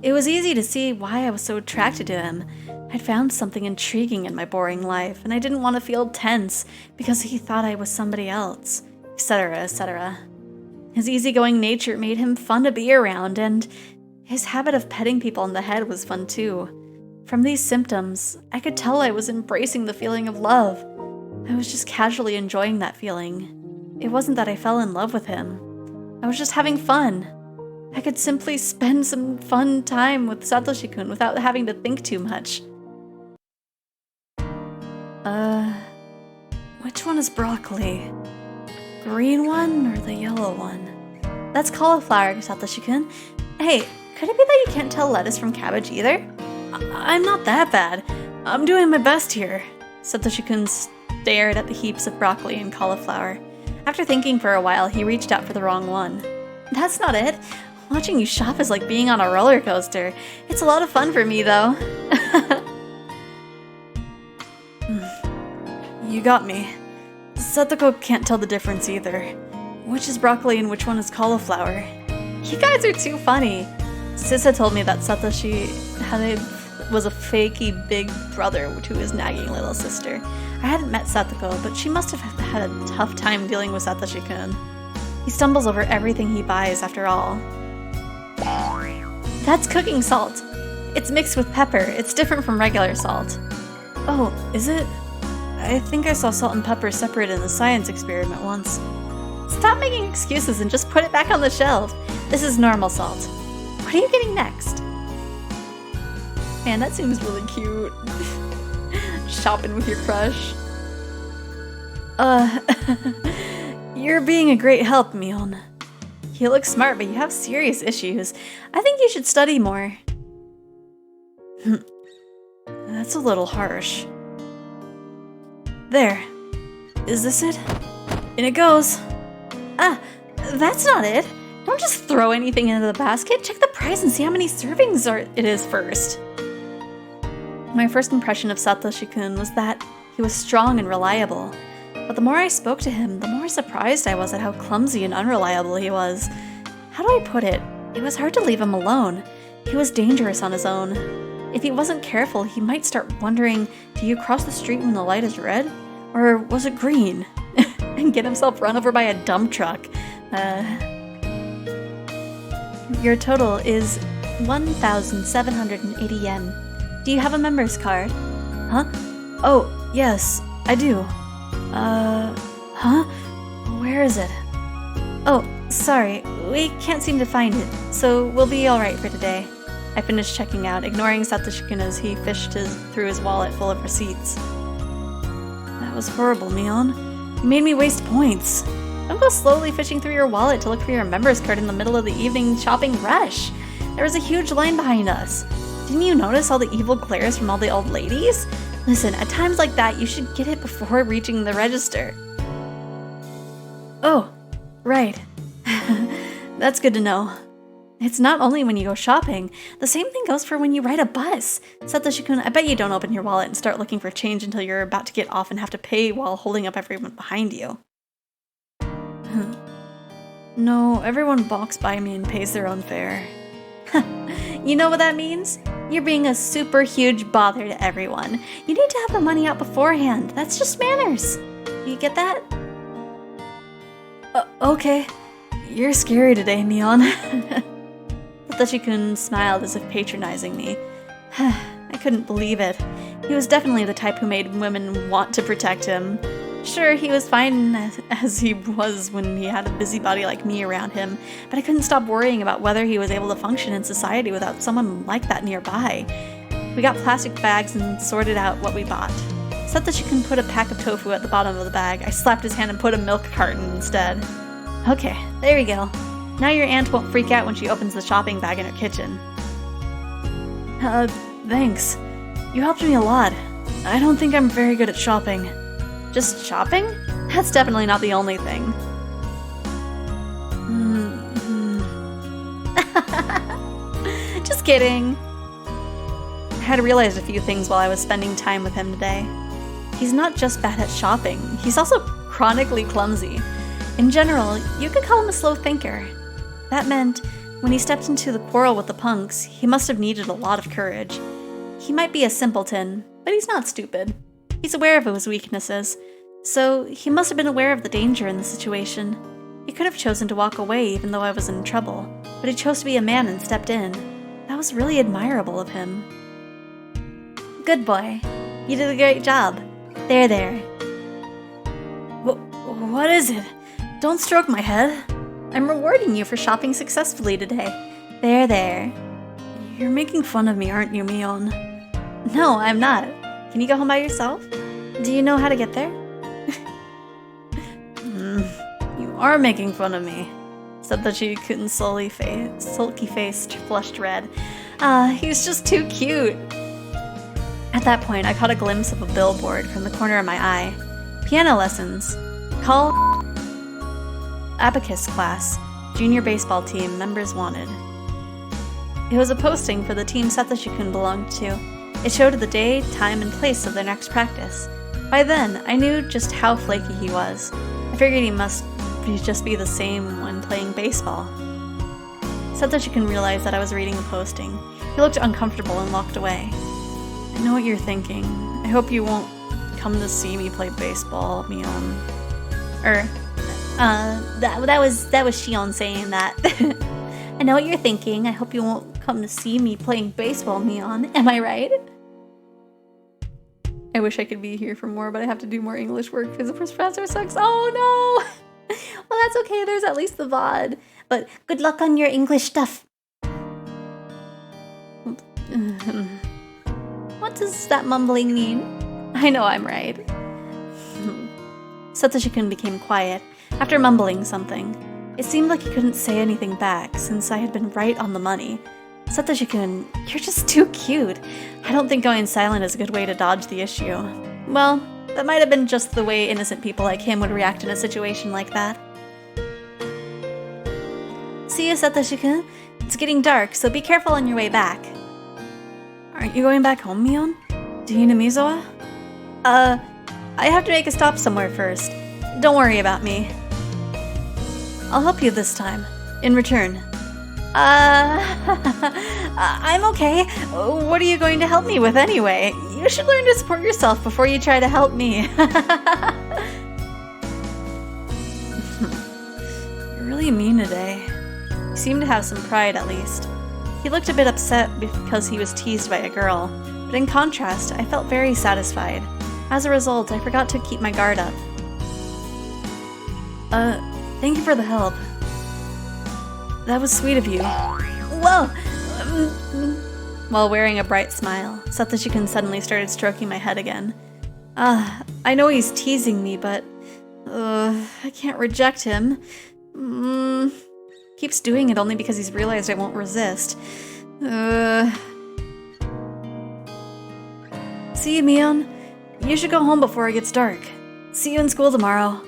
It was easy to see why I was so attracted to him. I'd found something intriguing in my boring life, and I didn't want to feel tense because he thought I was somebody else, etc., etc. His easygoing nature made him fun to be around, and his habit of petting people on the head was fun too. From these symptoms, I could tell I was embracing the feeling of love. I was just casually enjoying that feeling. It wasn't that I fell in love with him. I was just having fun. I could simply spend some fun time with Satoshi-kun without having to think too much. Which one is broccoli? Green one or the yellow one? That's cauliflower, Satoshi-kun. Hey, could it be that you can't tell lettuce from cabbage either? I'm not that bad. I'm doing my best here. Satoshi-kun stared at the heaps of broccoli and cauliflower. After thinking for a while, he reached out for the wrong one. That's not it. Watching you shop is like being on a roller coaster. It's a lot of fun for me, though. You got me. Satoko can't tell the difference either. Which is broccoli and which one is cauliflower? You guys are too funny. Sissa told me that Satoshi was a fakey big brother to his nagging little sister. I hadn't met Satoko, but she must have had a tough time dealing with Satoshi-kun. He stumbles over everything he buys, after all. That's cooking salt. It's mixed with pepper. It's different from regular salt. Oh, is it? I think I saw salt and pepper separate in the science experiment once. Stop making excuses and just put it back on the shelf. This is normal salt. What are you getting next? Man, that seems really cute. Shopping with your crush. You're being a great help, Mion. You look smart, but you have serious issues. I think you should study more. That's a little harsh. There. Is this it? In it goes. Ah, that's not it. Don't just throw anything into the basket. Check the price and see how many servings it is first. My first impression of Satoshi-kun was that he was strong and reliable. But the more I spoke to him, the more surprised I was at how clumsy and unreliable he was. How do I put it? It was hard to leave him alone. He was dangerous on his own. If he wasn't careful, he might start wondering, do you cross the street when the light is red? Or was it green? And get himself run over by a dump truck. Your total is 1,780 yen. Do you have a member's card? Huh? Oh, yes, I do. Huh? Where is it? Oh, sorry, we can't seem to find it, so we'll be alright for today. I finished checking out, ignoring Satoshi-kun as he fished through his wallet full of receipts. That was horrible, Mion. You made me waste points. Don't go slowly fishing through your wallet to look for your member's card in the middle of the evening shopping rush. There was a huge line behind us. Didn't you notice all the evil glares from all the old ladies? Listen, at times like that, you should get it before reaching the register. Oh, right. That's good to know. It's not only when you go shopping. The same thing goes for when you ride a bus. Satoshi-kun, I bet you don't open your wallet and start looking for change until you're about to get off and have to pay while holding up everyone behind you. No, everyone walks by me and pays their own fare. You know what that means? You're being a super huge bother to everyone. You need to have the money out beforehand. That's just manners. You get that? Okay. You're scary today, Neon. Satoshi-kun smiled as if patronizing me. I couldn't believe it. He was definitely the type who made women want to protect him. Sure, he was fine as he was when he had a busybody like me around him, but I couldn't stop worrying about whether he was able to function in society without someone like that nearby. We got plastic bags and sorted out what we bought. Satoshi-kun put a pack of tofu at the bottom of the bag. I slapped his hand and put a milk carton instead. Okay, there we go. Now your aunt won't freak out when she opens the shopping bag in her kitchen. Thanks. You helped me a lot. I don't think I'm very good at shopping. Just shopping? That's definitely not the only thing. Just kidding. I had realized a few things while I was spending time with him today. He's not just bad at shopping, he's also chronically clumsy. In general, you could call him a slow thinker. That meant, when he stepped into the quarrel with the punks, he must have needed a lot of courage. He might be a simpleton, but he's not stupid. He's aware of his weaknesses, so he must have been aware of the danger in the situation. He could have chosen to walk away even though I was in trouble, but he chose to be a man and stepped in. That was really admirable of him. Good boy. You did a great job. There. What is it? Don't stroke my head. I'm rewarding you for shopping successfully today. There. You're making fun of me, aren't you, Mion? No, I'm not. Can you go home by yourself? Do you know how to get there? You are making fun of me, said the Chikun sulky-faced, flushed red. He's just too cute. At that point, I caught a glimpse of a billboard from the corner of my eye. Piano lessons. Call Abacus class. Junior baseball team. Members wanted. It was a posting for the team Satoshi-kun belonged to. It showed the day, time, and place of their next practice. By then, I knew just how flaky he was. I figured he must just be the same when playing baseball. Satoshi-kun realized that I was reading the posting. He looked uncomfortable and walked away. I know what you're thinking. I hope you won't come to see me play baseball, Mion. That was Shion saying that. I know what you're thinking. I hope you won't come to see me playing baseball, Mion. Am I right? I wish I could be here for more, but I have to do more English work because the professor sucks. Oh no! Well, that's okay. There's at least the VOD. But good luck on your English stuff. What does that mumbling mean? I know I'm right. Satoshi-kun became quiet after mumbling something. It seemed like he couldn't say anything back since I had been right on the money. Satoshi-kun, you're just too cute. I don't think going silent is a good way to dodge the issue. Well, that might have been just the way innocent people like him would react in a situation like that. See you, Satoshi-kun. It's getting dark, so be careful on your way back. Aren't you going back home, Mion? To Hinamizawa? I have to make a stop somewhere first. Don't worry about me. I'll help you this time. In return. I'm okay. What are you going to help me with anyway? You should learn to support yourself before you try to help me. You're really mean today. You seem to have some pride, at least. He looked a bit upset because he was teased by a girl, but in contrast, I felt very satisfied. As a result, I forgot to keep my guard up. Thank you for the help. That was sweet of you. Whoa! While wearing a bright smile, Satoshi-kun suddenly started stroking my head again. I know he's teasing me, but I can't reject him. Keeps doing it only because he's realized I won't resist. See you, Mion. You should go home before it gets dark. See you in school tomorrow.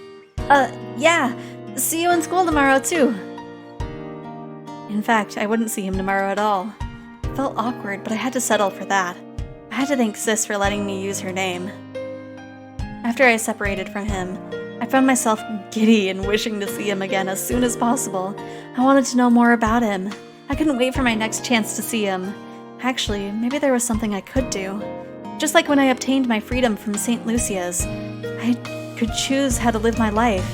Yeah. See you in school tomorrow, too. In fact, I wouldn't see him tomorrow at all. It felt awkward, but I had to settle for that. I had to thank Sis for letting me use her name. After I separated from him, I found myself giddy and wishing to see him again as soon as possible. I wanted to know more about him. I couldn't wait for my next chance to see him. Actually, maybe there was something I could do. Just like when I obtained my freedom from St. Lucia's, I could choose how to live my life.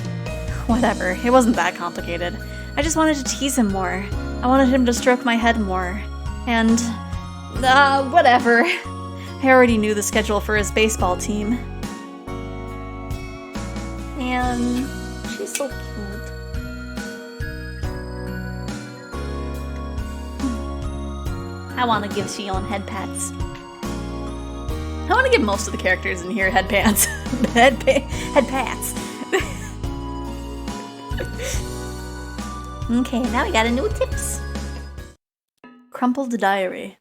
Whatever, it wasn't that complicated. I just wanted to tease him more. I wanted him to stroke my head more. And, whatever. I already knew the schedule for his baseball team. And she's so cute. I want to give Shion head pats. I want to give most of the characters in here head pants. head pats. Okay, now we got a new tips. Crumpled diary.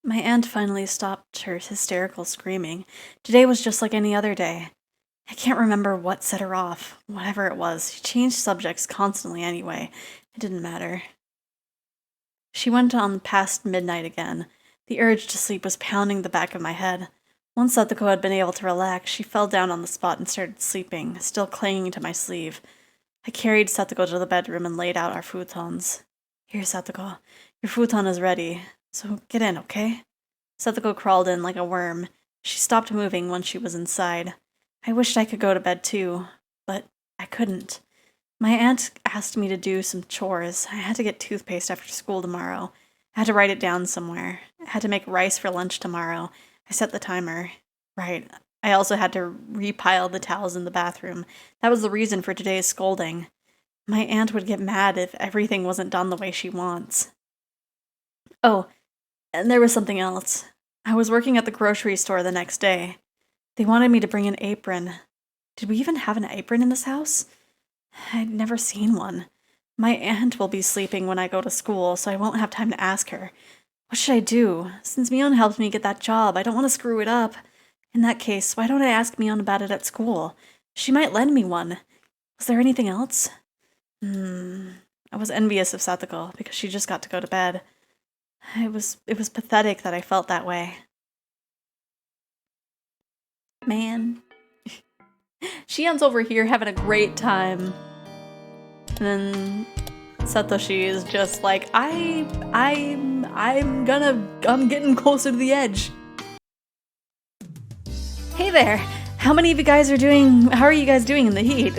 My aunt finally stopped her hysterical screaming. Today was just like any other day. I can't remember what set her off. Whatever it was, she changed subjects constantly anyway. It didn't matter. She went on past midnight again. The urge to sleep was pounding the back of my head. Once Satoko had been able to relax, she fell down on the spot and started sleeping, still clinging to my sleeve. I carried Satoko to the bedroom and laid out our futons. Here, Satoko, your futon is ready, so get in, okay? Satoko crawled in like a worm. She stopped moving once she was inside. I wished I could go to bed too, but I couldn't. My aunt asked me to do some chores. I had to get toothpaste after school tomorrow. I had to write it down somewhere. I had to make rice for lunch tomorrow. I set the timer. Right. I also had to repile the towels in the bathroom. That was the reason for today's scolding. My aunt would get mad if everything wasn't done the way she wants. Oh, and there was something else. I was working at the grocery store the next day. They wanted me to bring an apron. Did we even have an apron in this house? I'd never seen one. My aunt will be sleeping when I go to school, so I won't have time to ask her. What should I do? Since Mion helped me get that job, I don't want to screw it up. In that case, why don't I ask Mion about it at school? She might lend me one. Was there anything else? I was envious of Satoko because she just got to go to bed. It was pathetic that I felt that way. Man. Shion's over here having a great time. And then Satoshi is just like, I'm getting closer to the edge. Hey there! How are you guys doing in the heat?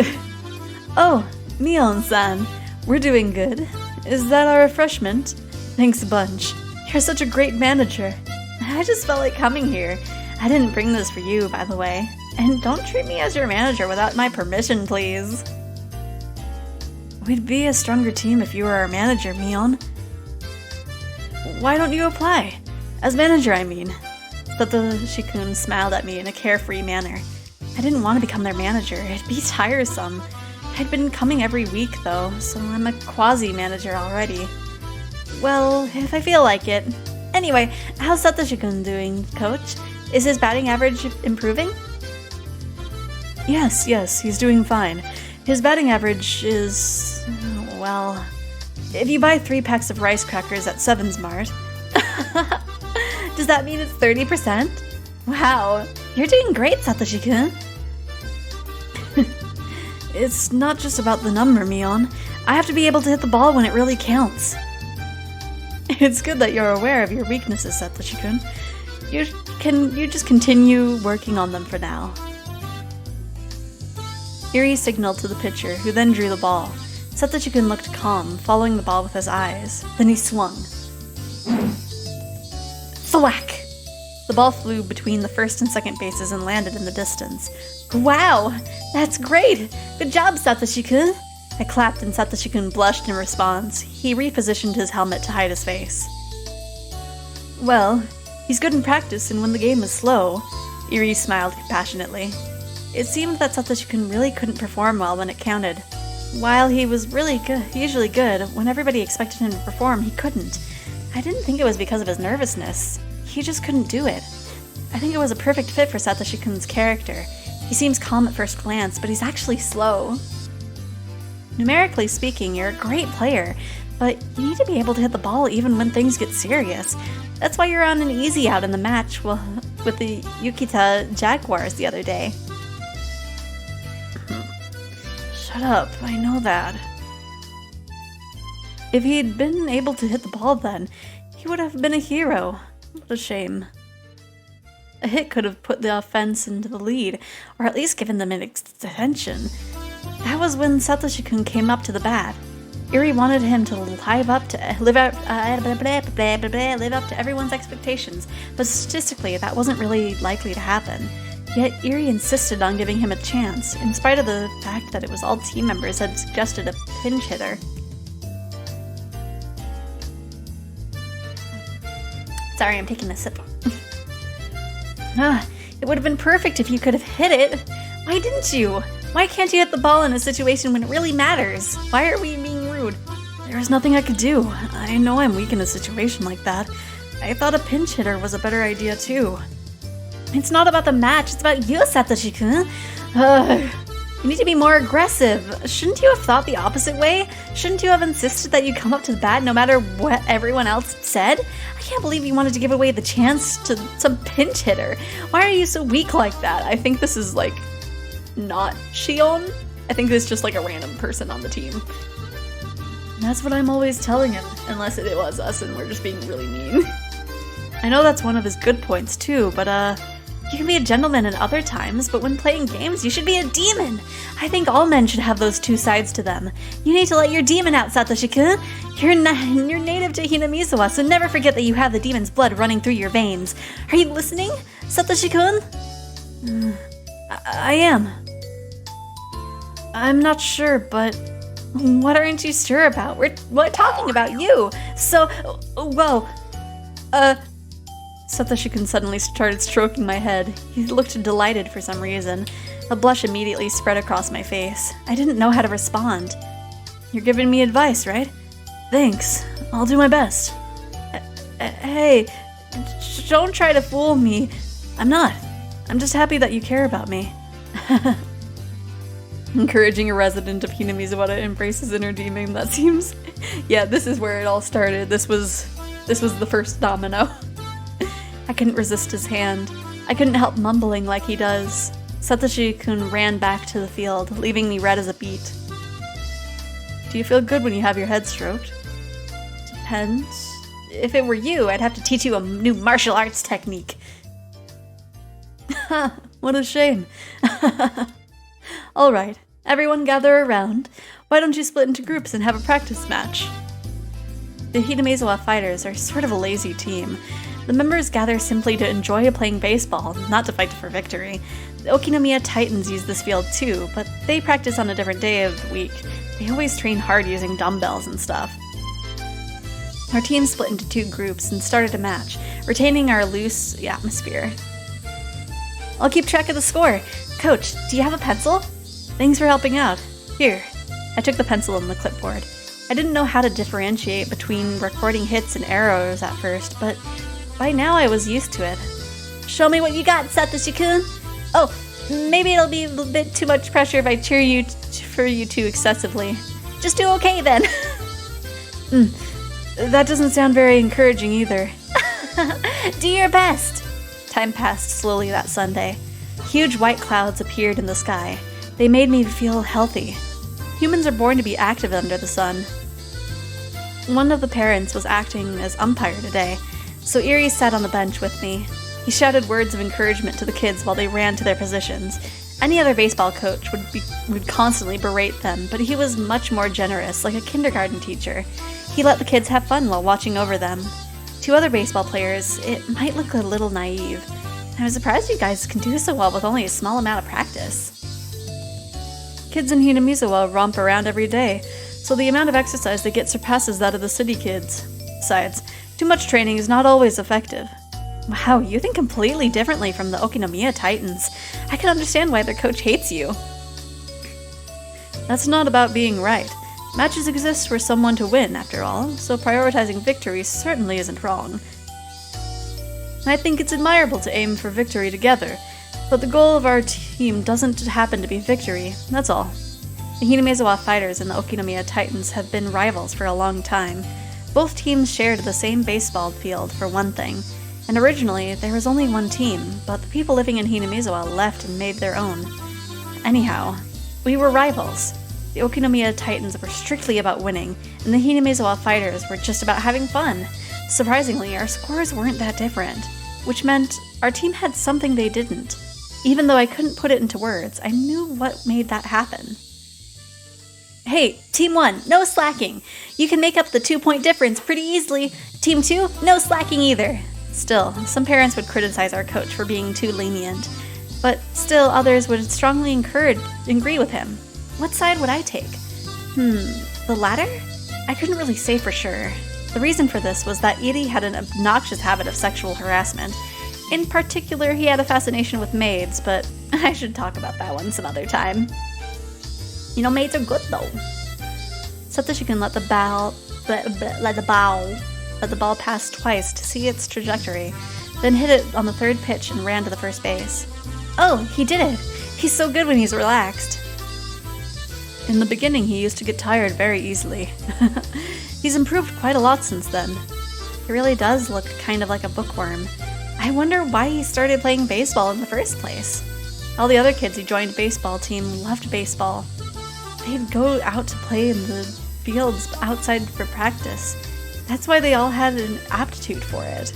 Oh, Mion-san, we're doing good. Is that our refreshment? Thanks a bunch. You're such a great manager. I just felt like coming here. I didn't bring this for you, by the way. And don't treat me as your manager without my permission, please. We'd be a stronger team if you were our manager, Mion. Why don't you apply? As manager, I mean. Satoshi-kun smiled at me in a carefree manner. I didn't want to become their manager. It'd be tiresome. I'd been coming every week, though, so I'm a quasi-manager already. Well, if I feel like it. Anyway, how's Satoshi-kun doing, coach? Is his batting average improving? Yes, he's doing fine. His batting average is, well, if you buy 3 packs of rice crackers at 7-Smart. Does that mean it's 30%? Wow, you're doing great, Satoshi-kun. It's not just about the number, Mion. I have to be able to hit the ball when it really counts. It's good that you're aware of your weaknesses, Satoshi-kun. You just continue working on them for now. Eri signaled to the pitcher, who then drew the ball. Satoshi-kun looked calm, following the ball with his eyes. Then he swung. Thwack! The ball flew between the first and second bases and landed in the distance. Wow, that's great! Good job, Satoshi-kun! I clapped and Satoshi-kun blushed in response. He repositioned his helmet to hide his face. Well, he's good in practice and when the game is slow. Eri smiled compassionately. It seemed that Satoshi-kun really couldn't perform well when it counted. While he was usually good, when everybody expected him to perform, he couldn't. I didn't think it was because of his nervousness. He just couldn't do it. I think it was a perfect fit for Satoshi-kun's character. He seems calm at first glance, but he's actually slow. Numerically speaking, you're a great player, but you need to be able to hit the ball even when things get serious. That's why you're on an easy out in the match with the Yukita Jaguars the other day. Shut up, I know that. If he'd been able to hit the ball then, he would have been a hero. What a shame. A hit could have put the offense into the lead, or at least given them an extension. That was when Satoshi-kun came up to the bat. Eri wanted him to live up to everyone's expectations, but statistically that wasn't really likely to happen. Yet Eri insisted on giving him a chance, in spite of the fact that it was all team members had suggested a pinch hitter. Sorry, I'm taking a sip. It would have been perfect if you could have hit it. Why didn't you? Why can't you hit the ball in a situation when it really matters? Why are we being rude? There was nothing I could do. I know I'm weak in a situation like that. I thought a pinch hitter was a better idea too. It's not about the match, it's about you, Satoshi-kun. You need to be more aggressive. Shouldn't you have thought the opposite way? Shouldn't you have insisted that you come up to the bat no matter what everyone else said? I can't believe you wanted to give away the chance to some pinch hitter. Why are you so weak like that? I think this is like not Shion. I think this is just like a random person on the team. That's what I'm always telling him, Unless it was us and we're just being really mean. I know that's one of his good points too, but You can be a gentleman at other times, but when playing games, you should be a demon. I think all men should have those two sides to them. You need to let your demon out, Satoshi-kun. You're native to Hinamizawa, so never forget that you have the demon's blood running through your veins. Are you listening, Satoshi-kun? I am. I'm not sure, but... What aren't you sure about? We're talking about you. So, Satoshi-kun suddenly started stroking my head. He looked delighted for some reason. A blush immediately spread across my face. I didn't know how to respond. You're giving me advice, right? Thanks. I'll do my best. Hey, don't try to fool me. I'm not. I'm just happy that you care about me. Encouraging a resident of Hinamizawa to embrace his inner demon, that seems... Yeah, this is where it all started. This was the first domino. I couldn't resist his hand. I couldn't help mumbling like he does. Satoshi-kun ran back to the field, leaving me red as a beet. Do you feel good when you have your head stroked? Depends. If it were you, I'd have to teach you a new martial arts technique. What a shame. All right, everyone gather around. Why don't you split into groups and have a practice match? The Hinamizawa fighters are sort of a lazy team. The members gather simply to enjoy playing baseball, not to fight for victory. The Okinomiya Titans use this field too, but they practice on a different day of the week. They always train hard using dumbbells and stuff. Our team split into two groups and started a match, retaining our loose atmosphere. I'll keep track of the score. Coach, do you have a pencil? Thanks for helping out. Here. I took the pencil and the clipboard. I didn't know how to differentiate between recording hits and errors at first, but by now I was used to it. Show me what you got, Satoshi-kun. Oh, maybe it'll be a bit too much pressure if I cheer for you too excessively. Just do okay then. That doesn't sound very encouraging either. Do your best. Time passed slowly that Sunday. Huge white clouds appeared in the sky. They made me feel healthy. Humans are born to be active under the sun. One of the parents was acting as umpire today, so Eri sat on the bench with me. He shouted words of encouragement to the kids while they ran to their positions. Any other baseball coach would constantly berate them, but he was much more generous, like a kindergarten teacher. He let the kids have fun while watching over them. To other baseball players, it might look a little naive. I was surprised you guys can do so well with only a small amount of practice. Kids in Hinamizawa romp around every day, so the amount of exercise they get surpasses that of the city kids. Besides, too much training is not always effective. Wow, you think completely differently from the Okinomiya Titans. I can understand why their coach hates you. That's not about being right. Matches exist for someone to win, after all, so prioritizing victory certainly isn't wrong. And I think it's admirable to aim for victory together, but the goal of our team doesn't happen to be victory, that's all. The Hinamizawa Fighters and the Okinomiya Titans have been rivals for a long time. Both teams shared the same baseball field, for one thing, and originally there was only one team, but the people living in Hinamizawa left and made their own. Anyhow, we were rivals. The Okinomiya Titans were strictly about winning, and the Hinamizawa Fighters were just about having fun. Surprisingly, our scores weren't that different, which meant our team had something they didn't. Even though I couldn't put it into words, I knew what made that happen. Hey, Team 1, no slacking. You can make up the 2-point difference pretty easily. Team 2, no slacking either. Still, some parents would criticize our coach for being too lenient, but still others would strongly agree with him. What side would I take? The latter? I couldn't really say for sure. The reason for this was that Iri had an obnoxious habit of sexual harassment. In particular, he had a fascination with maids, but I should talk about that one some other time. You know, maids are good though. Satoshi-kun let the ball pass twice to see its trajectory, then hit it on the third pitch and ran to the first base. Oh, he did it. He's so good when he's relaxed. In the beginning, he used to get tired very easily. He's improved quite a lot since then. He really does look kind of like a bookworm. I wonder why he started playing baseball in the first place. All the other kids who joined baseball team loved baseball. They'd go out to play in the fields outside for practice. That's why they all had an aptitude for it.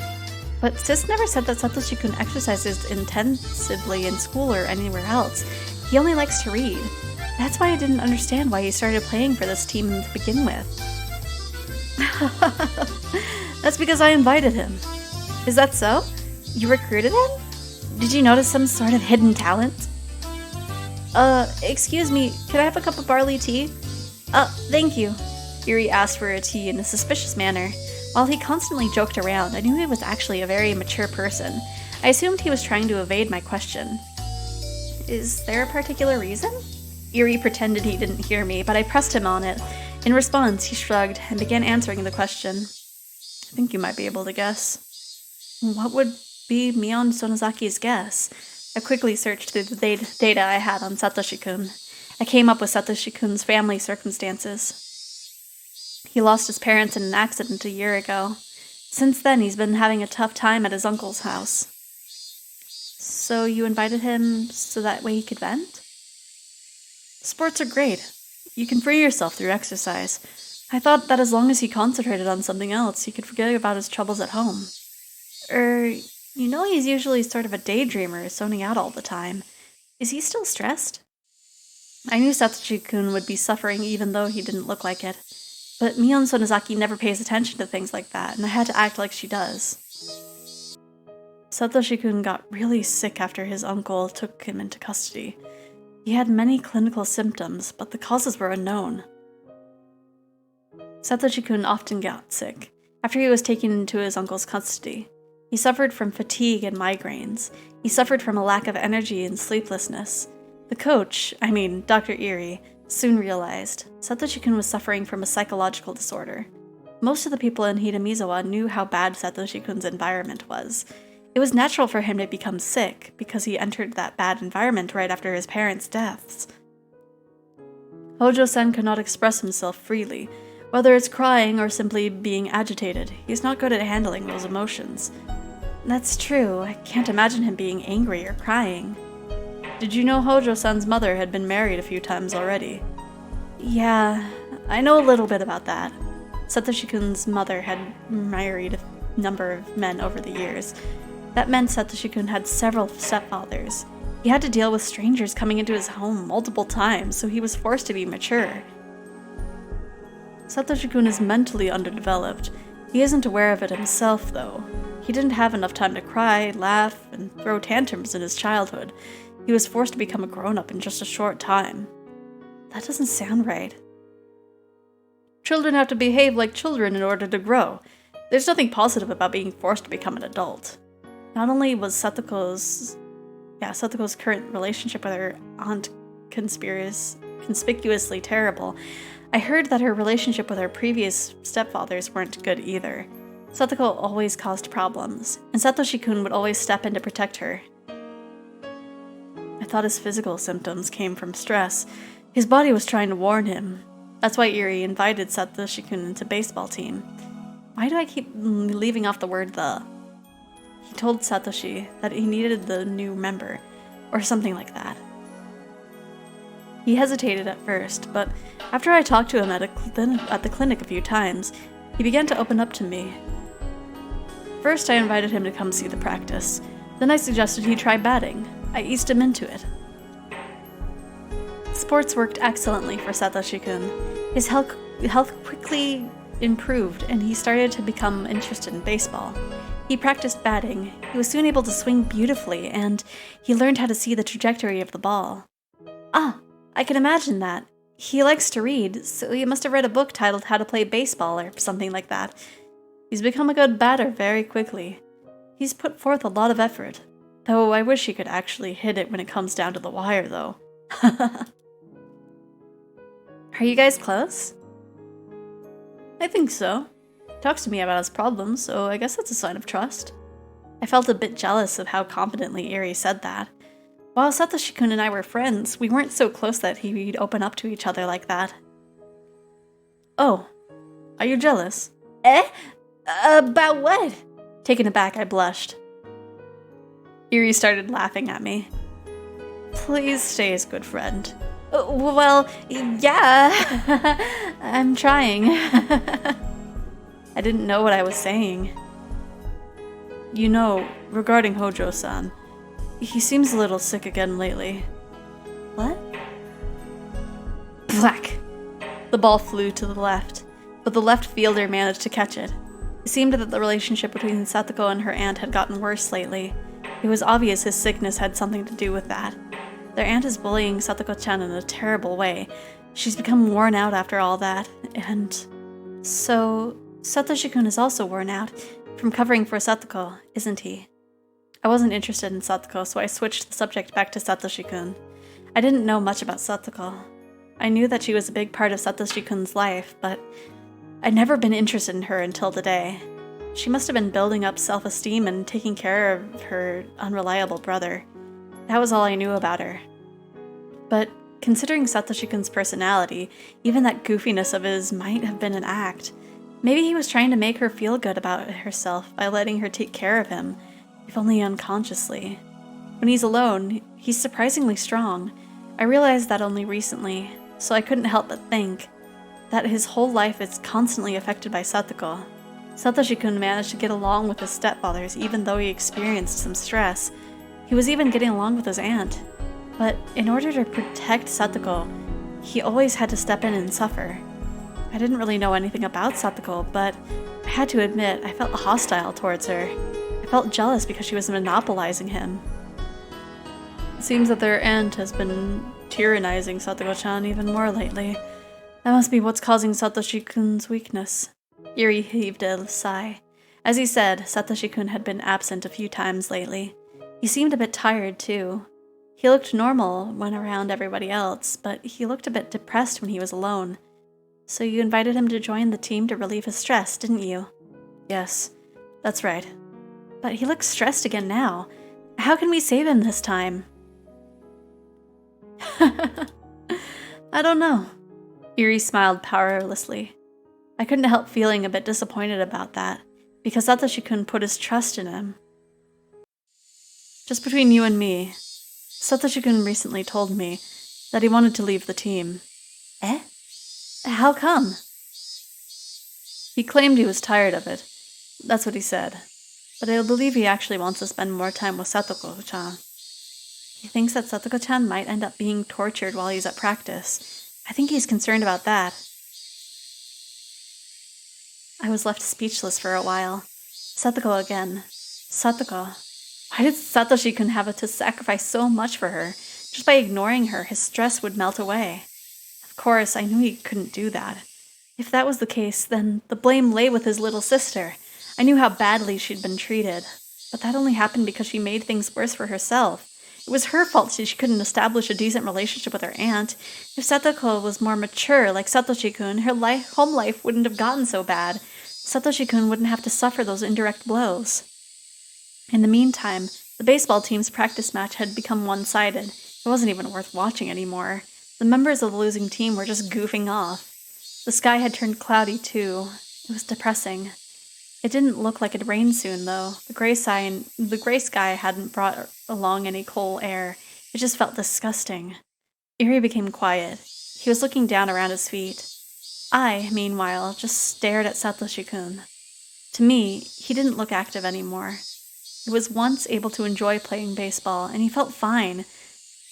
But Sis never said that Satoshi-kun exercises intensively in school or anywhere else. He only likes to read. That's why I didn't understand why he started playing for this team to begin with. That's because I invited him. Is that so? You recruited him? Did you notice some sort of hidden talent? Excuse me, could I have a cup of barley tea? Thank you. Iri asked for a tea in a suspicious manner. While he constantly joked around, I knew he was actually a very mature person. I assumed he was trying to evade my question. Is there a particular reason? Iri pretended he didn't hear me, but I pressed him on it. In response, he shrugged and began answering the question. I think you might be able to guess. What would be Mion Sonozaki's guess? I quickly searched through the data I had on Satoshi-kun. I came up with Satoshi-kun's family circumstances. He lost his parents in an accident a year ago. Since then, he's been having a tough time at his uncle's house. So you invited him so that way he could vent? Sports are great. You can free yourself through exercise. I thought that as long as he concentrated on something else, he could forget about his troubles at home. You know he's usually sort of a daydreamer, zoning out all the time. Is he still stressed? I knew Satoshi-kun would be suffering even though he didn't look like it. But Mion Sonozaki never pays attention to things like that, and I had to act like she does. Satoshi-kun got really sick after his uncle took him into custody. He had many clinical symptoms, but the causes were unknown. Satoshi-kun often got sick after he was taken into his uncle's custody. He suffered from fatigue and migraines. He suffered from a lack of energy and sleeplessness. The coach, Dr. Iri, soon realized Satoshi-kun was suffering from a psychological disorder. Most of the people in Hinamizawa knew how bad Satoshi-kun's environment was. It was natural for him to become sick because he entered that bad environment right after his parents' deaths. Hojo-san cannot express himself freely. Whether it's crying or simply being agitated, he's not good at handling those emotions. That's true. I can't imagine him being angry or crying. Did you know Hojo-san's mother had been married a few times already? Yeah, I know a little bit about that. Satoshi-kun's mother had married a number of men over the years. That meant Satoshi-kun had several stepfathers. He had to deal with strangers coming into his home multiple times, so he was forced to be mature. Satoshi-kun is mentally underdeveloped. He isn't aware of it himself, though. He didn't have enough time to cry, laugh, and throw tantrums in his childhood. He was forced to become a grown-up in just a short time. That doesn't sound right. Children have to behave like children in order to grow. There's nothing positive about being forced to become an adult. Not only was Satoko's current relationship with her aunt conspicuously terrible, I heard that her relationship with her previous stepfathers weren't good either. Satoko always caused problems, and Satoshi-kun would always step in to protect her. I thought his physical symptoms came from stress. His body was trying to warn him. That's why Eri invited Satoshi-kun into baseball team. Why do I keep leaving off the word the? He told Satoshi that he needed the new member, or something like that. He hesitated at first, but after I talked to him at the clinic a few times, he began to open up to me. First, I invited him to come see the practice. Then I suggested he try batting. I eased him into it. Sports worked excellently for Satoshi-kun. His health quickly improved, and he started to become interested in baseball. He practiced batting. He was soon able to swing beautifully, and he learned how to see the trajectory of the ball. Ah, I can imagine that. He likes to read, so he must have read a book titled How to Play Baseball or something like that. He's become a good batter very quickly. He's put forth a lot of effort, though I wish he could actually hit it when it comes down to the wire, though. Are you guys close? I think so. He talks to me about his problems, so I guess that's a sign of trust. I felt a bit jealous of how confidently Eri said that. While Satoshi-kun and I were friends, we weren't so close that he'd open up to each other like that. Oh, are you jealous? About what? Taken aback, I blushed. Eri started laughing at me. Please stay his good friend. Well, yeah. I'm trying. I didn't know what I was saying. You know, regarding Hojo-san, he seems a little sick again lately. What? Black! The ball flew to the left, but the left fielder managed to catch it. It seemed that the relationship between Satoko and her aunt had gotten worse lately. It was obvious his sickness had something to do with that. Their aunt is bullying Satoko-chan in a terrible way. She's become worn out after all that, and so Satoshi-kun is also worn out from covering for Satoko, isn't he? I wasn't interested in Satoko, so I switched the subject back to Satoshi-kun. I didn't know much about Satoko. I knew that she was a big part of Satoshi-kun's life, but I'd never been interested in her until today. She must have been building up self-esteem and taking care of her unreliable brother. That was all I knew about her. But considering Satoshi-kun's personality, even that goofiness of his might have been an act. Maybe he was trying to make her feel good about herself by letting her take care of him, if only unconsciously. When he's alone, he's surprisingly strong. I realized that only recently, so I couldn't help but think that his whole life is constantly affected by Satoko. Satoshi-kun managed to get along with his stepfathers even though he experienced some stress. He was even getting along with his aunt. But in order to protect Satoko, he always had to step in and suffer. I didn't really know anything about Satoko, but I had to admit I felt hostile towards her. I felt jealous because she was monopolizing him. It seems that their aunt has been tyrannizing Satoko-chan even more lately. That must be what's causing Satoshi-kun's weakness. Eri heaved a sigh. As he said, Satoshi-kun had been absent a few times lately. He seemed a bit tired, too. He looked normal when around everybody else, but he looked a bit depressed when he was alone. So you invited him to join the team to relieve his stress, didn't you? Yes, that's right. But he looks stressed again now. How can we save him this time? I don't know. Eri smiled powerlessly. I couldn't help feeling a bit disappointed about that, because Satoshi-kun put his trust in him. Just between you and me, Satoshi-kun recently told me that he wanted to leave the team. Eh? How come? He claimed he was tired of it. That's what he said. But I believe he actually wants to spend more time with Satoko-chan. He thinks that Satoko-chan might end up being tortured while he's at practice. I think he's concerned about that. I was left speechless for a while. Satoko again. Satoko. Why did Satoshi-kun have to sacrifice so much for her? Just by ignoring her, his stress would melt away. Of course, I knew he couldn't do that. If that was the case, then the blame lay with his little sister. I knew how badly she'd been treated. But that only happened because she made things worse for herself. It was her fault she couldn't establish a decent relationship with her aunt. If Satoko was more mature, like Satoshi-kun, her home life wouldn't have gotten so bad. Satoshi-kun wouldn't have to suffer those indirect blows. In the meantime, the baseball team's practice match had become one-sided. It wasn't even worth watching anymore. The members of the losing team were just goofing off. The sky had turned cloudy, too. It was depressing. It didn't look like it'd rain soon, though. The gray sky hadn't brought along any cool air. It just felt disgusting. Eri became quiet. He was looking down around his feet. I, meanwhile, just stared at Satoshi-kun. To me, he didn't look active anymore. He was once able to enjoy playing baseball, and he felt fine.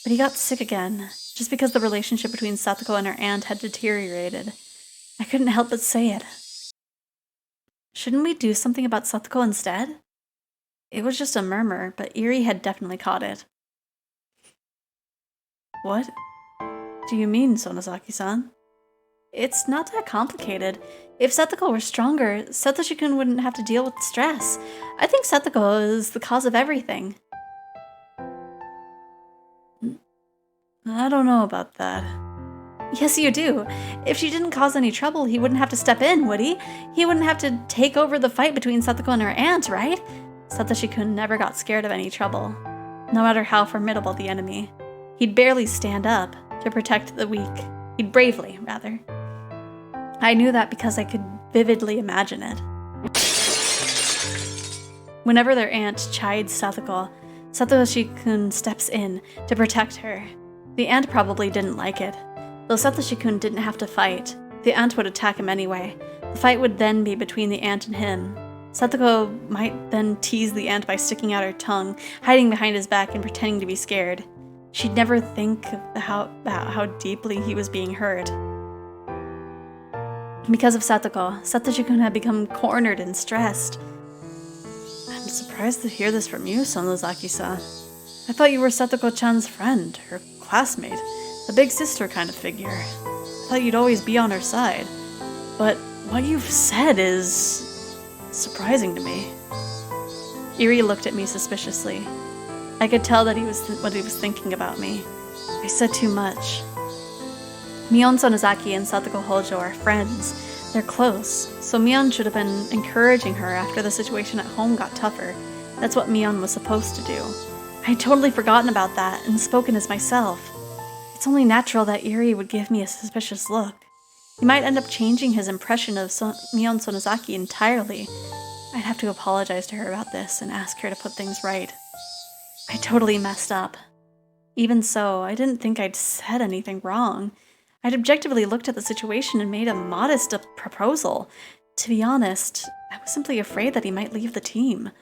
But he got sick again, just because the relationship between Satoko and her aunt had deteriorated. I couldn't help but say it. Shouldn't we do something about Satoko instead? It was just a murmur, but Eri had definitely caught it. What do you mean, Sonozaki-san? It's not that complicated. If Satoko were stronger, Satoshi-kun wouldn't have to deal with stress. I think Satoko is the cause of everything. I don't know about that. Yes, you do. If she didn't cause any trouble, he wouldn't have to step in, would he? He wouldn't have to take over the fight between Satoko and her aunt, right? Satoshi-kun never got scared of any trouble, no matter how formidable the enemy. He'd barely stand up to protect the weak. He'd bravely, rather. I knew that because I could vividly imagine it. Whenever their aunt chides Satoko, Satoshi-kun steps in to protect her. The aunt probably didn't like it. Though Satoshi-kun didn't have to fight, the aunt would attack him anyway. The fight would then be between the aunt and him. Satoko might then tease the aunt by sticking out her tongue, hiding behind his back and pretending to be scared. She'd never think about how deeply he was being hurt. Because of Satoko, Satoshi-kun had become cornered and stressed. I'm surprised to hear this from you, Sonozaki-san. I thought you were Satoko-chan's friend, her classmate, a big sister kind of figure. I thought you'd always be on her side. But what you've said is surprising to me. Eri looked at me suspiciously. I could tell that he was thinking about me. I said too much. Mion Sonozaki and Satoko Hojo are friends. They're close, so Mion should have been encouraging her after the situation at home got tougher. That's what Mion was supposed to do. I'd totally forgotten about that and spoken as myself. It's only natural that Eri would give me a suspicious look. He might end up changing his impression of Mion Sonozaki entirely. I'd have to apologize to her about this and ask her to put things right. I totally messed up. Even so, I didn't think I'd said anything wrong. I'd objectively looked at the situation and made a modest proposal. To be honest, I was simply afraid that he might leave the team.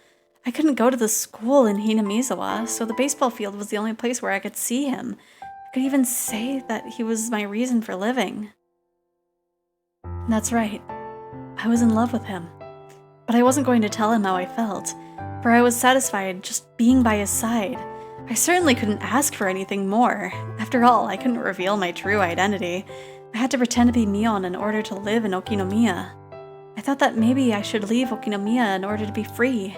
I couldn't go to the school in Hinamizawa, so the baseball field was the only place where I could see him. I could even say that he was my reason for living. That's right. I was in love with him. But I wasn't going to tell him how I felt, for I was satisfied just being by his side. I certainly couldn't ask for anything more. After all, I couldn't reveal my true identity. I had to pretend to be Mion in order to live in Okinomiya. I thought that maybe I should leave Okinomiya in order to be free.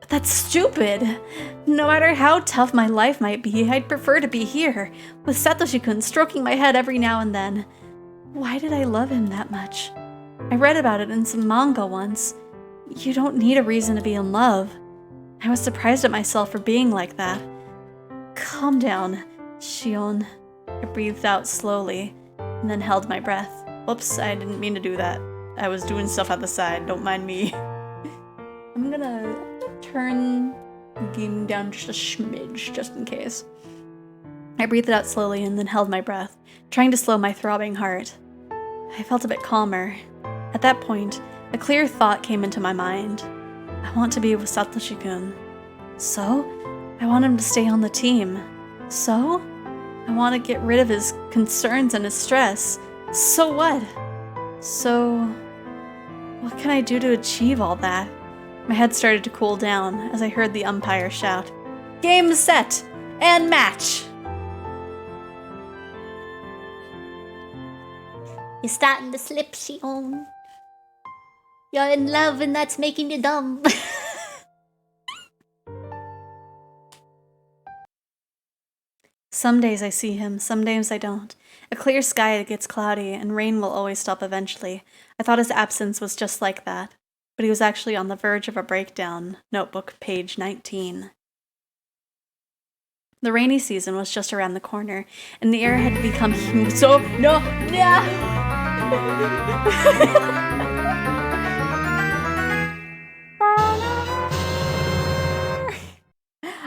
But that's stupid! No matter how tough my life might be, I'd prefer to be here, with Satoshi-kun stroking my head every now and then. Why did I love him that much? I read about it in some manga once. You don't need a reason to be in love. I was surprised at myself for being like that. Calm down, Shion. I breathed out slowly, and then held my breath. Whoops, I didn't mean to do that. I was doing stuff at the side, don't mind me. I'm gonna turn the game down just a smidge, just in case. I breathed out slowly and then held my breath, trying to slow my throbbing heart. I felt a bit calmer. At that point, a clear thought came into my mind. I want to be with Satoshi-kun. So, I want him to stay on the team. So, I want to get rid of his concerns and his stress. So what? So, what can I do to achieve all that? My head started to cool down as I heard the umpire shout, "Game set and match!" You're starting to slip, Shion. You're in love and that's making you dumb. Some days I see him, some days I don't. A clear sky that gets cloudy, and rain will always stop eventually. I thought his absence was just like that, but he was actually on the verge of a breakdown. Notebook, page 19. The rainy season was just around the corner, and the air had become so... No!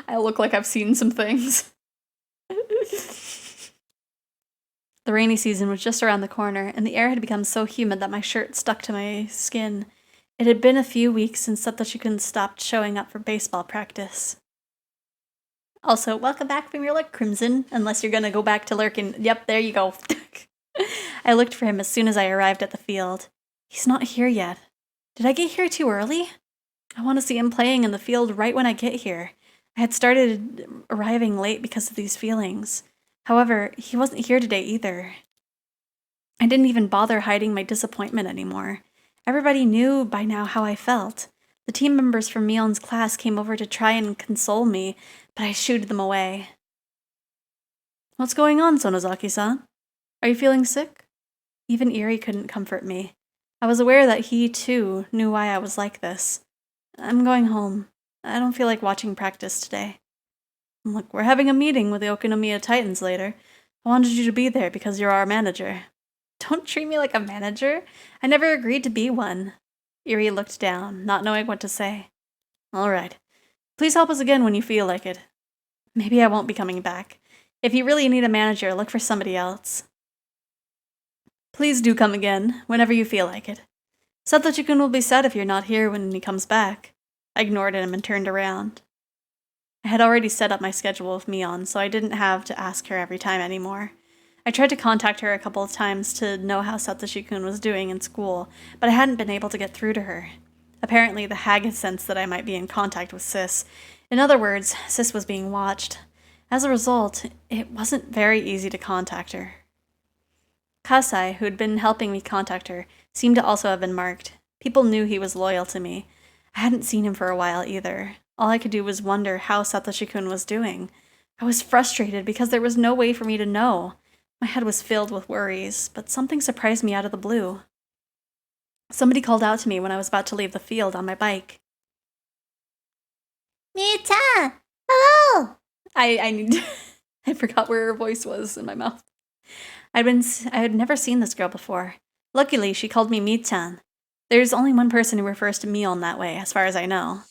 I look like I've seen some things. The rainy season was just around the corner, and the air had become so humid that my shirt stuck to my skin. It had been a few weeks since Satoshi-kun stopped showing up for baseball practice. Also, welcome back from your lurk, Crimson, unless you're gonna go back to lurking. Yep, there you go. I looked for him as soon as I arrived at the field. He's not here yet. Did I get here too early? I want to see him playing in the field right when I get here. I had started arriving late because of these feelings. However, he wasn't here today either. I didn't even bother hiding my disappointment anymore. Everybody knew by now how I felt. The team members from Mion's class came over to try and console me, but I shooed them away. What's going on, Sonozaki-san? Are you feeling sick? Even Eri couldn't comfort me. I was aware that he, too, knew why I was like this. I'm going home. I don't feel like watching practice today. Look, we're having a meeting with the Okinomiya Titans later. I wanted you to be there because you're our manager. Don't treat me like a manager. I never agreed to be one. Eri looked down, not knowing what to say. All right. Please help us again when you feel like it. Maybe I won't be coming back. If you really need a manager, look for somebody else. Please do come again, whenever you feel like it. Satoshi-kun will be sad if you're not here when he comes back. I ignored him and turned around. I had already set up my schedule with Mion, so I didn't have to ask her every time anymore. I tried to contact her a couple of times to know how Satoshi-kun was doing in school, but I hadn't been able to get through to her. Apparently, the hag had sensed that I might be in contact with Sis. In other words, Sis was being watched. As a result, it wasn't very easy to contact her. Kasai, who had been helping me contact her, seemed to also have been marked. People knew he was loyal to me. I hadn't seen him for a while either. All I could do was wonder how Satoshi-kun was doing. I was frustrated because there was no way for me to know. My head was filled with worries, but something surprised me out of the blue. Somebody called out to me when I was about to leave the field on my bike. Mita! Hello! I forgot where her voice was in my mouth. I had never seen this girl before. Luckily, she called me Mi-chan. There's only one person who refers to Mion that way, as far as I know.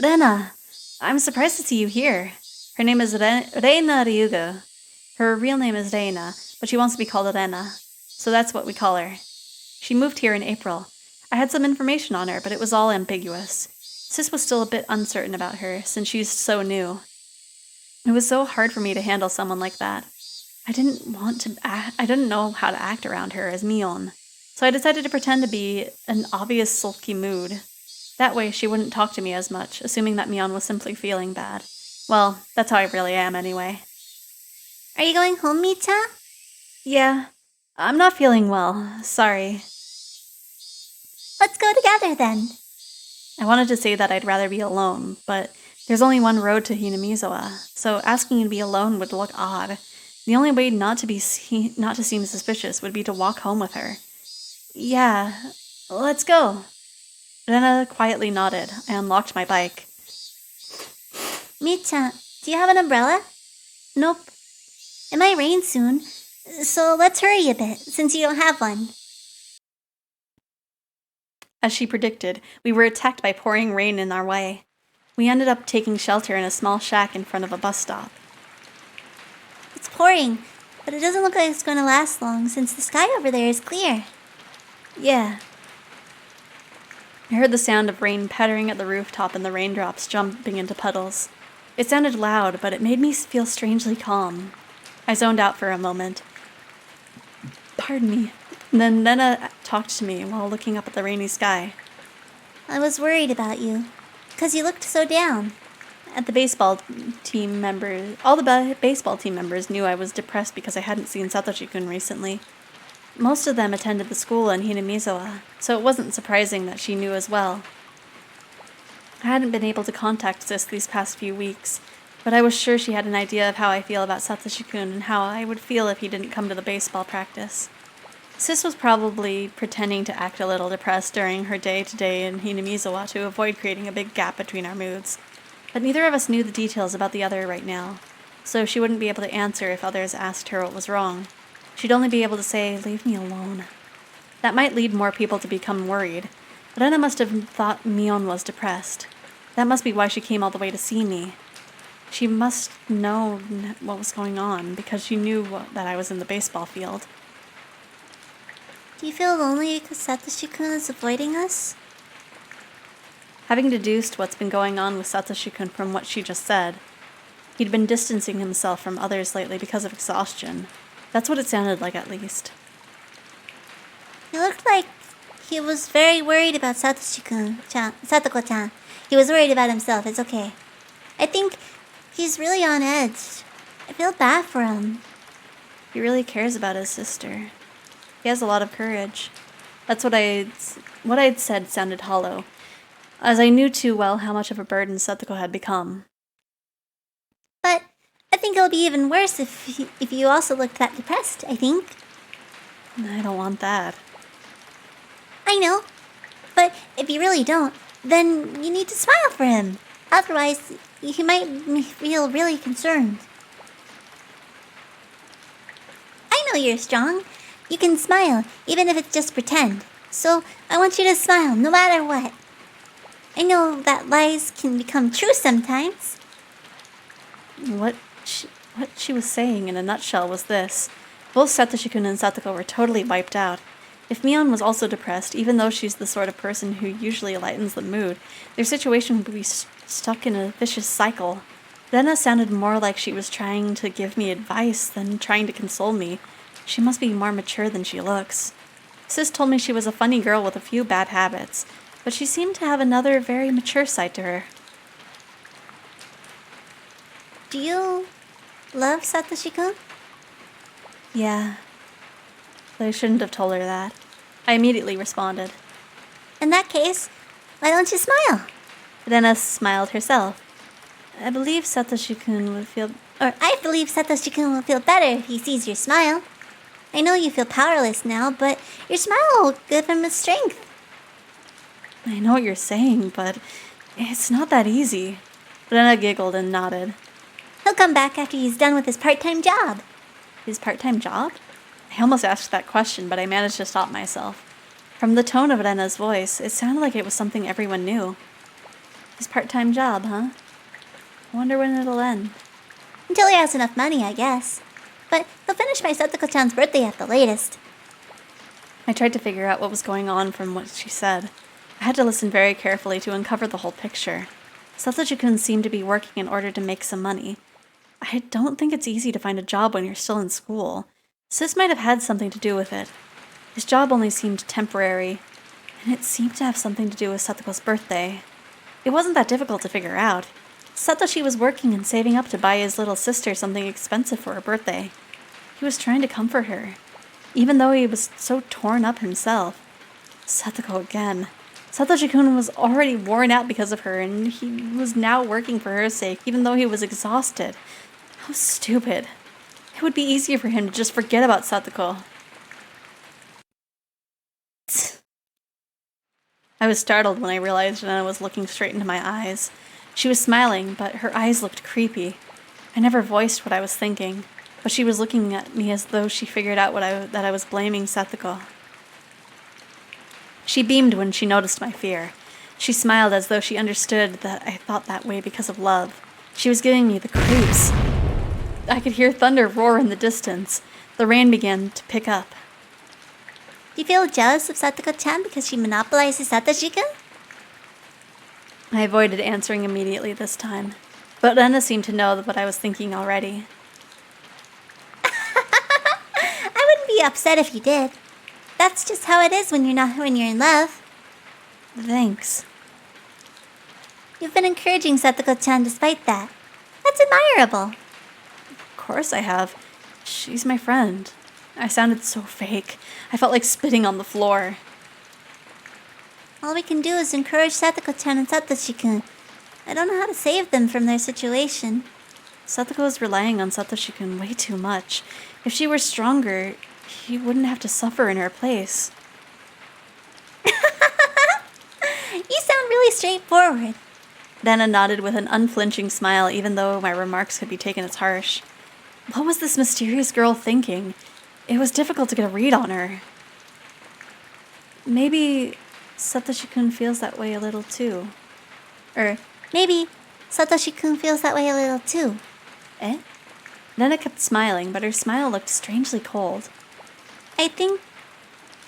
Rena, I'm surprised to see you here. Her name is Reina Ryuga. Her real name is Reina, but she wants to be called Rena, so that's what we call her. She moved here in April. I had some information on her, but it was all ambiguous. Sis was still a bit uncertain about her, since she's so new. It was so hard for me to handle someone like that. I didn't know how to act around her as Mion, so I decided to pretend to be an obvious sulky mood. That way she wouldn't talk to me as much, assuming that Mion was simply feeling bad. Well, that's how I really am anyway. Are you going home, Mita? Yeah, I'm not feeling well. Sorry. Let's go together then. I wanted to say that I'd rather be alone, but there's only one road to Hinamizawa, so asking you to be alone would look odd. The only way not to seem suspicious would be to walk home with her. Yeah, let's go. Rena quietly nodded. I unlocked my bike. Mita, do you have an umbrella? Nope. It might rain soon, so let's hurry a bit, since you don't have one. As she predicted, we were attacked by pouring rain in our way. We ended up taking shelter in a small shack in front of a bus stop. It's pouring, but it doesn't look like it's going to last long, since the sky over there is clear. Yeah. I heard the sound of rain pattering at the rooftop and the raindrops jumping into puddles. It sounded loud, but it made me feel strangely calm. I zoned out for a moment. Pardon me. And then Nena talked to me while looking up at the rainy sky. I was worried about you, because you looked so down. All the baseball team members knew I was depressed because I hadn't seen Satoshi-kun recently. Most of them attended the school in Hinamizawa, so it wasn't surprising that she knew as well. I hadn't been able to contact Sis these past few weeks. but I was sure she had an idea of how I feel about Satoshi-kun and how I would feel if he didn't come to the baseball practice. Sis was probably pretending to act a little depressed during her day-to-day in Hinamizawa to avoid creating a big gap between our moods. But neither of us knew the details about the other right now, so she wouldn't be able to answer if others asked her what was wrong. She'd only be able to say, "Leave me alone." That might lead more people to become worried, but Anna must have thought Mion was depressed. That must be why she came all the way to see me. She must know what was going on, because she knew that I was in the baseball field. Do you feel lonely because Satoshi-kun is avoiding us? Having deduced what's been going on with Satoshi-kun from what she just said, he'd been distancing himself from others lately because of exhaustion. That's what it sounded like, at least. He looked like he was very worried about Satoko-chan. He was worried about himself. It's okay. I think he's really on edge. I feel bad for him. He really cares about his sister. He has a lot of courage. That's what I'd said sounded hollow, as I knew too well how much of a burden Satoko had become. But I think it'll be even worse if you also look that depressed, I think. I don't want that. I know. But if you really don't, then you need to smile for him. Otherwise, he might feel really concerned. I know you're strong. You can smile, even if it's just pretend. So I want you to smile, no matter what. I know that lies can become true sometimes. What she was saying in a nutshell was this. Both Satoshi-kun and Satoko were totally wiped out. If Mion was also depressed, even though she's the sort of person who usually lightens the mood, their situation would be stuck in a vicious cycle. Rena sounded more like she was trying to give me advice than trying to console me. She must be more mature than she looks. Sis told me she was a funny girl with a few bad habits, but she seemed to have another very mature side to her. Do you love Satoshi-kun? Yeah. But I shouldn't have told her that. I immediately responded. In that case, why don't you smile? Rena smiled herself. I believe Satoshi-kun will feel better if he sees your smile. I know you feel powerless now, but your smile will give him strength. I know what you're saying, but it's not that easy. Rena giggled and nodded. He'll come back after he's done with his part-time job. His part-time job? I almost asked that question, but I managed to stop myself. From the tone of Rena's voice, it sounded like it was something everyone knew. His part-time job, huh? I wonder when it'll end. Until he has enough money, I guess. But he'll finish by Satoko-chan's birthday at the latest. I tried to figure out what was going on from what she said. I had to listen very carefully to uncover the whole picture. Satoshi-kun seemed to be working in order to make some money. I don't think it's easy to find a job when you're still in school. Sis might have had something to do with it. His job only seemed temporary, and it seemed to have something to do with Satoko's birthday. It wasn't that difficult to figure out. Satoshi was working and saving up to buy his little sister something expensive for her birthday. He was trying to comfort her, even though he was so torn up himself. Satoko again. Satoshi-kun was already worn out because of her, and he was now working for her sake, even though he was exhausted. How stupid. It would be easier for him to just forget about Satoko. I was startled when I realized Jenna was looking straight into my eyes. She was smiling, but her eyes looked creepy. I never voiced what I was thinking, but she was looking at me as though she figured out that I was blaming Satoko. She beamed when she noticed my fear. She smiled as though she understood that I thought that way because of love. She was giving me the creeps. I could hear thunder roar in the distance. The rain began to pick up. Do you feel jealous of Satoko-chan because she monopolizes Satoshi-kun? I avoided answering immediately this time, but Rena seemed to know what I was thinking already. I wouldn't be upset if you did. That's just how it is when you're in love. Thanks. You've been encouraging Satoko-chan despite that. That's admirable. Of course I have. She's my friend. I sounded so fake. I felt like spitting on the floor. All we can do is encourage Satoko-chan and Satoshi-kun. I don't know how to save them from their situation. Satoko is relying on Satoshi-kun way too much. If she were stronger, he wouldn't have to suffer in her place. You sound really straightforward. Rena nodded with an unflinching smile, even though my remarks could be taken as harsh. What was this mysterious girl thinking? It was difficult to get a read on her. Maybe Satoshi-kun feels that way a little too. Maybe Satoshi-kun feels that way a little too. Eh? Rena kept smiling, but her smile looked strangely cold. I think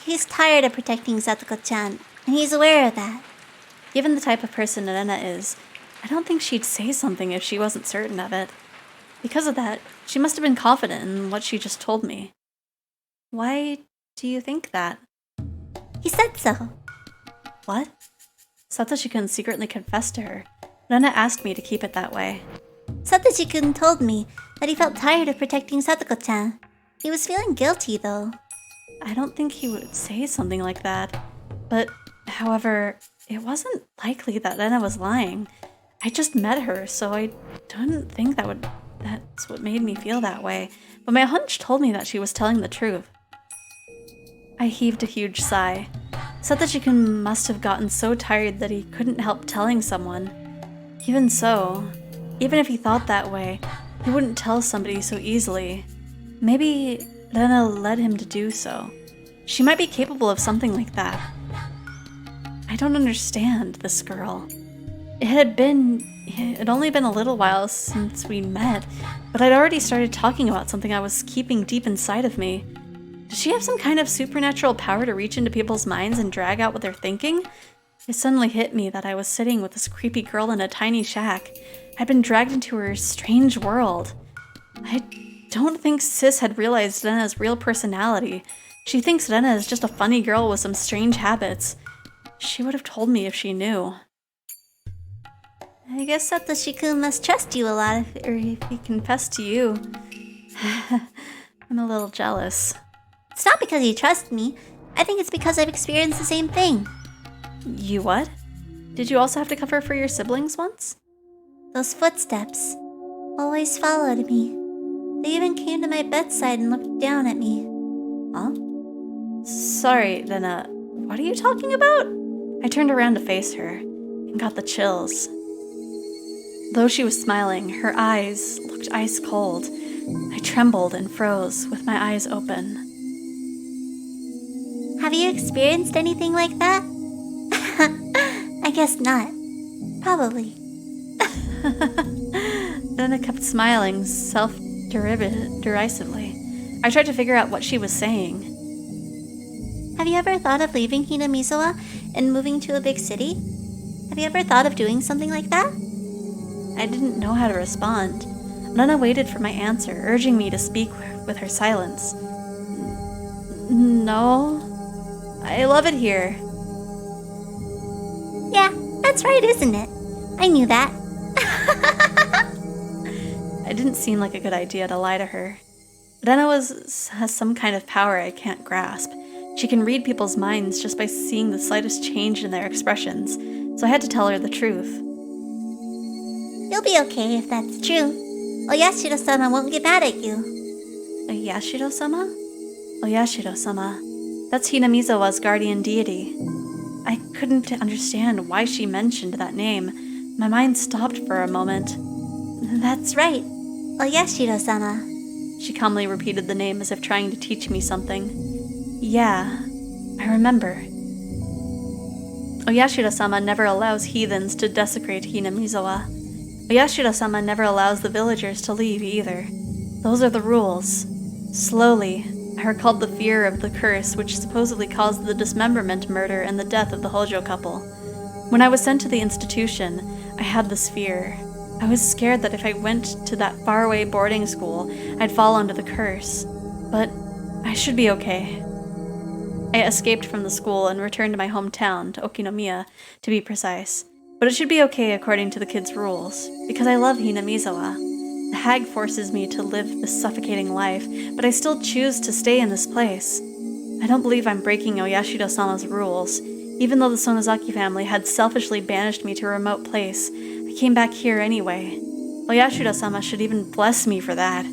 he's tired of protecting Satoko-chan, and he's aware of that. Given the type of person Rena is, I don't think she'd say something if she wasn't certain of it. Because of that, she must have been confident in what she just told me. Why do you think that? He said so. What? Satoshi-kun secretly confessed to her. Rena asked me to keep it that way. Satoshi-kun told me that he felt tired of protecting Satoko-chan. He was feeling guilty, though. I don't think he would say something like that. But, however, it wasn't likely that Rena was lying. I just met her, so I don't think that's what made me feel that way. But my hunch told me that she was telling the truth. I heaved a huge sigh. Satoshi-kun must have gotten so tired that he couldn't help telling someone. Even so, even if he thought that way, he wouldn't tell somebody so easily. Maybe Rena led him to do so. She might be capable of something like that. I don't understand this girl. It had only been a little while since we met, but I'd already started talking about something I was keeping deep inside of me. Does she have some kind of supernatural power to reach into people's minds and drag out what they're thinking? It suddenly hit me that I was sitting with this creepy girl in a tiny shack. I'd been dragged into her strange world. I don't think Sis had realized Rena's real personality. She thinks Rena is just a funny girl with some strange habits. She would have told me if she knew. I guess Satoshi-kun must trust you a lot If he confessed to you. I'm a little jealous. It's not because you trust me. I think it's because I've experienced the same thing. You what? Did you also have to cover for your siblings once? Those footsteps always followed me. They even came to my bedside and looked down at me. Huh? Sorry, Rena. What are you talking about? I turned around to face her and got the chills. Though she was smiling, her eyes looked ice cold. I trembled and froze with my eyes open. Have you experienced anything like that? I guess not. Probably. Rena kept smiling derisively. I tried to figure out what she was saying. Have you ever thought of leaving Hinamizawa and moving to a big city? Have you ever thought of doing something like that? I didn't know how to respond. Rena waited for my answer, urging me to speak with her silence. No. I love it here. Yeah, that's right, isn't it? I knew that. It didn't seem like a good idea to lie to her. Rena has some kind of power I can't grasp. She can read people's minds just by seeing the slightest change in their expressions, so I had to tell her the truth. You'll be okay if that's true. Oyashiro-sama won't get mad at you. Oyashiro-sama? Oyashiro-sama. That's Hinamizawa's guardian deity. I couldn't understand why she mentioned that name. My mind stopped for a moment. That's right. Oyashiro-sama. She calmly repeated the name as if trying to teach me something. Yeah, I remember. Oyashiro-sama never allows heathens to desecrate Hinamizawa. Oyashiro-sama never allows the villagers to leave either. Those are the rules. Slowly, I recalled the fear of the curse which supposedly caused the dismemberment murder and the death of the Hojo couple. When I was sent to the institution, I had this fear. I was scared that if I went to that faraway boarding school, I'd fall under the curse. But I should be okay. I escaped from the school and returned to my hometown, to Okinomiya, to be precise. But it should be okay according to the kids' rules, because I love Hinamizawa. The hag forces me to live this suffocating life, but I still choose to stay in this place. I don't believe I'm breaking Oyashiro-sama's rules. Even though the Sonozaki family had selfishly banished me to a remote place, I came back here anyway. Oyashiro-sama should even bless me for that.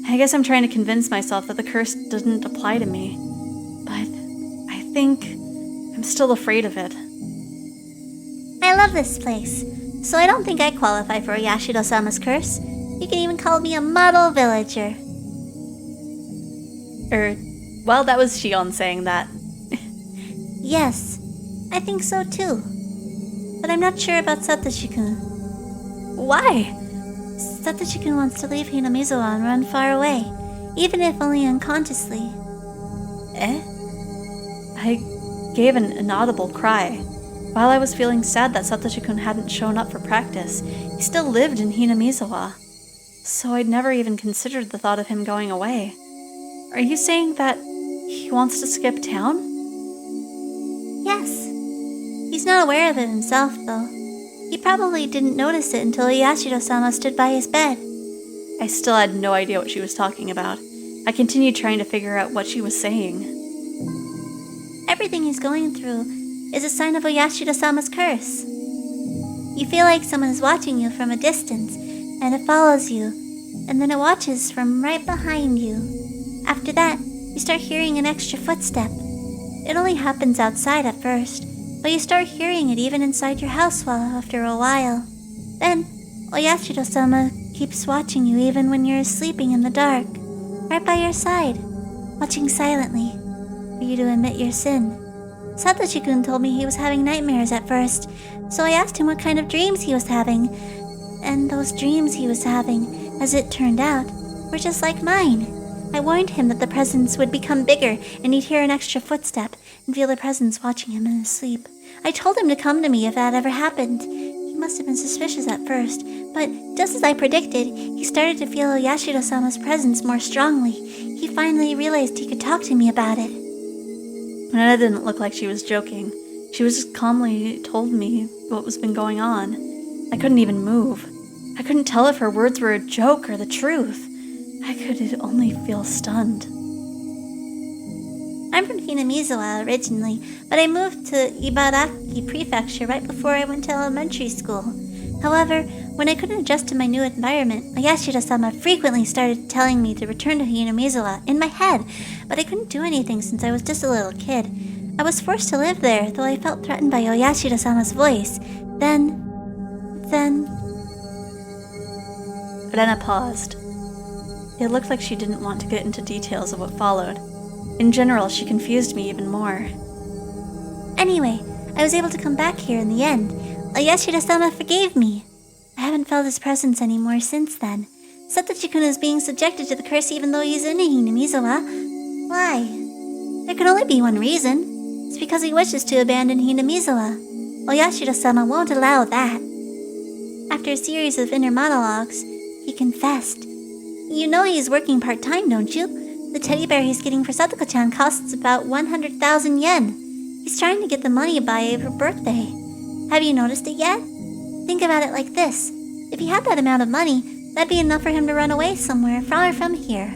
I guess I'm trying to convince myself that the curse didn't apply to me. But I think I'm still afraid of it. I love this place, so I don't think I qualify for Oyashiro-sama's curse. You can even call me a model villager. Well, that was Shion saying that. Yes, I think so too. But I'm not sure about Satoshi-kun. Why? Satoshi-kun wants to leave Hinamizawa and run far away, even if only unconsciously. Eh? I gave an inaudible cry. While I was feeling sad that Satoshi-kun hadn't shown up for practice, he still lived in Hinamizawa. So I'd never even considered the thought of him going away. Are you saying that he wants to skip town? Yes. He's not aware of it himself, though. He probably didn't notice it until Oyashiro-sama stood by his bed. I still had no idea what she was talking about. I continued trying to figure out what she was saying. Everything he's going through is a sign of Oyashiro-sama's curse. You feel like someone is watching you from a distance, and it follows you, and then it watches from right behind you. After that, you start hearing an extra footstep. It only happens outside at first, but you start hearing it even inside your house after a while. Then, Oyashiro-sama keeps watching you even when you're sleeping in the dark, right by your side, watching silently, for you to admit your sin. Satoshi-kun told me he was having nightmares at first, so I asked him what kind of dreams he was having. And those dreams he was having, as it turned out, were just like mine. I warned him that the presence would become bigger and he'd hear an extra footstep and feel the presence watching him in his sleep. I told him to come to me if that ever happened. He must have been suspicious at first, but just as I predicted, he started to feel Oyashiro-sama's presence more strongly. He finally realized he could talk to me about it. Nana didn't look like she was joking. She was just calmly told me what was been going on. I couldn't even move. I couldn't tell if her words were a joke or the truth. I could only feel stunned. I'm from Hinamizawa originally, but I moved to Ibaraki Prefecture right before I went to elementary school. However, when I couldn't adjust to my new environment, Oyashiro-sama frequently started telling me to return to Hinamizawa in my head, but I couldn't do anything since I was just a little kid. I was forced to live there, though I felt threatened by Oyashiro-sama's voice. Then... Rena paused. It looked like she didn't want to get into details of what followed. In general, she confused me even more. Anyway, I was able to come back here in the end. Oyashiro-sama forgave me. I haven't felt his presence anymore since then. Satoshi-kun is being subjected to the curse even though he's in Hinamizawa. Why? There can only be one reason. It's because he wishes to abandon Hinamizawa. Oyashiro-sama won't allow that. After a series of inner monologues, he confessed. You know he's working part-time, don't you? The teddy bear he's getting for Satoko-chan costs about 100,000 yen. He's trying to get the money by her birthday. Have you noticed it yet? Think about it like this. If he had that amount of money, that'd be enough for him to run away somewhere far from here.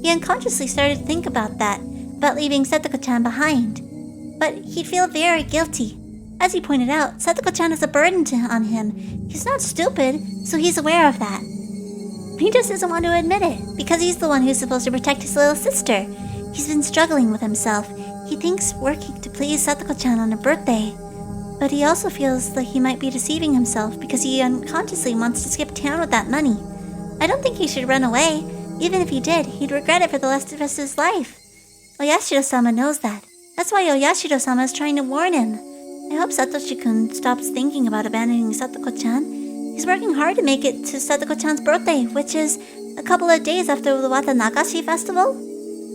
He unconsciously started to think about that, about leaving Satoko-chan behind. But he'd feel very guilty. As he pointed out, Satoko-chan is a burden on him. He's not stupid, so he's aware of that. He just doesn't want to admit it, because he's the one who's supposed to protect his little sister. He's been struggling with himself. He thinks working to please Satoko-chan on her birthday. But he also feels like he might be deceiving himself because he unconsciously wants to skip town with that money. I don't think he should run away. Even if he did, he'd regret it for the rest of his life. Oyashiro-sama knows that. That's why Oyashiro-sama is trying to warn him. I hope Satoshi-kun stops thinking about abandoning Satoko-chan. He's working hard to make it to Satoko-chan's birthday, which is a couple of days after the Watanagashi festival.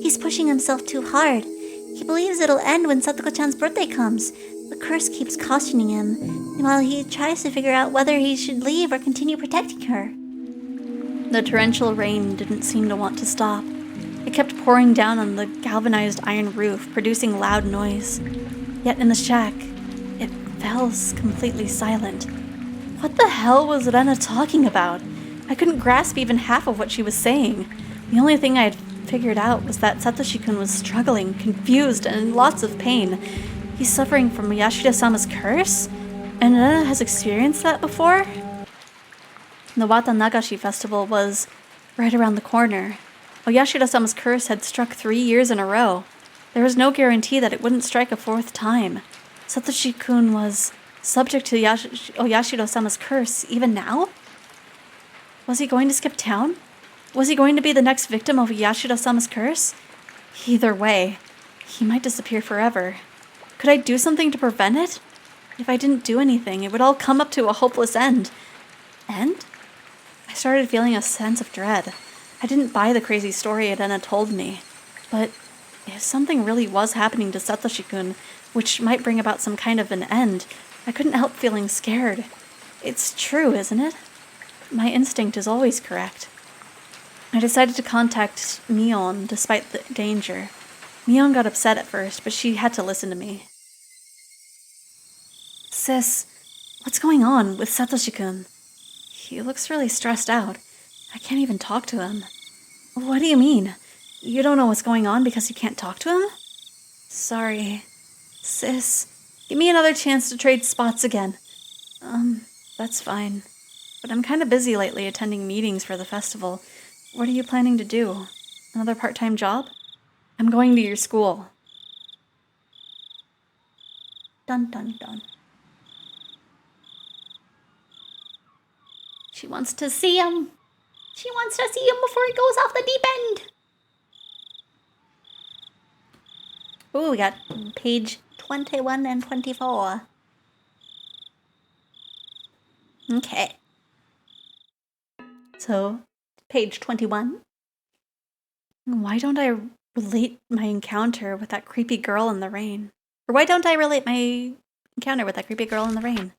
He's pushing himself too hard. He believes it'll end when Satoko-chan's birthday comes. The curse keeps cautioning him, while he tries to figure out whether he should leave or continue protecting her. The torrential rain didn't seem to want to stop. It kept pouring down on the galvanized iron roof, producing loud noise. Yet in the shack, it fell completely silent. What the hell was Rena talking about? I couldn't grasp even half of what she was saying. The only thing I had figured out was that Satoshi-kun was struggling, confused, and in lots of pain. He's suffering from Yashida-sama's curse? And Rena has experienced that before? The Wata Nagashi festival was right around the corner. Oyashiro-sama's curse had struck 3 years in a row. There was no guarantee that it wouldn't strike a 4th time. Satoshi-kun was subject to Oyashiro-sama's curse even now? Was he going to skip town? Was he going to be the next victim of Oyashiro-sama's curse? Either way, he might disappear forever. Could I do something to prevent it? If I didn't do anything, it would all come up to a hopeless end. End? I started feeling a sense of dread. I didn't buy the crazy story Edena told me. But if something really was happening to Satoshi-kun, which might bring about some kind of an end, I couldn't help feeling scared. It's true, isn't it? My instinct is always correct. I decided to contact Mion despite the danger. Mion got upset at first, but she had to listen to me. Sis, what's going on with Satoshi-kun? He looks really stressed out. I can't even talk to him. What do you mean? You don't know what's going on because you can't talk to him? Sorry. Sis, give me another chance to trade spots again. That's fine. But I'm kind of busy lately attending meetings for the festival. What are you planning to do? Another part-time job? I'm going to your school. Dun dun dun. She wants to see him. She wants to see him before he goes off the deep end. Ooh, we got page 21 and 24. Okay. So, page 21. Why don't I relate my encounter with that creepy girl in the rain? Or why don't I relate my encounter with that creepy girl in the rain?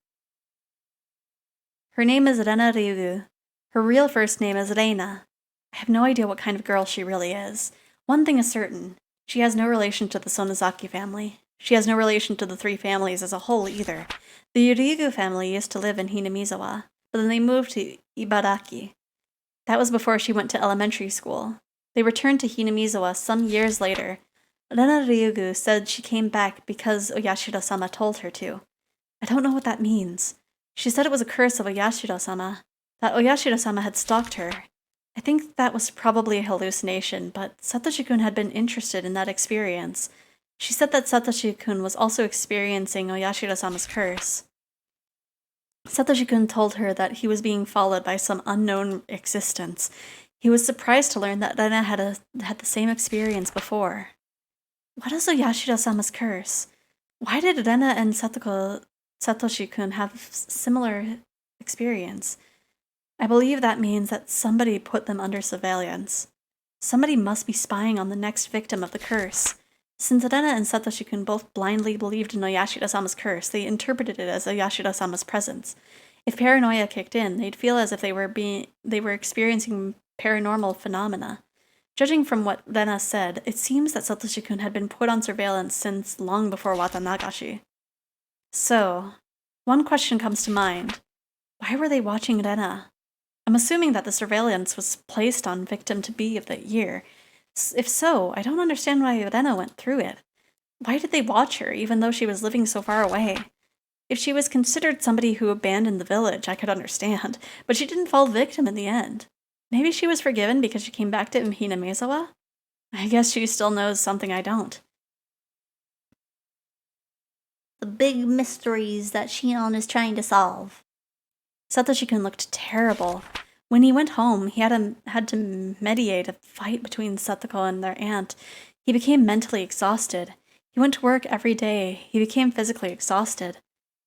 Her name is Rena Ryugu. Her real first name is Reina. I have no idea what kind of girl she really is. One thing is certain. She has no relation to the Sonozaki family. She has no relation to the 3 families as a whole either. The Ryugu family used to live in Hinamizawa, but then they moved to Ibaraki. That was before she went to elementary school. They returned to Hinamizawa some years later. Rena Ryugu said she came back because Oyashiro-sama told her to. I don't know what that means. She said it was a curse of Oyashiro-sama, that Oyashiro-sama had stalked her. I think that was probably a hallucination, but Satoshi-kun had been interested in that experience. She said that Satoshi-kun was also experiencing Oyashiro-sama's curse. Satoshi-kun told her that he was being followed by some unknown existence. He was surprised to learn that Rena had the same experience before. What is Oyashiro-sama's curse? Why did Rena and Satoshi-kun have similar experience? I believe that means that somebody put them under surveillance. Somebody must be spying on the next victim of the curse. Since Rena and Satoshi-kun both blindly believed in Oyashiro-sama's curse, they interpreted it as Oyashiro-sama's presence. If paranoia kicked in, they'd feel as if they were experiencing paranormal phenomena. Judging from what Rena said, it seems that Satoshi-kun had been put on surveillance since long before Wata Nagashi. So, one question comes to mind. Why were they watching Rena? I'm assuming that the surveillance was placed on victim to be of the year. If so, I don't understand why Rena went through it. Why did they watch her, even though she was living so far away? If she was considered somebody who abandoned the village, I could understand, but she didn't fall victim in the end. Maybe she was forgiven because she came back to Hinamizawa? I guess she still knows something I don't. The big mysteries that Shion is trying to solve. Satoshi-kun looked terrible. When he went home, he had to mediate a fight between Satoko and their aunt. He became mentally exhausted. He went to work every day. He became physically exhausted.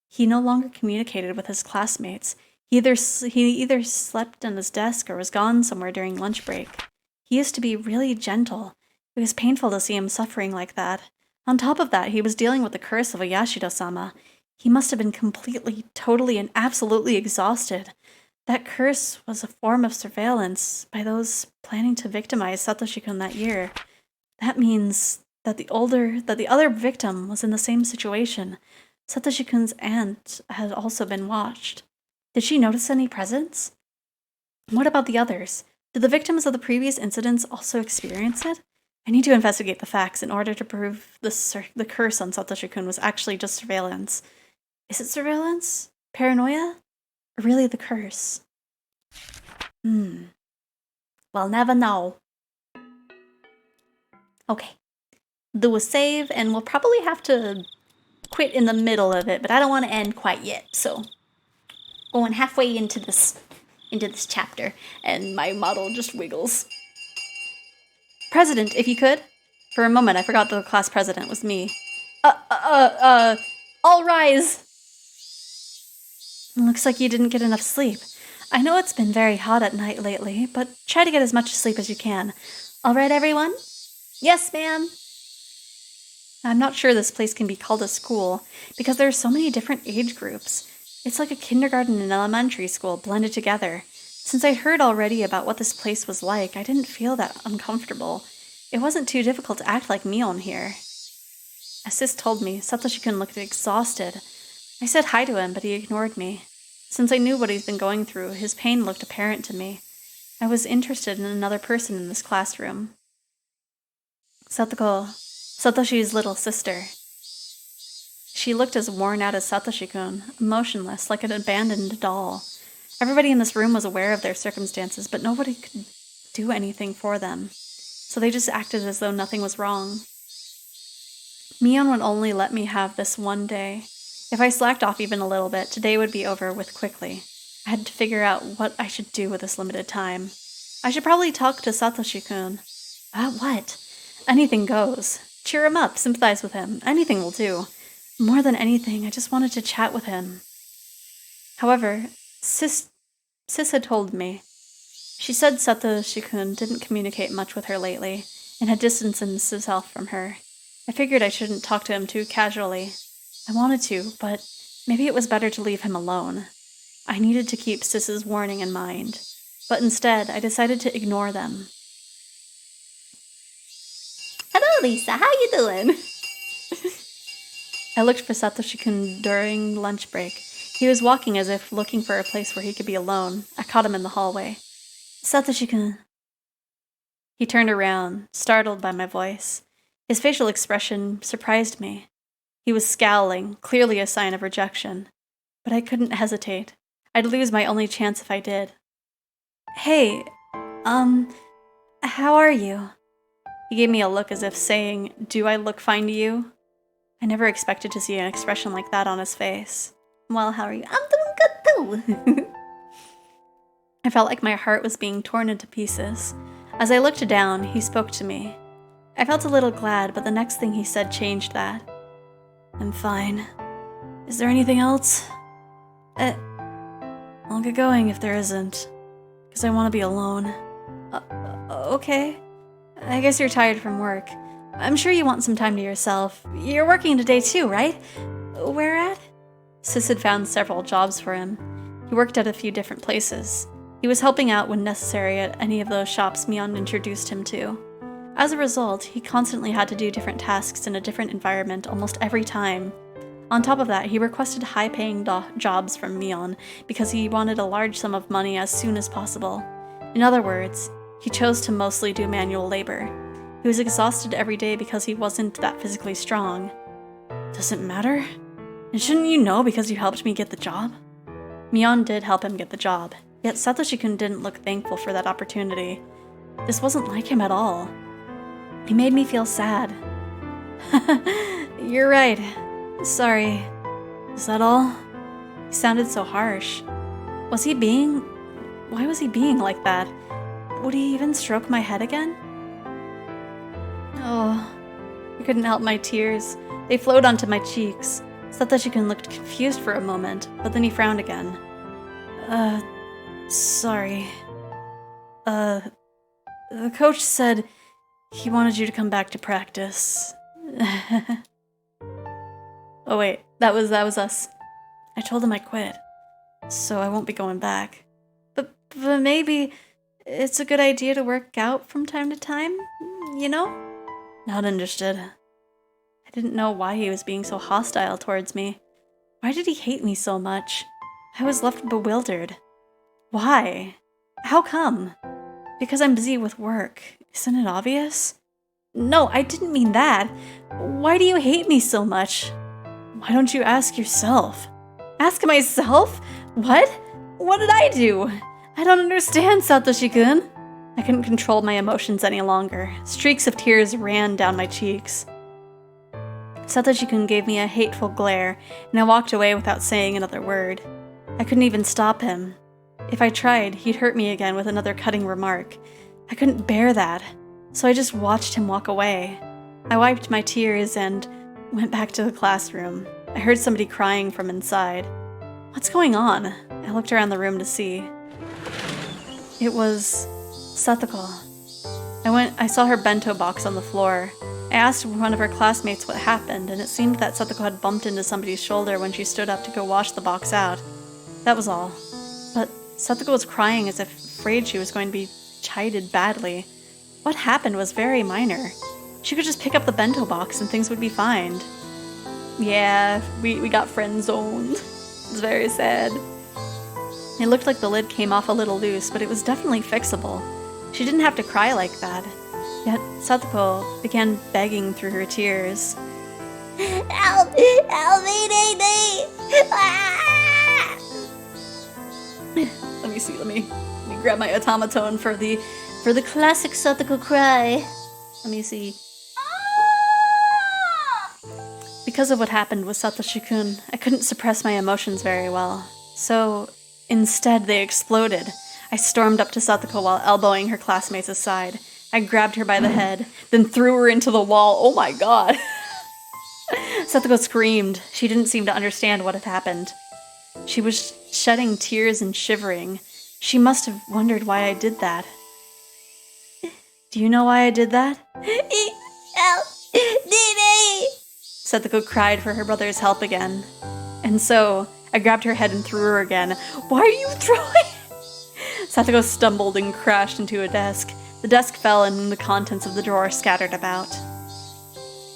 He no longer communicated with his classmates. He either slept on his desk or was gone somewhere during lunch break. He used to be really gentle. It was painful to see him suffering like that. On top of that, he was dealing with the curse of Oyashiro-sama. He must have been completely, totally, and absolutely exhausted. That curse was a form of surveillance by those planning to victimize Satoshi-kun that year. That means that the other victim was in the same situation. Satoshi-kun's aunt had also been watched. Did she notice any presence? What about the others? Did the victims of the previous incidents also experience it? I need to investigate the facts in order to prove the curse on Satoshi-kun was actually just surveillance. Is it surveillance? Paranoia? Or really the curse? We'll never know. Okay. Do a save, and we'll probably have to quit in the middle of it, but I don't want to end quite yet, so going halfway into this chapter, and my model just wiggles. President, if you could. For a moment, I forgot the class president was me. All rise! Looks like you didn't get enough sleep. I know it's been very hot at night lately, but try to get as much sleep as you can. All right, everyone? Yes, ma'am. I'm not sure this place can be called a school, because there are so many different age groups. It's like a kindergarten and elementary school blended together. Since I heard already about what this place was like, I didn't feel that uncomfortable. It wasn't too difficult to act like Mion here. As Sis told me, Satoshi-kun looked exhausted. I said hi to him, but he ignored me. Since I knew what he's been going through, his pain looked apparent to me. I was interested in another person in this classroom. Satoko, Satoshi's little sister. She looked as worn out as Satoshi-kun, motionless, like an abandoned doll. Everybody in this room was aware of their circumstances, but nobody could do anything for them. So they just acted as though nothing was wrong. Mion would only let me have this one day. If I slacked off even a little bit, today would be over with quickly. I had to figure out what I should do with this limited time. I should probably talk to Satoshi-kun. About what? Anything goes. Cheer him up, sympathize with him. Anything will do. More than anything, I just wanted to chat with him. However, Sis had told me. She said Satoshi-kun didn't communicate much with her lately, and had distanced himself from her. I figured I shouldn't talk to him too casually. I wanted to, but maybe it was better to leave him alone. I needed to keep Sis's warning in mind, but instead I decided to ignore them. Hello, Lisa. How you doing? I looked for Satoshi-kun during lunch break. He was walking as if looking for a place where he could be alone. I caught him in the hallway. Satoshi-kun. He turned around, startled by my voice. His facial expression surprised me. He was scowling, clearly a sign of rejection. But I couldn't hesitate. I'd lose my only chance if I did. Hey, how are you? He gave me a look as if saying, do I look fine to you? I never expected to see an expression like that on his face. Well, how are you? I'm doing good too. I felt like my heart was being torn into pieces. As I looked down, he spoke to me. I felt a little glad, but the next thing he said changed that. I'm fine. Is there anything else? I'll get going if there isn't. Because I want to be alone. Okay. I guess you're tired from work. I'm sure you want some time to yourself. You're working today too, right? Where at? Sis had found several jobs for him. He worked at a few different places. He was helping out when necessary at any of those shops Mion introduced him to. As a result, he constantly had to do different tasks in a different environment almost every time. On top of that, he requested high-paying jobs from Mion because he wanted a large sum of money as soon as possible. In other words, he chose to mostly do manual labor. He was exhausted every day because he wasn't that physically strong. Does it matter? And shouldn't you know because you helped me get the job? Mion did help him get the job, yet Satoshi-kun didn't look thankful for that opportunity. This wasn't like him at all. He made me feel sad. You're right. Sorry. Is that all? He sounded so harsh. Why was he being like that? Would he even stroke my head again? Oh, I couldn't help my tears. They flowed onto my cheeks. Satoshi-kun looked confused for a moment, but then he frowned again. Sorry. The coach said he wanted you to come back to practice. Oh wait, that was us. I told him I quit, so I won't be going back. But maybe it's a good idea to work out from time to time, you know? Not understood. I didn't know why he was being so hostile towards me. Why did he hate me so much? I was left bewildered. Why? How come? Because I'm busy with work. Isn't it obvious? No, I didn't mean that. Why do you hate me so much? Why don't you ask yourself? Ask myself? What? What did I do? I don't understand, Satoshi-kun. I couldn't control my emotions any longer. Streaks of tears ran down my cheeks. Satoshi-kun gave me a hateful glare, and I walked away without saying another word. I couldn't even stop him. If I tried, he'd hurt me again with another cutting remark. I couldn't bear that, so I just watched him walk away. I wiped my tears and went back to the classroom. I heard somebody crying from inside. What's going on? I looked around the room to see. It was Satoko. I saw her bento box on the floor. I asked one of her classmates what happened, and it seemed that Satoko had bumped into somebody's shoulder when she stood up to go wash the box out. That was all. But Satoko was crying as if afraid she was going to be chided badly. What happened was very minor. She could just pick up the bento box and things would be fine. Yeah, we got friend-zoned. It's very sad. It looked like the lid came off a little loose, but it was definitely fixable. She didn't have to cry like that. Yet Satoko began begging through her tears. Help! Help me, Day! Ah! Let me see, let me grab my automaton for the classic Satoko cry. Let me see. Because of what happened with Satoshi-kun, I couldn't suppress my emotions very well. So, instead they exploded. I stormed up to Satoko while elbowing her classmates aside. I grabbed her by the head, then threw her into the wall. Oh my god! Satoko screamed. She didn't seem to understand what had happened. She was shedding tears and shivering. She must have wondered why I did that. Do you know why I did that? Help! Day! Satoko cried for her brother's help again. And so, I grabbed her head and threw her again. Why are you throwing? Satoko stumbled and crashed into a desk. The desk fell and the contents of the drawer scattered about.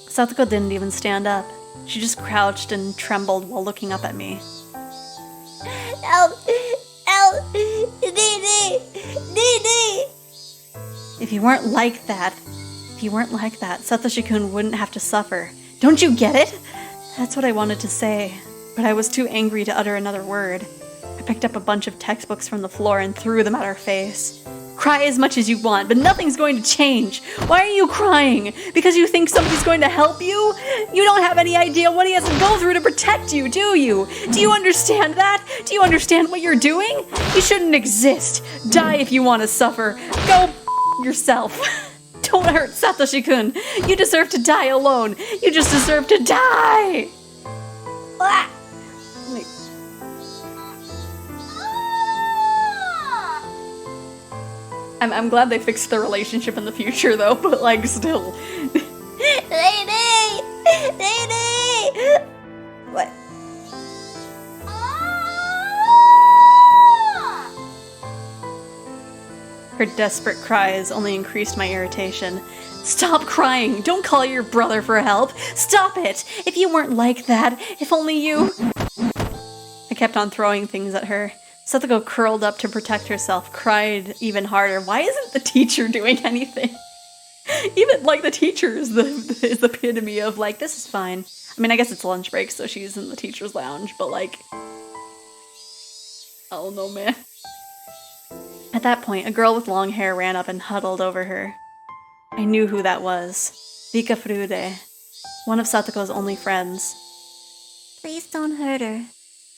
Satoko didn't even stand up. She just crouched and trembled while looking up at me. Help! Help! Day! If you weren't like that, Satoshi-kun wouldn't have to suffer. Don't you get it? That's what I wanted to say, but I was too angry to utter another word. I picked up a bunch of textbooks from the floor and threw them at her face. Cry as much as you want, but nothing's going to change. Why are you crying? Because you think somebody's going to help you? You don't have any idea what he has to go through to protect you, do you? Do you understand that? Do you understand what you're doing? You shouldn't exist. Die if you want to suffer. Go yourself. Don't hurt Satoshi-kun. You deserve to die alone. You just deserve to die. Ah! I'm glad they fixed the relationship in the future, though, but, like, still. Day! What? Her desperate cries only increased my irritation. Stop crying! Don't call your brother for help! Stop it! If you weren't like that, if only you... I kept on throwing things at her. Satoko curled up to protect herself, cried even harder. Why isn't the teacher doing anything? Even, like, the teacher is the epitome of, like, this is fine. I mean, I guess it's lunch break, so she's in the teacher's lounge, but, like... I don't know, man. At that point, a girl with long hair ran up and huddled over her. I knew who that was. Rika Furude, one of Satoko's only friends. Please don't hurt her.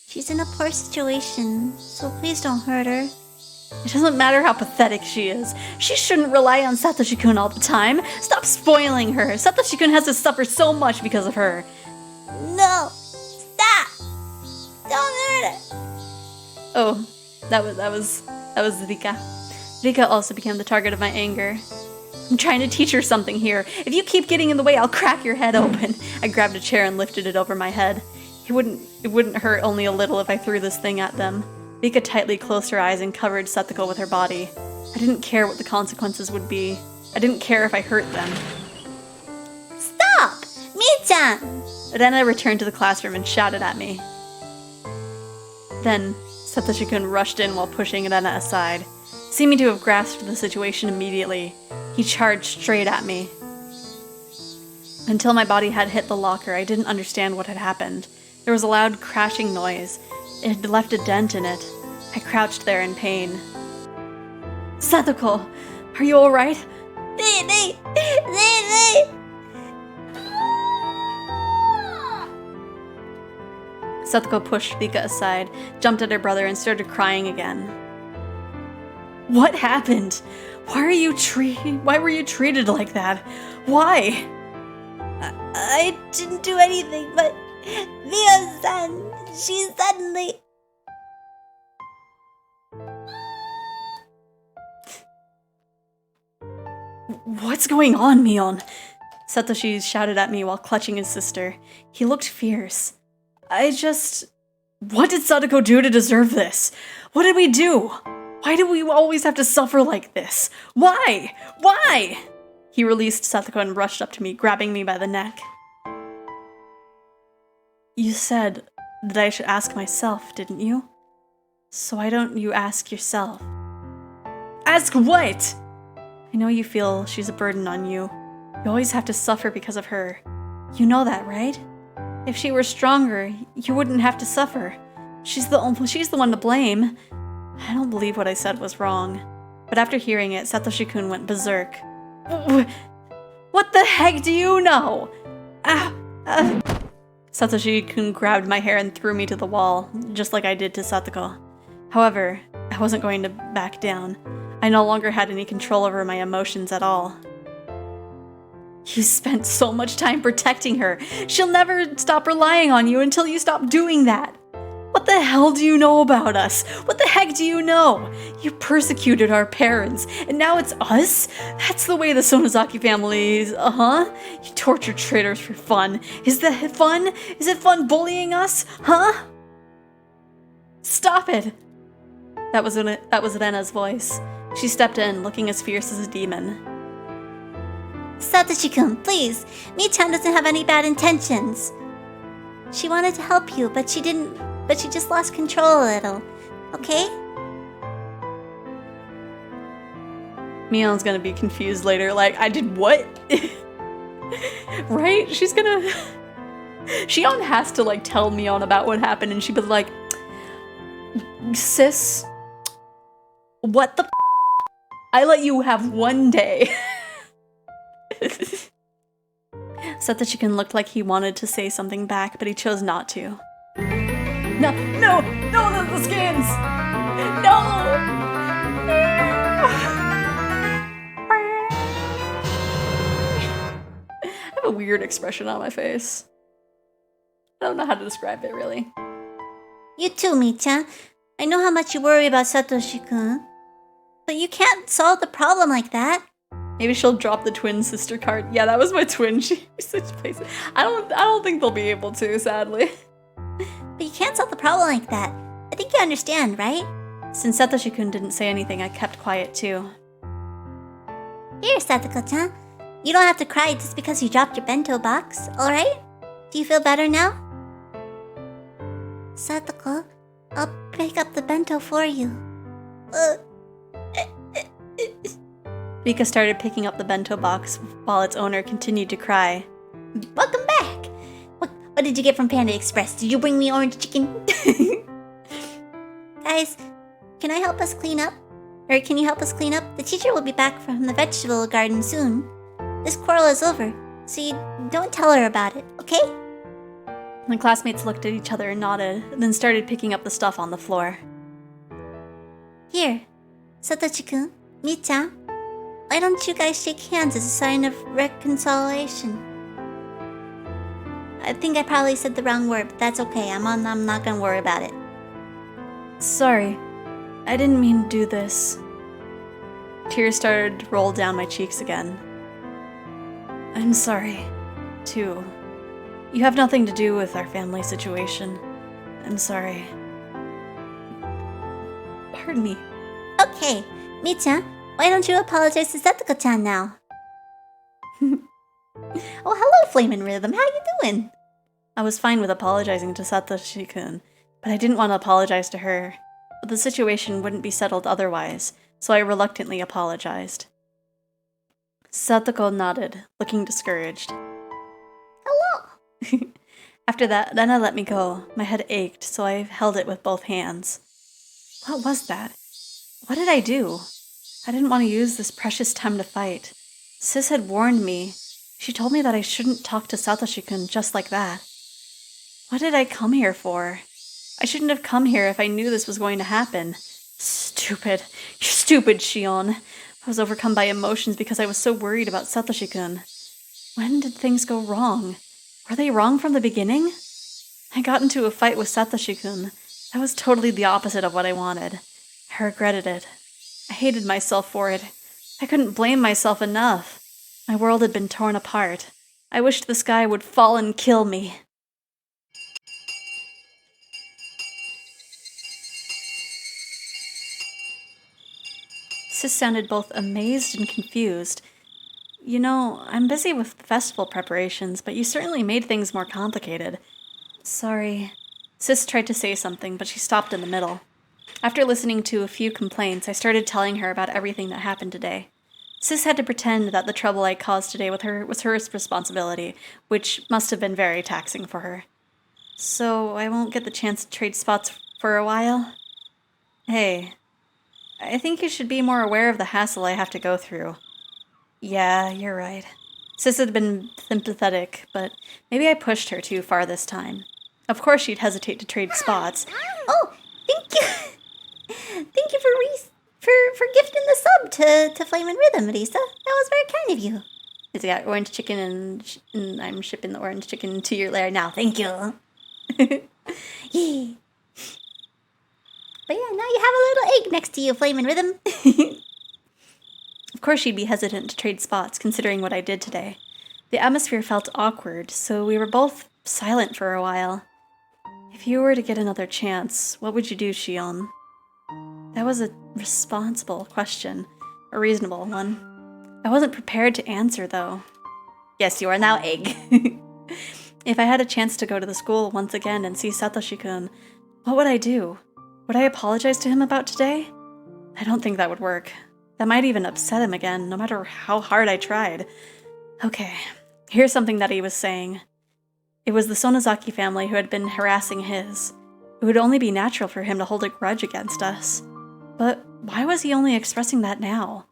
She's in a poor situation, so please don't hurt her. It doesn't matter how pathetic she is. She shouldn't rely on Satoshi-kun all the time. Stop spoiling her. Satoshi-kun has to suffer so much because of her. No! Stop! Don't hurt her! Oh, that was Rika. Rika also became the target of my anger. I'm trying to teach her something here. If you keep getting in the way, I'll crack your head open. I grabbed a chair and lifted it over my head. It wouldn't hurt only a little if I threw this thing at them. Rika tightly closed her eyes and covered Satoko with her body. I didn't care what the consequences would be. I didn't care if I hurt them. Stop! Mi-chan! Rena returned to the classroom and shouted at me. Then, Satoshi-kun rushed in while pushing Rena aside. Seeming to have grasped the situation immediately, he charged straight at me. Until my body had hit the locker, I didn't understand what had happened. There was a loud crashing noise. It had left a dent in it. I crouched there in pain. Satoko, are you alright? They. Satoko pushed Vika aside, jumped at her brother, and started crying again. What happened? Why were you treated like that? Why? I didn't do anything, but Mio-san, she suddenly... What's going on, Mion? Satoshi shouted at me while clutching his sister. He looked fierce. What did Sadako do to deserve this? What did we do? Why do we always have to suffer like this? Why? Why? He released Satoko and rushed up to me, grabbing me by the neck. You said that I should ask myself, didn't you? So why don't you ask yourself? Ask what? I know you feel she's a burden on you. You always have to suffer because of her. You know that, right? If she were stronger, you wouldn't have to suffer. She's the one to blame. I don't believe what I said was wrong. But after hearing it, Satoshi-kun went berserk. What the heck do you know? Satoshi-kun grabbed my hair and threw me to the wall, just like I did to Satoko. However, I wasn't going to back down. I no longer had any control over my emotions at all. You spent so much time protecting her. She'll never stop relying on you until you stop doing that. What the hell do you know about us? What the heck do you know? You persecuted our parents, and now it's us? That's the way the Sonozaki family is, You torture traitors for fun. Is that fun? Is it fun bullying us? Huh? Stop it! That was Rena's voice. She stepped in, looking as fierce as a demon. Satoshi-kun, please. Mi-chan doesn't have any bad intentions. She wanted to help you, but she didn't. But she just lost control a little. Okay? Mion's gonna be confused later, like, I did what? Right? She's gonna... Shion has to, like, tell Mion about what happened, and she'd be like, Sis, what the I let you have one day. Satoshi-kun looked like he wanted to say something back, but he chose not to. No, the skins! No! I have a weird expression on my face. I don't know how to describe it, really. You too, Mi-chan. I know how much you worry about Satoshi-kun. But you can't solve the problem like that. Maybe she'll drop the twin sister card. Yeah, that was my twin. She switched places. I don't think they'll be able to, sadly. But you can't solve the problem like that. I think you understand, right? Since Satoshi-kun didn't say anything, I kept quiet too. Here, Satoko-chan. You don't have to cry just because you dropped your bento box, alright? Do you feel better now? Satoko, I'll pick up the bento for you. Vika started picking up the bento box while its owner continued to cry. Welcome back! What did you get from Panda Express? Did you bring me orange chicken? Guys, can you help us clean up? The teacher will be back from the vegetable garden soon. This quarrel is over, so you don't tell her about it, okay? My classmates looked at each other and nodded, then started picking up the stuff on the floor. Here, Satoshi-kun, Mi-chan, why don't you guys shake hands as a sign of reconciliation? I think I probably said the wrong word, but that's okay. I'm not gonna worry about it. Sorry, I didn't mean to do this. Tears started to roll down my cheeks again. I'm sorry, too. You have nothing to do with our family situation. I'm sorry. Pardon me. Okay, Mi-chan, why don't you apologize to Satoko-chan now? Oh, hello, Flamin' Rhythm. How you doing? I was fine with apologizing to Satoshi-kun, but I didn't want to apologize to her. But the situation wouldn't be settled otherwise, so I reluctantly apologized. Satoko nodded, looking discouraged. Hello. After that, Rena let me go. My head ached, so I held it with both hands. What was that? What did I do? I didn't want to use this precious time to fight. Sis had warned me. She told me that I shouldn't talk to Satoshi-kun just like that. What did I come here for? I shouldn't have come here if I knew this was going to happen. Stupid. You're stupid, Shion. I was overcome by emotions because I was so worried about Satoshi-kun. When did things go wrong? Were they wrong from the beginning? I got into a fight with Satoshi-kun. That was totally the opposite of what I wanted. I regretted it. I hated myself for it. I couldn't blame myself enough. My world had been torn apart. I wished the sky would fall and kill me. Sis sounded both amazed and confused. You know, I'm busy with festival preparations, but you certainly made things more complicated. Sorry. Sis tried to say something, but she stopped in the middle. After listening to a few complaints, I started telling her about everything that happened today. Sis had to pretend that the trouble I caused today with her was her responsibility, which must have been very taxing for her. So I won't get the chance to trade spots for a while? Hey, I think you should be more aware of the hassle I have to go through. Yeah, you're right. Sis had been sympathetic, but maybe I pushed her too far this time. Of course she'd hesitate to trade spots. Oh, thank you. Thank you for gifting the sub to Flame and Rhythm, Risa. That was very kind of you. It's got orange chicken and I'm shipping the orange chicken to your lair now. Thank you. Yay. But yeah, now you have a little egg next to you, Flame and Rhythm. Of course she'd be hesitant to trade spots, considering what I did today. The atmosphere felt awkward, so we were both silent for a while. If you were to get another chance, what would you do, Shion? That was a responsible question. A reasonable one. I wasn't prepared to answer, though. Yes, you are now egg. If I had a chance to go to the school once again and see Satoshi-kun, what would I do? Would I apologize to him about today? I don't think that would work. That might even upset him again, no matter how hard I tried. Okay, here's something that he was saying. It was the Sonozaki family who had been harassing his. It would only be natural for him to hold a grudge against us. But why was he only expressing that now?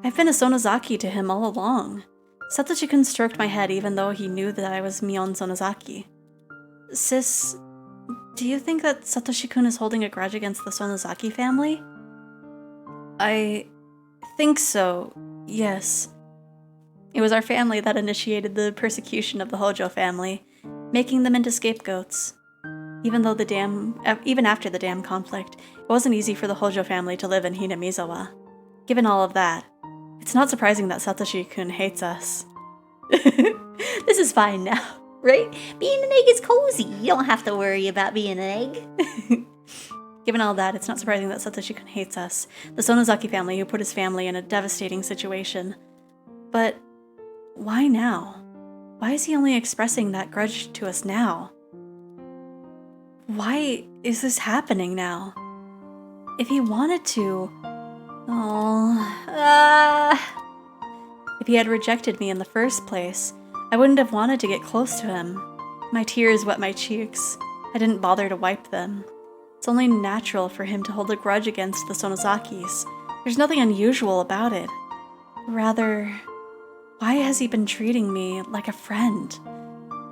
I've been a Sonozaki to him all along. Satoshi-kun stroked my head even though he knew that I was Mion Sonozaki. Sis, do you think that Satoshi-kun is holding a grudge against the Sonozaki family? I think so, yes. It was our family that initiated the persecution of the Hojo family, making them into scapegoats. Even after the dam conflict, it wasn't easy for the Hojo family to live in Hinamizawa. Given all of that, it's not surprising that Satoshi-kun hates us. This is fine now, right? Being an egg is cozy. You don't have to worry about being an egg. Given all that, it's not surprising that Satoshi-kun hates us, the Sonozaki family who put his family in a devastating situation. But why now? Why is he only expressing that grudge to us now? Why is this happening now? If he wanted to... If he had rejected me in the first place, I wouldn't have wanted to get close to him. My tears wet my cheeks. I didn't bother to wipe them. It's only natural for him to hold a grudge against the Sonozakis. There's nothing unusual about it. Rather, why has he been treating me like a friend?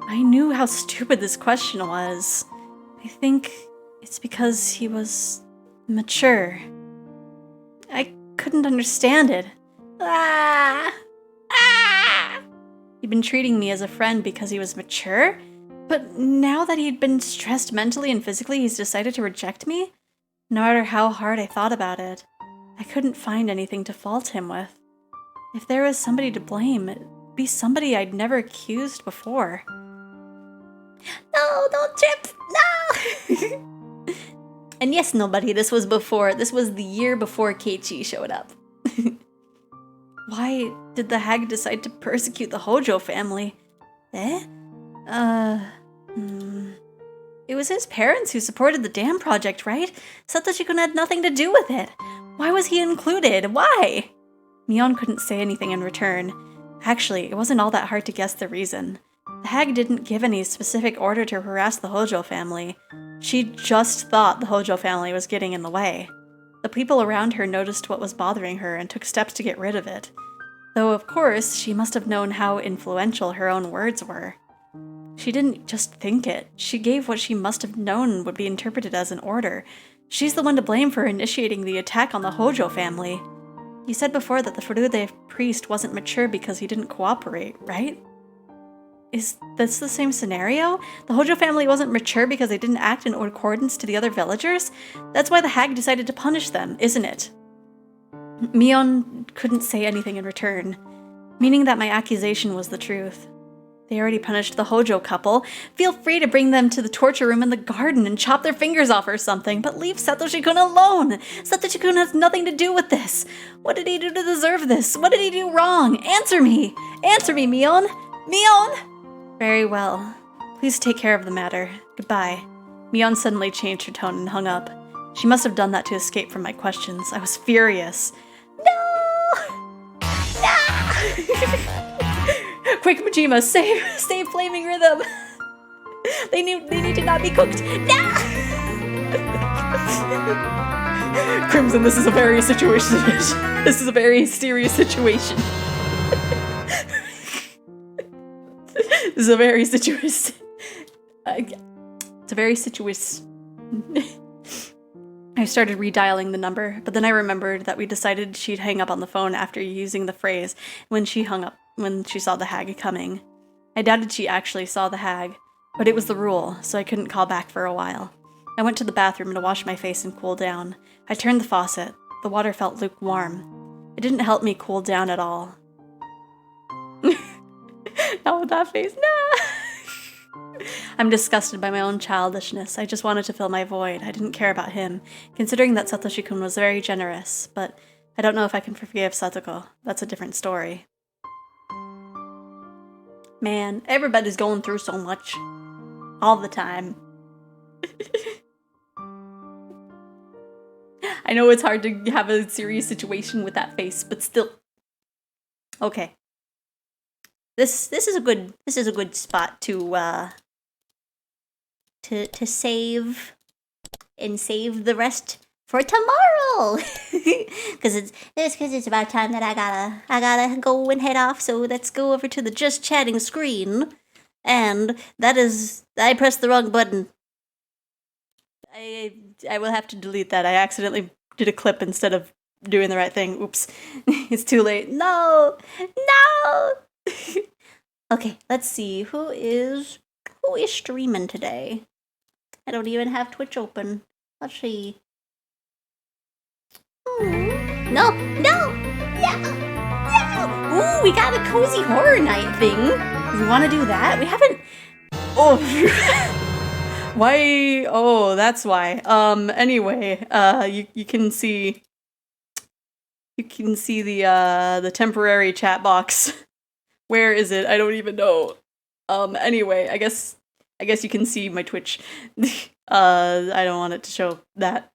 I knew how stupid this question was. I think it's because he was mature. I couldn't understand it. He'd been treating me as a friend because he was mature? But now that he'd been stressed mentally and physically, he's decided to reject me? No matter how hard I thought about it, I couldn't find anything to fault him with. If there was somebody to blame, it'd be somebody I'd never accused before. No, don't trip! No! And yes, nobody, this was the year before Keiichi showed up. Why did the hag decide to persecute the Hojo family? Eh? It was his parents who supported the dam project, right? Satoshi-kun had nothing to do with it. Why was he included? Why? Mion couldn't say anything in return. Actually, it wasn't all that hard to guess the reason. The hag didn't give any specific order to harass the Hojo family. She just thought the Hojo family was getting in the way. The people around her noticed what was bothering her and took steps to get rid of it. Though, of course, she must have known how influential her own words were. She didn't just think it. She gave what she must have known would be interpreted as an order. She's the one to blame for initiating the attack on the Hojo family. You said before that the Furude priest wasn't mature because he didn't cooperate, right? Is this the same scenario? The Hojo family wasn't mature because they didn't act in accordance to the other villagers? That's why the hag decided to punish them, isn't it? Mion couldn't say anything in return, meaning that my accusation was the truth. They already punished the Hojo couple. Feel free to bring them to the torture room in the garden and chop their fingers off or something, but leave Satoshi-kun alone! Satoshi-kun has nothing to do with this! What did he do to deserve this? What did he do wrong? Answer me! Answer me, Mion! Mion! Very well. Please take care of the matter. Goodbye. Mion suddenly changed her tone and hung up. She must have done that to escape from my questions. I was furious. No! No! Quick, Majima, save Flaming Rhythm! They need to not be cooked. No! Crimson, this is a very situation. This is a very serious situation. This is a very situation. It's a very situation. I started redialing the number, but then I remembered that we decided she'd hang up on the phone after using the phrase when she hung up, when she saw the hag coming. I doubted she actually saw the hag, but it was the rule, so I couldn't call back for a while. I went to the bathroom to wash my face and cool down. I turned the faucet. The water felt lukewarm. It didn't help me cool down at all. Not with that face, no! I'm disgusted by my own childishness. I just wanted to fill my void. I didn't care about him, considering that Satoshi-kun was very generous, but I don't know if I can forgive Satoko. That's a different story. Man, everybody's going through so much. All the time. I know it's hard to have a serious situation with that face, but still. Okay. This is a good spot to save and save the rest for tomorrow. Cause it's about time that I gotta go and head off. So let's go over to the just chatting screen, and that is I pressed the wrong button. I will have to delete that. I accidentally did a clip instead of doing the right thing. Oops, it's too late. No. Okay, let's see who is streaming today. I don't even have Twitch open. Let's see. No! Ooh, we got a cozy horror night thing. We want to do that? We haven't. Oh, why? Oh, that's why. Anyway, you can see. You can see the temporary chat box. Where is it? I don't even know. Anyway, I guess you can see my Twitch. I don't want it to show that.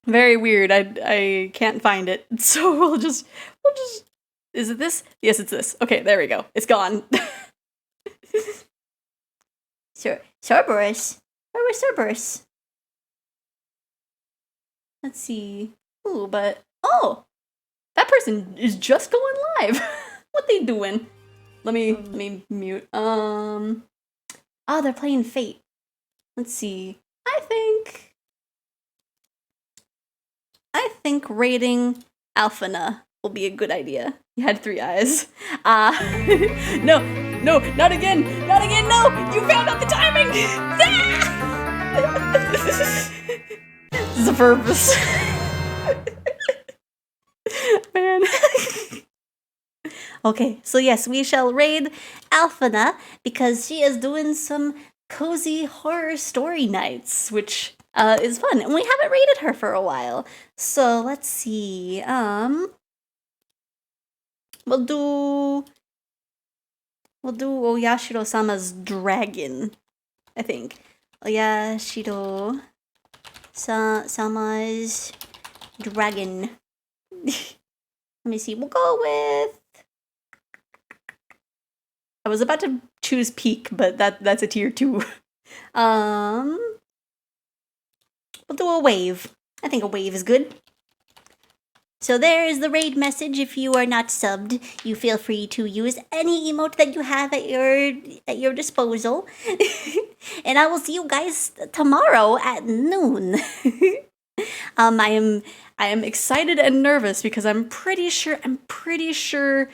Very weird. I can't find it. So we'll just is it this? Yes, it's this. Okay, there we go. It's gone. Cerberus. Where was Cerberus? Let's see. Ooh, but that person is just going live. What they doing? Let me mute. Oh, they're playing Fate. Let's see. I think raiding Alphana will be a good idea. You had 3 eyes. No, not again, no! You found out the timing! This is a purpose. Man. Okay, so yes, we shall raid Alphana because she is doing some cozy horror story nights, which is fun, and we haven't raided her for a while. So let's see. We'll do Oyashiro-sama's dragon, I think. Oyashiro-sama's dragon. Let me see. We'll go with. I was about to choose Peak, but that's a tier 2. We'll We'll do a wave. I think a wave is good. So there is the raid message. If you are not subbed, you feel free to use any emote that you have at your disposal. And I will see you guys tomorrow at noon. I am excited and nervous because I'm pretty sure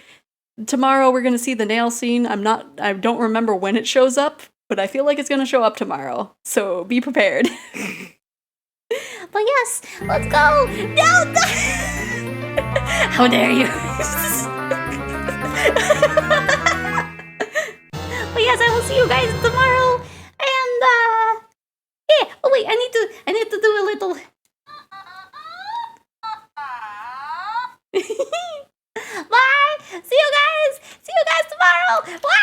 tomorrow we're gonna see the nail scene. I don't remember when it shows up, but I feel like it's gonna show up tomorrow. So be prepared. But yes, let's go. No. How dare you? But yes, I will see you guys tomorrow. And yeah. Oh wait, I need to do a little. Bye. See you guys tomorrow. Bye.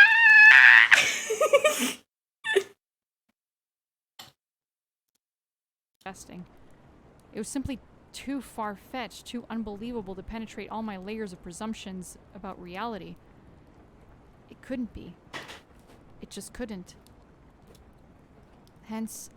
It was simply too far-fetched, too unbelievable to penetrate all my layers of presumptions about reality. It couldn't be. It just couldn't. Hence,